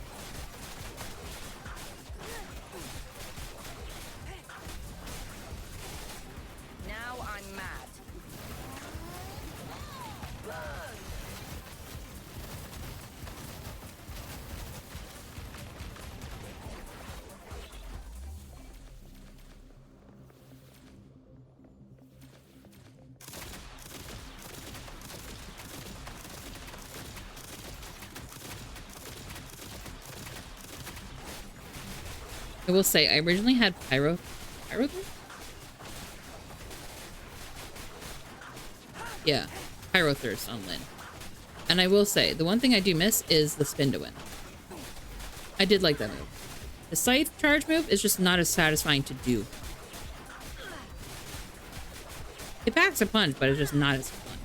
Now I'm mad. I will say, I originally had Pyro? Yeah, Pyro Thirst on Lyn. And I will say, the one thing I do miss is the spin to win. I did like that move. The Scythe charge move is just not as satisfying to do. It packs a punch, but it's just not as fun.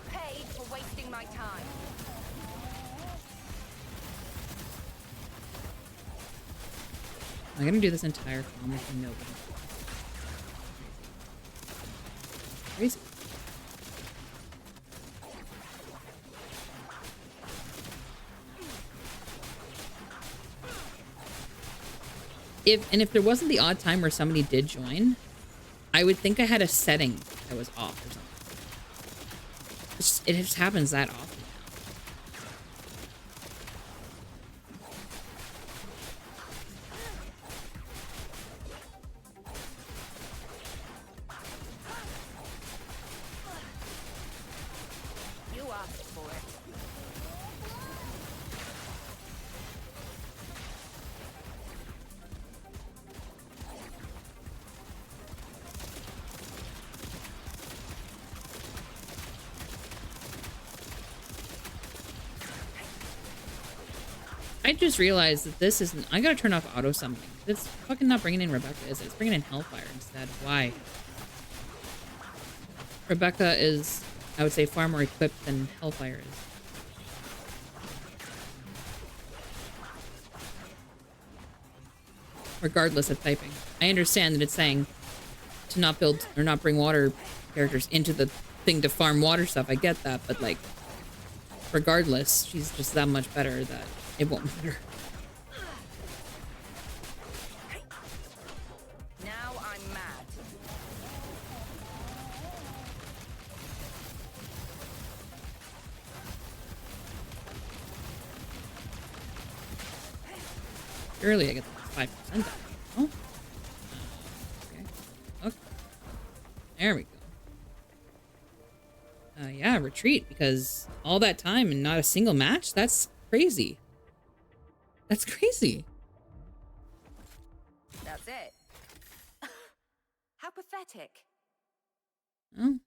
Pay for wasting my time. I'm gonna do this entire film with nobody. Crazy. If there wasn't the odd time where somebody did join, I would think I had a setting that was off or something. It just happens that often. You asked for it. I just realized that this isn't... I gotta turn off auto summoning. It's fucking not bringing in Rebecca, is it? It's bringing in Hellfire instead. Why? Rebecca is, I would say, far more equipped than Hellfire is. Regardless of typing. I understand that it's saying to not build or not bring water characters into the thing to farm water stuff. I get that, but like, regardless, she's just that much better that it won't matter. Now I'm mad. Early, I get that. 5% down. Oh. Okay. Okay. There we go. Yeah, retreat, because all that time and not a single match? That's crazy. That's crazy. That's it. How pathetic. Well,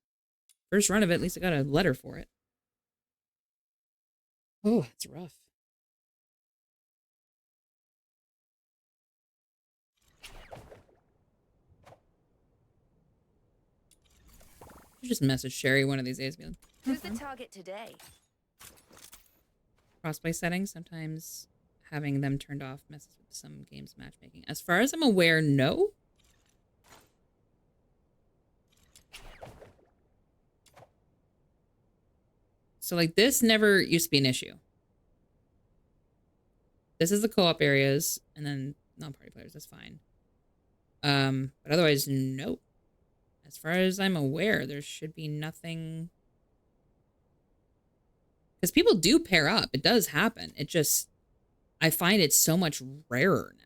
first run of it, at least I got a letter for it. Oh, it's rough. You just message Sherry one of these days. Be like, Who's the target today? crossplay settings, sometimes having them turned off messes with some games matchmaking. As far as I'm aware, no. So like this never used to be an issue. This is the co-op areas and then non-party players, that's fine. But otherwise, nope. As far as I'm aware, there should be nothing. Because people do pair up. It does happen. It just, I find it so much rarer now.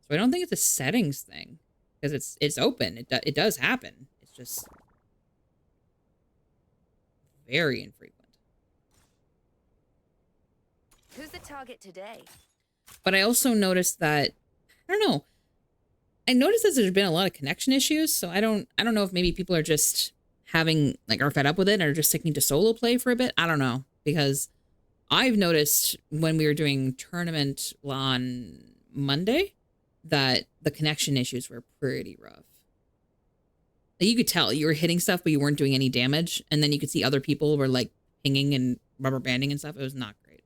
So I don't think it's a settings thing. Because it's open. It does happen. It's just very infrequent. Who's the target today? But I also noticed that, I don't know. I noticed that there's been a lot of connection issues. So I don't know if maybe people are just having, like, are fed up with it and are just sticking to solo play for a bit. I don't know. Because I've noticed when we were doing tournament on Monday that the connection issues were pretty rough. You could tell you were hitting stuff, but you weren't doing any damage. And then you could see other people were like pinging and rubber banding and stuff. It was not great.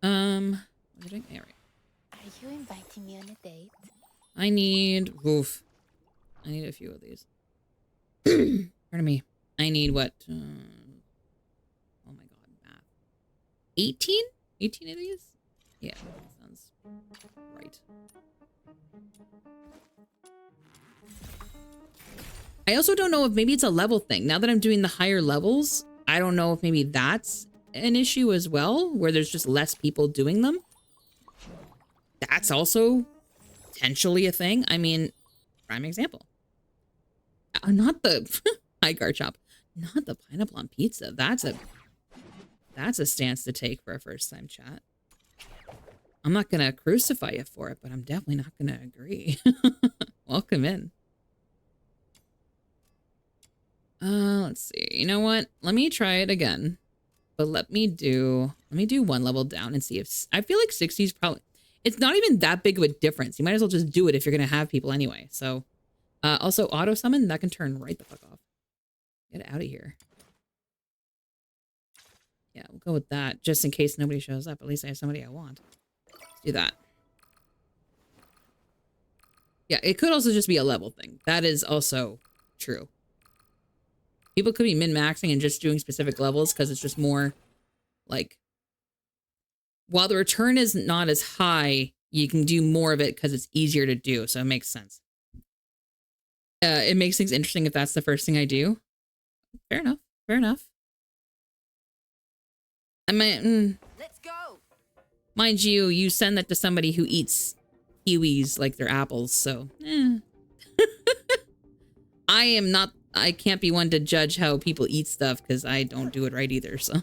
What am I doing? Yeah, right. Are you inviting me on a date? I need a few of these. Pardon me. I need what? Oh my god, math. 18? 18 of these? Yeah, that sounds right. I also don't know if maybe it's a level thing. Now that I'm doing the higher levels, I don't know if maybe that's an issue as well, where there's just less people doing them. That's also potentially a thing. I mean, prime example. Not the high guard chop. Not the pineapple on pizza. That's a stance to take for a first time chat. I'm not gonna crucify you for it, but I'm definitely not gonna agree. Welcome in. Let's see. You know what? Let me try it again. But let me do one level down and see if I feel like 60 is probably, it's not even that big of a difference. You might as well just do it if you're gonna have people anyway. So also auto summon, that can turn right the fuck off. Get out of here. Yeah, we'll go with that just in case nobody shows up. At least I have somebody I want. Let's do that. Yeah, it could also just be a level thing. That is also true. People could be min-maxing and just doing specific levels because it's just more like, while the return is not as high, you can do more of it because it's easier to do. So it makes sense. It makes things interesting if that's the first thing I do. Fair enough. Fair enough. I might, Let's go. Mind you, you send that to somebody who eats kiwis like they're apples, so I can't be one to judge how people eat stuff because I don't do it right either, so.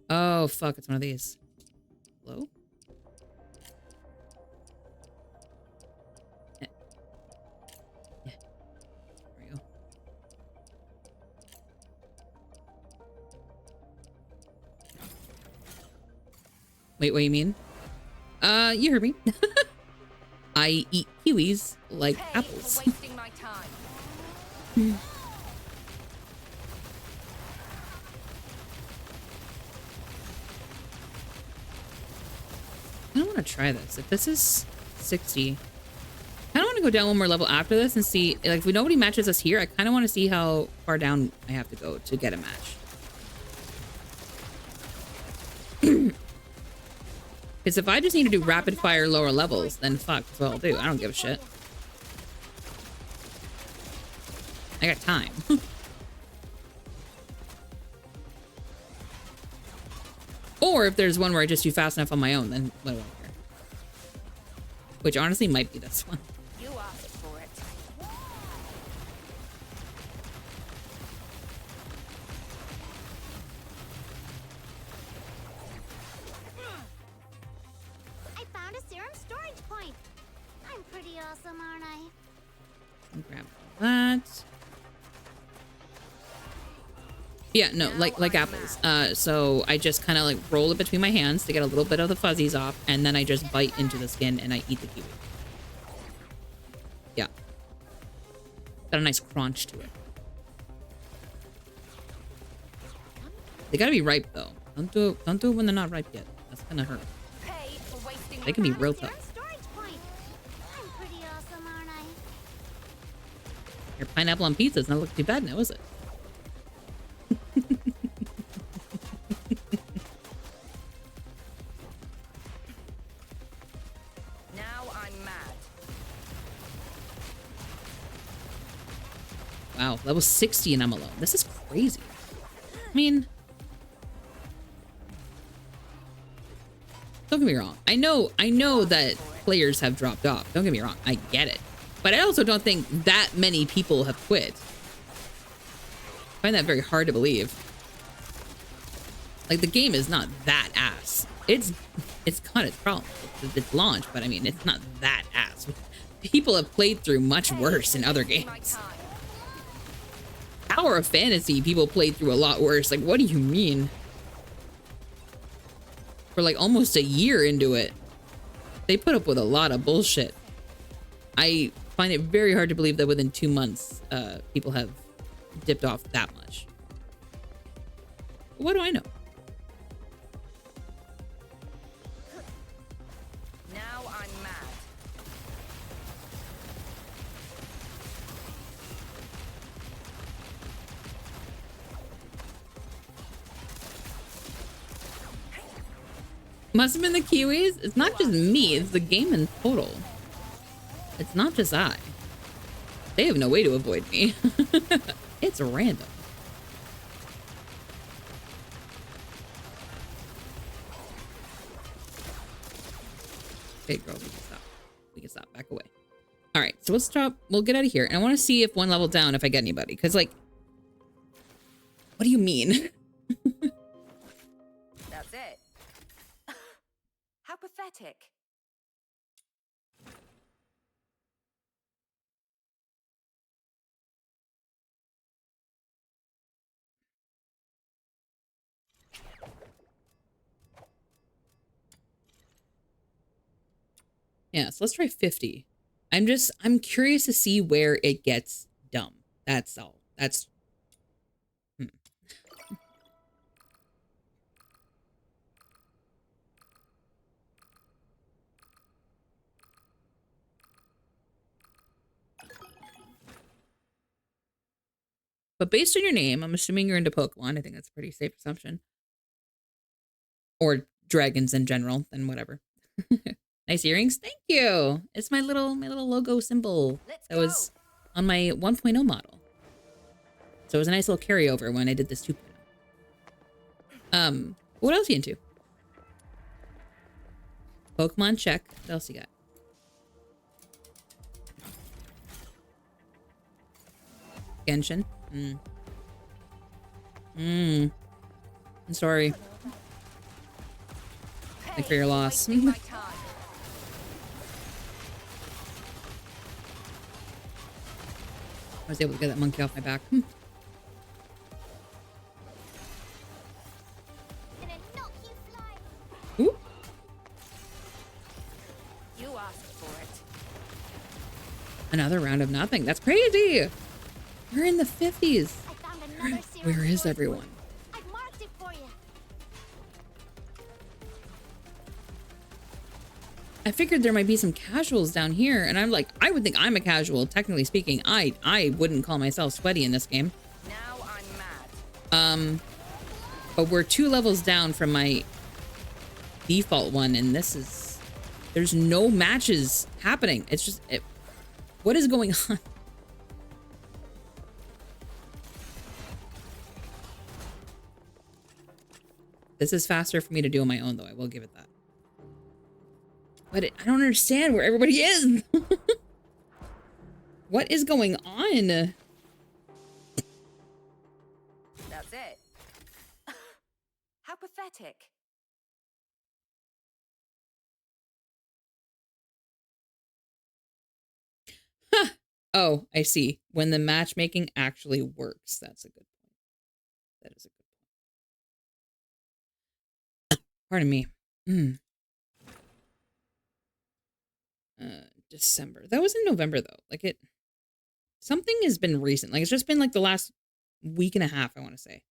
Oh, fuck, it's one of these. Hello? Yeah. Yeah. There we go. Wait, what do you mean? You heard me. I eat kiwis like apples. Wasting my time. I don't want to try this. If this is 60, I kind of want to go down one more level after this and see, like, if nobody matches us here, I kind of want to see how far down I have to go to get a match. Because if I just need to do rapid fire lower levels, then fuck, that's what I'll do. I don't give a shit. I got time. Or if there's one where I just do fast enough on my own, then what do I care? Which honestly might be this one. You asked for it. I found a serum storage point. I'm pretty awesome, aren't I? Grab that. Yeah, no, like apples. So I just kind of like roll it between my hands to get a little bit of the fuzzies off, and then I just bite into the skin and I eat the kiwi. Yeah. Got a nice crunch to it. They gotta be ripe though. Don't do it when they're not ripe yet. That's gonna hurt. They can be real tough. I'm pretty awesome, aren't I? Your pineapple on pizza doesn't look too bad now, is it? Now I'm mad. Wow, level 60 and I'm alone. This is crazy. I mean, don't get me wrong. I know that players have dropped off. Don't get me wrong. I get it. But I also don't think that many people have quit. I find that very hard to believe. Like, the game is not that ass. It's got its problems. It's launched, but I mean, it's not that ass. People have played through much worse in other games. Tower of Fantasy, people played through a lot worse. Like, what do you mean? For like almost a year into it, they put up with a lot of bullshit. I find it very hard to believe that within 2 months, people have dipped off that much. What do I know? Now I'm mad. Must have been the Kiwis. It's not just me, it's the game in total. It's not just I. They have no way to avoid me. It's random. Okay, girl, we can stop. We can stop. Back away. All right, so let's stop. We'll get out of here. And I want to see if one level down, if I get anybody. Because, like, what do you mean? That's it. How pathetic. Yeah, so let's try 50. I'm curious to see where it gets dumb. That's all. That's... But based on your name, I'm assuming you're into Pokemon. I think that's a pretty safe assumption. Or dragons in general, then whatever. Nice earrings. Thank you. It's my little logo symbol that was on my 1.0 model. So it was a nice little carryover when I did this 2.0. What else are you into? Pokemon, check. What else you got? Genshin. I'm sorry. Thank for your loss. I was able to get that monkey off my back. Ooh. You asked for it. Another round of nothing. That's crazy. We're in the 50s. Where is everyone? I've marked it for you. I figured there might be some casuals down here, and I'm like, I would think I'm a casual, technically speaking. I wouldn't call myself sweaty in this game. Now I'm mad. But we're 2 levels down from my default one, and there's no matches happening. It's just, what is going on? This is faster for me to do on my own, though. I will give it that. But I don't understand where everybody is. What is going on? That's it. How pathetic. Huh. Oh, I see. When the matchmaking actually works. That's a good point. That is a good point. Pardon me. December. That was in November, though. Like, it... Something has been recent. Like, it's just been, like, the last week and a half, I want to say.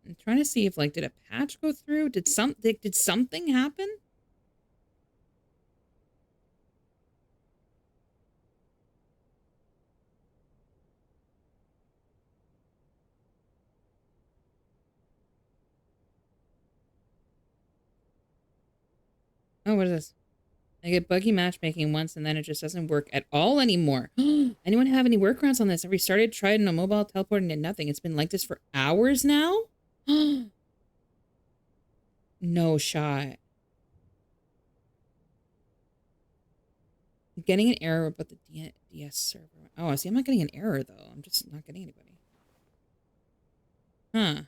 I'm trying to see if, like, did a patch go through? Did something happen? Oh, what is this? I get buggy matchmaking once and then it just doesn't work at all anymore. Anyone have any workarounds on this? I restarted, tried on a mobile, teleported, and did nothing. It's been like this for hours now? No shot. I'm getting an error about the DS server. Oh, see, I'm not getting an error, though. I'm just not getting anybody. Huh.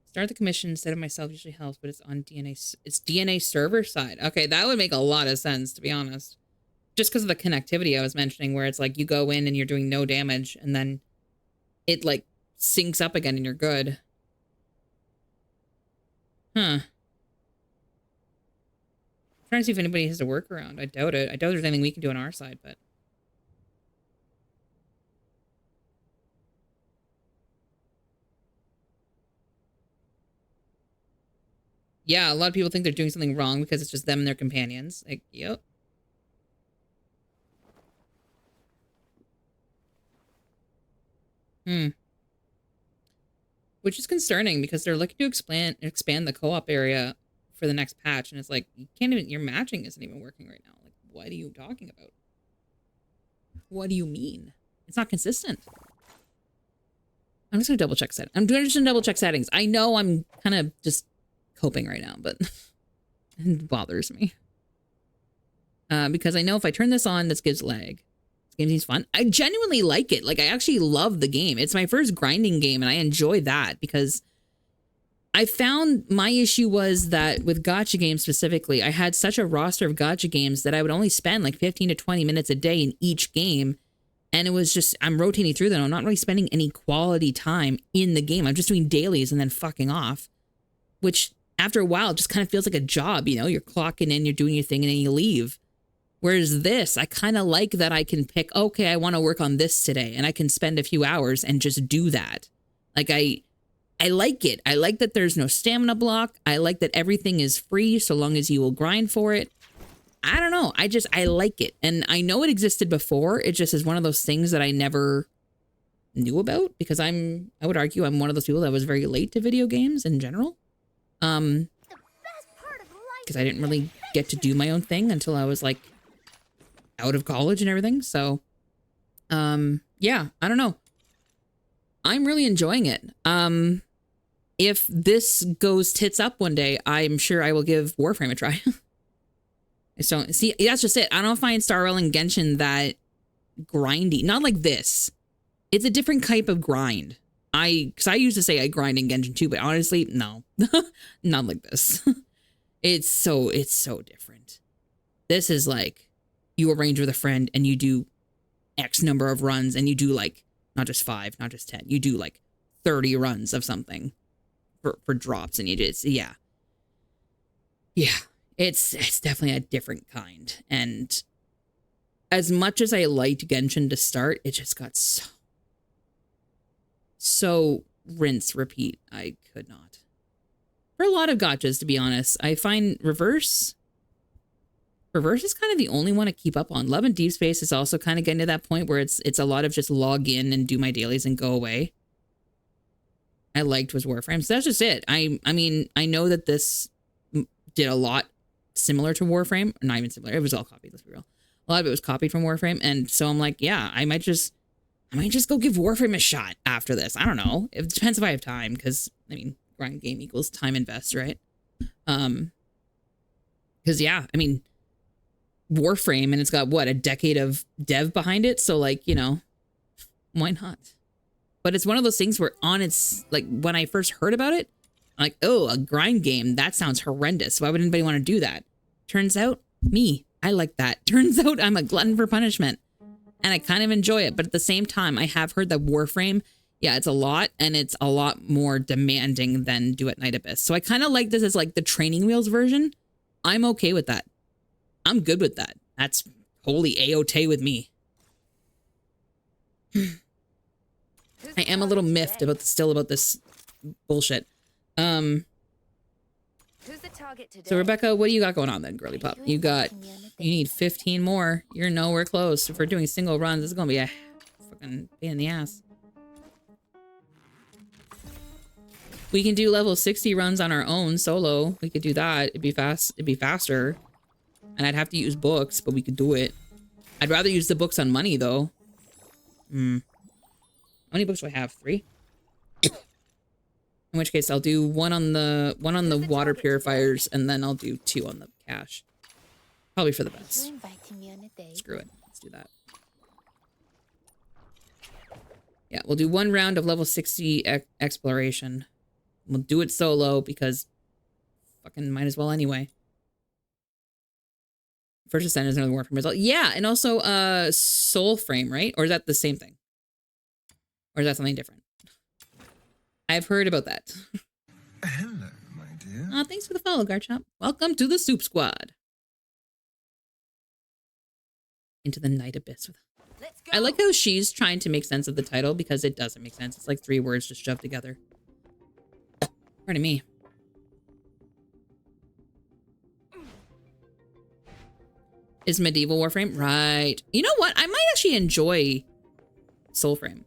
Start the commission instead of myself usually helps, but it's on DNA. It's DNA server side. Okay, that would make a lot of sense, to be honest. Just because of the connectivity I was mentioning, where it's like you go in and you're doing no damage, and then it like syncs up again and you're good. Huh. I'm trying to see if anybody has a workaround. I doubt it. I doubt there's anything we can do on our side, but... Yeah, a lot of people think they're doing something wrong because it's just them and their companions. Like, yep. Which is concerning because they're looking to expand the co-op area for the next patch, and it's like, you can't even, your matching isn't even working right now. Like, what are you talking about? What do you mean? It's not consistent. I'm just gonna double check settings. I'm just gonna double check settings. I know I'm kind of just coping right now, but it bothers me. Because I know if I turn this on, this gives lag. This game seems fun. I genuinely like it. Like, I actually love the game. It's my first grinding game, and I enjoy that because I found my issue was that with gacha games specifically, I had such a roster of gacha games that I would only spend like 15 to 20 minutes a day in each game. And it was just, I'm rotating through them. I'm not really spending any quality time in the game. I'm just doing dailies and then fucking off, which after a while, it just kind of feels like a job, you know? You're clocking in, you're doing your thing, and then you leave. Whereas this, I kind of like that I can pick, okay, I want to work on this today, and I can spend a few hours and just do that. Like, I like it. I like that there's no stamina block. I like that everything is free so long as you will grind for it. I don't know. I like it. And I know it existed before. It just is one of those things that I never knew about because I would argue I'm one of those people that was very late to video games in general. Because I didn't really get to do my own thing until I was like out of college and everything. So, yeah, I don't know. I'm really enjoying it. If this goes tits up one day, I'm sure I will give Warframe a try. So, see, that's just it. I don't find Star Rail and Genshin that grindy. Not like this. It's a different type of grind. Because I used to say I grind in Genshin too, but honestly, no. Not like this. It's so different. This is like, you arrange with a friend and you do X number of runs and you do like, not just 5, not just 10. You do like 30 runs of something for drops and you just, yeah. Yeah. It's definitely a different kind. And as much as I liked Genshin to start, it just got so rinse, repeat. I could not. For a lot of gachas, to be honest, I find Reverse is kind of the only one to keep up on. Love and Deep Space is also kind of getting to that point where it's a lot of just log in and do my dailies and go away. I liked was Warframe. So that's just it. I mean, I know that this did a lot similar to Warframe. Not even similar. It was all copied, let's be real. A lot of it was copied from Warframe. And so I'm like, yeah, I might just go give Warframe a shot after this. I don't know. It depends if I have time, because I mean, grind game equals time invest, right? Because yeah, I mean, Warframe, and it's got what, a decade of dev behind it. So like, you know, why not? But it's one of those things where on its, like, when I first heard about it, I'm like, oh, a grind game, that sounds horrendous. Why would anybody want to do that? Turns out, I like that. Turns out I'm a glutton for punishment. And I kind of enjoy it. But at the same time, I have heard that Warframe, yeah, it's a lot. And it's a lot more demanding than Duet Night Abyss. So I kind of like this as like the training wheels version. I'm okay with that. I'm good with that. That's wholly A-OK with me. I am a little miffed about this bullshit. Who's the target today? So Rebecca, what do you got going on then, girly pop? You need 15 more. You're nowhere close. If we're doing single runs, it's gonna be a fucking pain in the ass. We can do level 60 runs on our own solo. We could do that. It'd be faster. And I'd have to use books, but we could do it. I'd rather use the books on money though. How many books do I have? 3? In which case I'll do one on the water purifiers, and then I'll do 2 on the cash. Probably for the best. Screw it. Let's do that. Yeah, we'll do 1 round of level 60 exploration. We'll do it solo because fucking might as well anyway. First Ascent is another Warframe result. Yeah, and also Soulframe, right? Or is that the same thing? Or is that something different? I've heard about that. Hello, my dear. Oh, thanks for the follow, Garchomp. Welcome to the Soup Squad. Into the Night Abyss. I like how she's trying to make sense of the title, because it doesn't make sense. It's like 3 words just shoved together. Pardon me. Is medieval Warframe? Right. You know what? I might actually enjoy Soulframe.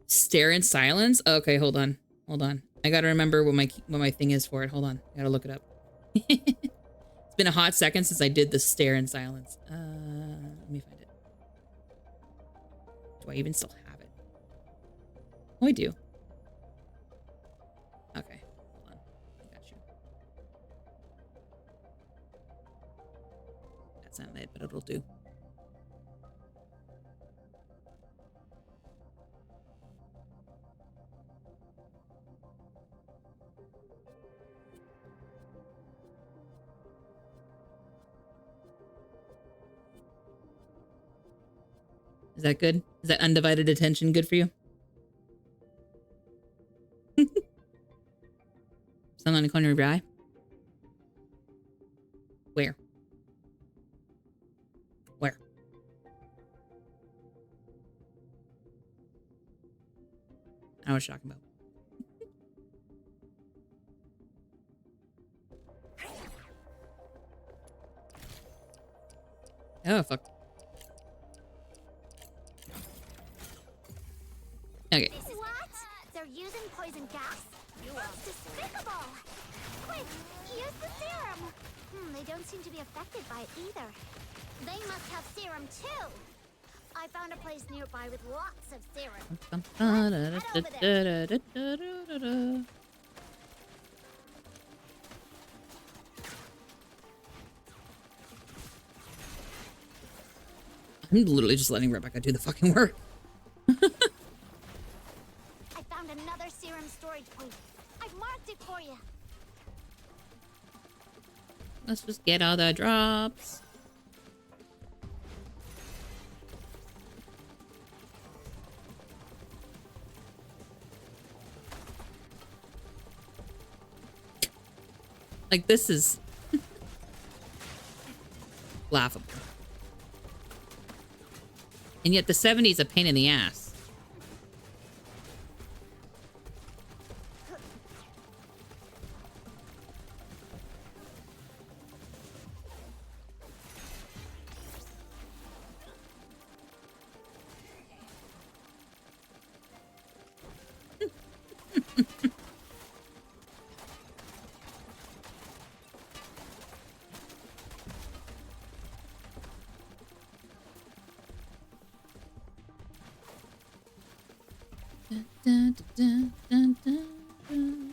Stare in silence? Okay, hold on. Hold on. I gotta remember what my thing is for it. Hold on. I gotta look it up. It's been a hot second since I did the stare in silence. Let me find it. Do I even still have it? Oh, I do. Okay. Hold on. I got you. That's not it, but it'll do. Is that good? Is that undivided attention good for you? Something on the corner of your eye? Where? Where? I know what you're talking about. Oh, fuck. Okay. What? They're using poison gas? That's despicable! Quick, use the serum! They don't seem to be affected by it either. They must have serum too! I found a place nearby with lots of serum. I'm literally just letting Rebecca do the fucking work. I found another serum storage point. I've marked it for you. Let's just get all the drops. Like, this is laughable. And yet the 70s a pain in the ass. Dun, dun, dun, dun, dun.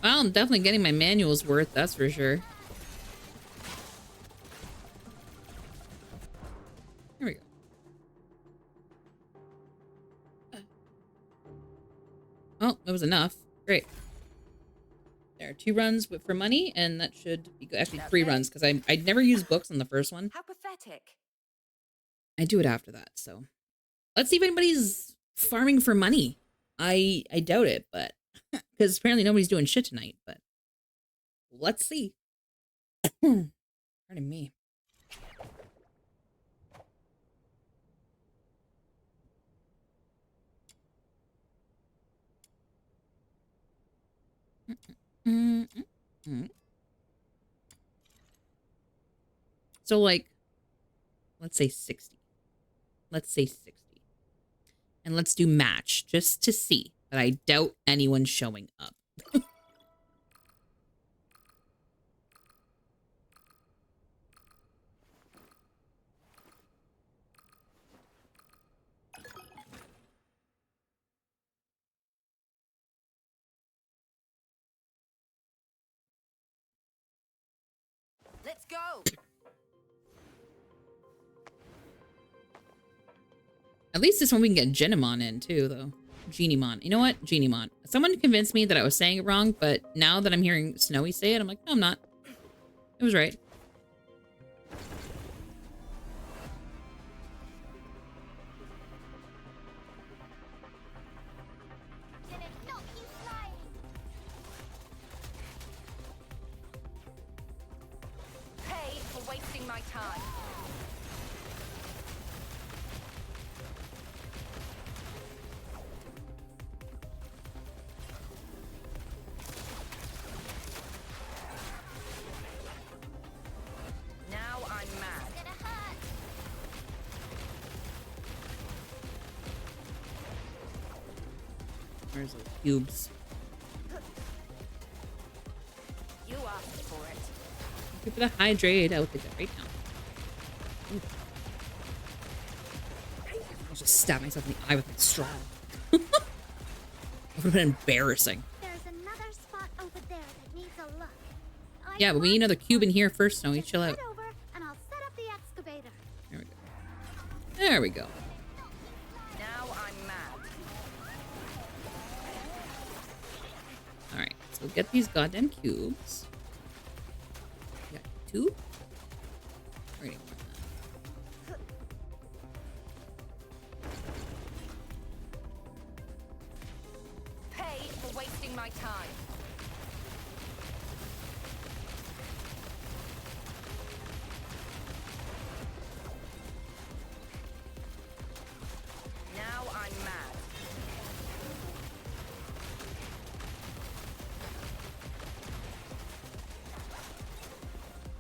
Well, I'm definitely getting my manual's worth, that's for sure. Here we go. Oh, that was enough. Great. There are 2 runs for money, and that should be good. Actually, 3 runs, because I'd never used books on the first one. How pathetic. I do it after that, so. Let's see if anybody's farming for money. I doubt it, but because apparently nobody's doing shit tonight, but let's see. Pardon me. So like, let's say 60. Let's say 60. And let's do match just to see, but I doubt anyone's showing up. Let's go. At least this one we can get Genemon in too, though. Genemon. You know what? Genemon. Someone convinced me that I was saying it wrong, but now that I'm hearing Snowy say it, I'm like, no, I'm not. It was right. Pay for wasting my time. Now I'm mad. Where's the cubes? You asked for it. Keep the hydrate out the right now. Ooh. I'll just stab myself in the eye with my straw. That would have been embarrassing. There's another spot over there that needs a look. Yeah, but we need another cube in here first, Snowy. Chill out. Over and I'll set up the excavator. There we go. There we go. Now I'm mad. Alright, so get these goddamn cubes. We got 2. Already want that. Pay for wasting my time. Now I'm mad.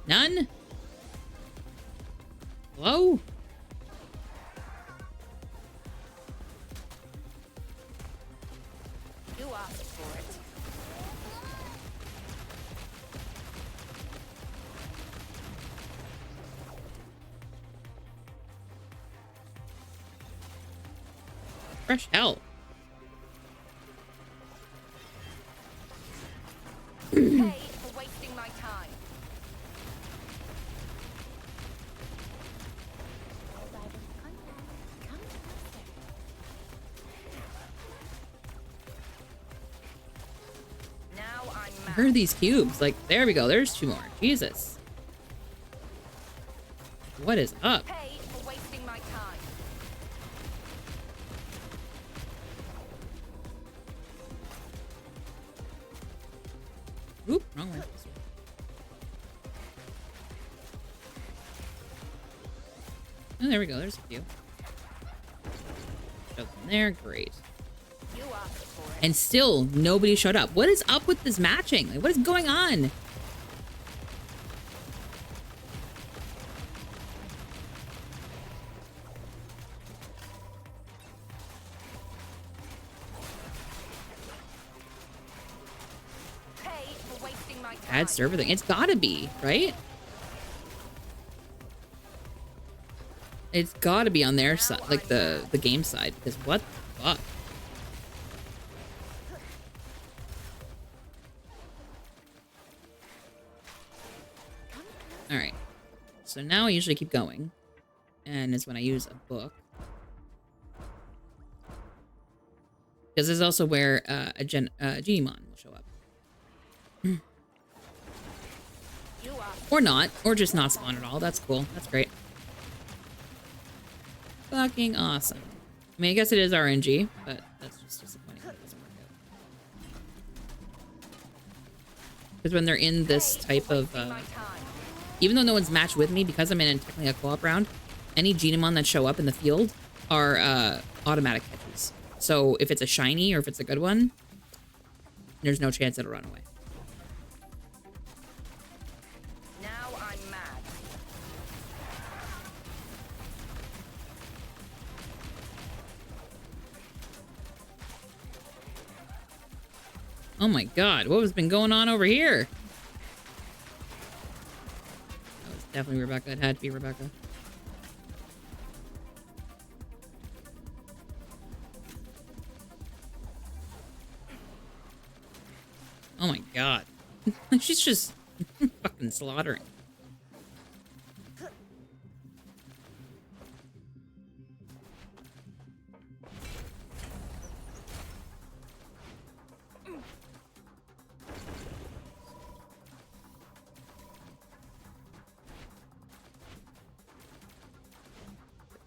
None? Hello? You asked for it. Fresh hell. Pay for wasting my time. Now I'm I mad. heard these cubes. Like, there we go. There's 2 more. Jesus. What is up? Pay for wasting my time. Oop, wrong way. Oh, there we go. There's a few. Shove them there. Great. You asked for it. And still, nobody showed up. What is up with this matching? Like, what is going on? add server thing. It's gotta be, right? It's gotta be on their side, like the game side, because what the fuck? Alright. So now I usually keep going. And it's when I use a book. Because this is also where a Genimon will show up. Or not. Or just not spawn at all. That's cool. That's great. Fucking awesome. I mean, I guess it is RNG, but that's just disappointing. It doesn't work out. Because when they're in this type of... even though no one's matched with me, because I'm in technically a co-op round, any Genimon that show up in the field are automatic catches. So if it's a shiny or if it's a good one, there's no chance it'll run away. Now I'm mad. Oh my god, what has been going on over here? That was definitely Rebecca. It had to be Rebecca. Oh my god. She's just fucking slaughtering.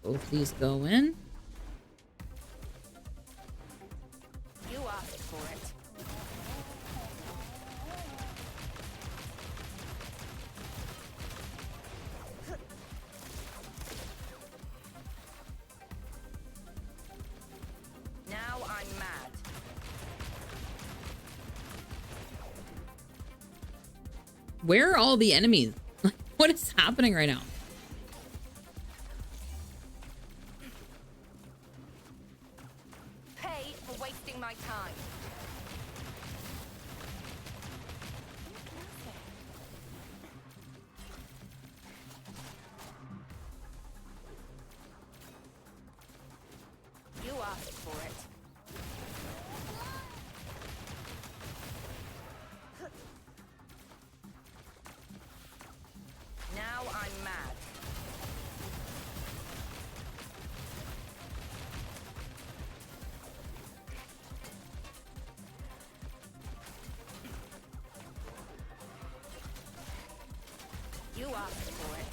Both these go in. You asked for it. Now I'm mad. Where are all the enemies? What is happening right now? Pay for wasting my time. You asked for it. Now I'm mad. You asked for it.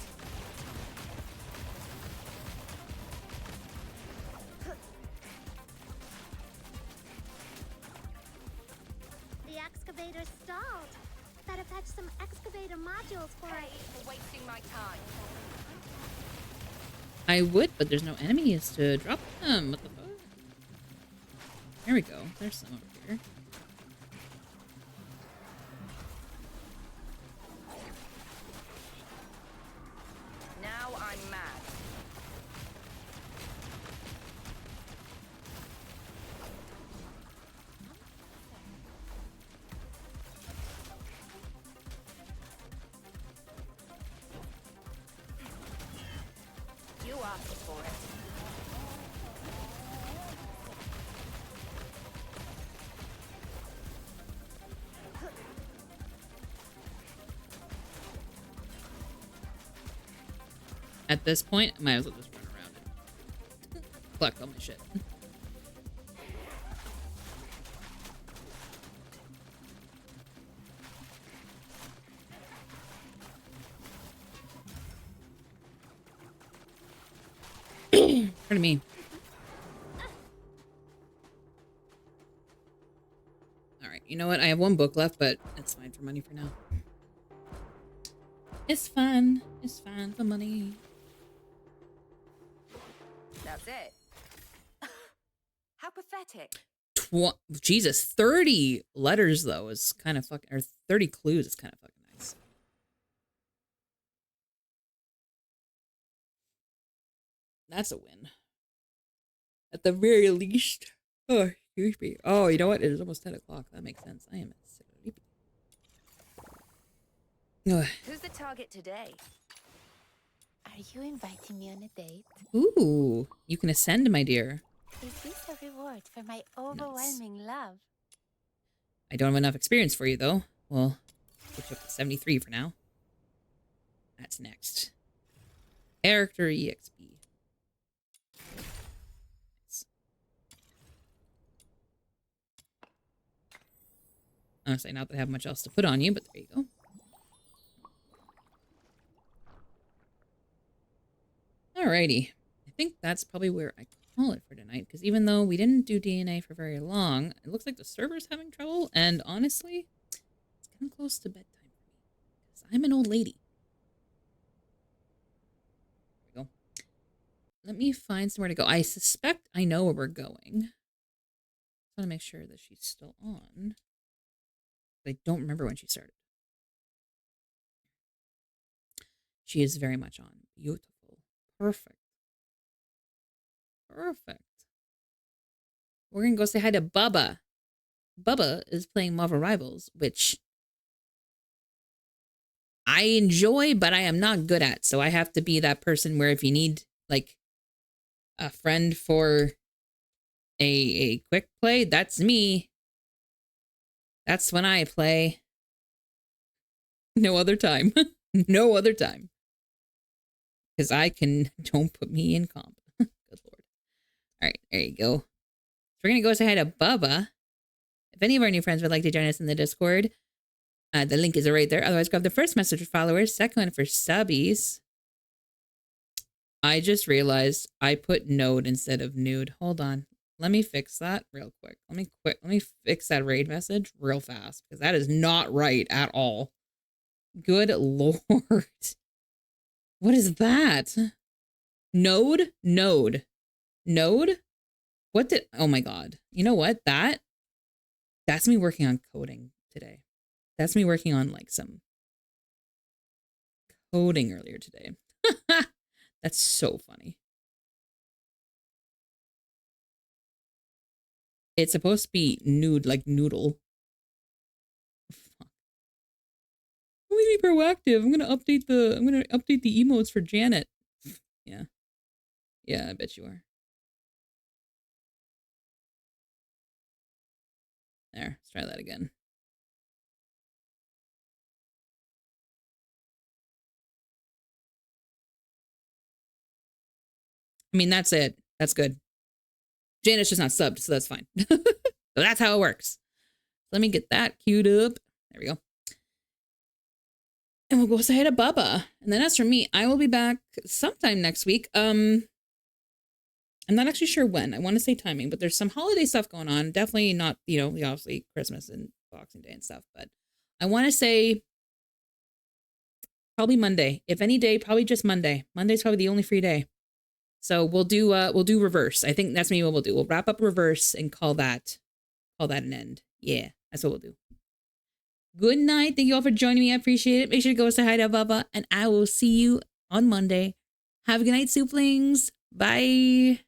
The excavator stalled. Better fetch some excavator modules for Pay it. for wasting my time. I would, but there's no enemies to drop them. What the fuck? There we go. There's some over here. Now I'm mad. You asked for it. At this point, I might as well just run around and collect all my shit. Pardon me. Alright, you know what? I have one book left, but it's fine for money for now. It's fun. It's fine for money. That's it. How pathetic. Jesus, 30 letters though is kind of fucking, or 30 clues is kind of fucking nice. That's a win. At the very least. Oh, excuse me. Oh, you know what? It is almost 10 o'clock. That makes sense. I am sleepy. Who's the target today? Are you inviting me on a date? Ooh, you can ascend, my dear. Is this a reward for my overwhelming love? I don't have enough experience for you, though. Well, get you up to 73 for now. That's next. Character EXP. Nice. Honestly, not that I have much else to put on you, but there you go. Alrighty. I think that's probably where I call it for tonight, because even though we didn't do DNA for very long, it looks like the server's having trouble, and honestly, it's getting close to bedtime for me, because I'm an old lady. There we go. Let me find somewhere to go. I suspect I know where we're going. I want to make sure that she's still on. I don't remember when she started. She is very much on. Beautiful. Perfect. Perfect. We're going to go say hi to Bubba. Bubba is playing Marvel Rivals, which I enjoy, but I am not good at. So I have to be that person where if you need, like, a friend for a quick play, that's me. That's when I play. No other time. No other time. Because don't put me in comp. Good Lord. All right, there you go. We're going to go say hi to Bubba. If any of our new friends would like to join us in the Discord, the link is right there. Otherwise, grab the first message for followers, second one for subbies. I just realized I put node instead of nude. Hold on. Let me fix that real quick. Let me fix that raid message real fast, because that is not right at all. Good Lord. What is that? Node? Node. Node? What did... Oh my God. You know what? That's me working on coding today. That's me working on like some coding earlier today. That's so funny. It's supposed to be nude, like noodle. Fuck. Let me be proactive. I'm gonna update the emotes for Janet. Yeah. Yeah, I bet you are. There, let's try that again. I mean, that's it. That's good. Janet's just not subbed, so that's fine. So that's how it works. Let me get that queued up. There we go. And we'll go say hi to Bubba. And then as for me, I will be back sometime next week. I'm not actually sure when. I want to say timing, but there's some holiday stuff going on. Definitely not, obviously Christmas and Boxing Day and stuff, but I want to say probably Monday. If any day, probably just Monday. Monday's probably the only free day. So we'll do reverse. I think that's maybe what we'll do. We'll wrap up reverse and call that an end. Yeah, that's what we'll do. Good night. Thank you all for joining me. I appreciate it. Make sure to go say hi to Bubba, and I will see you on Monday. Have a good night, Souplings. Bye.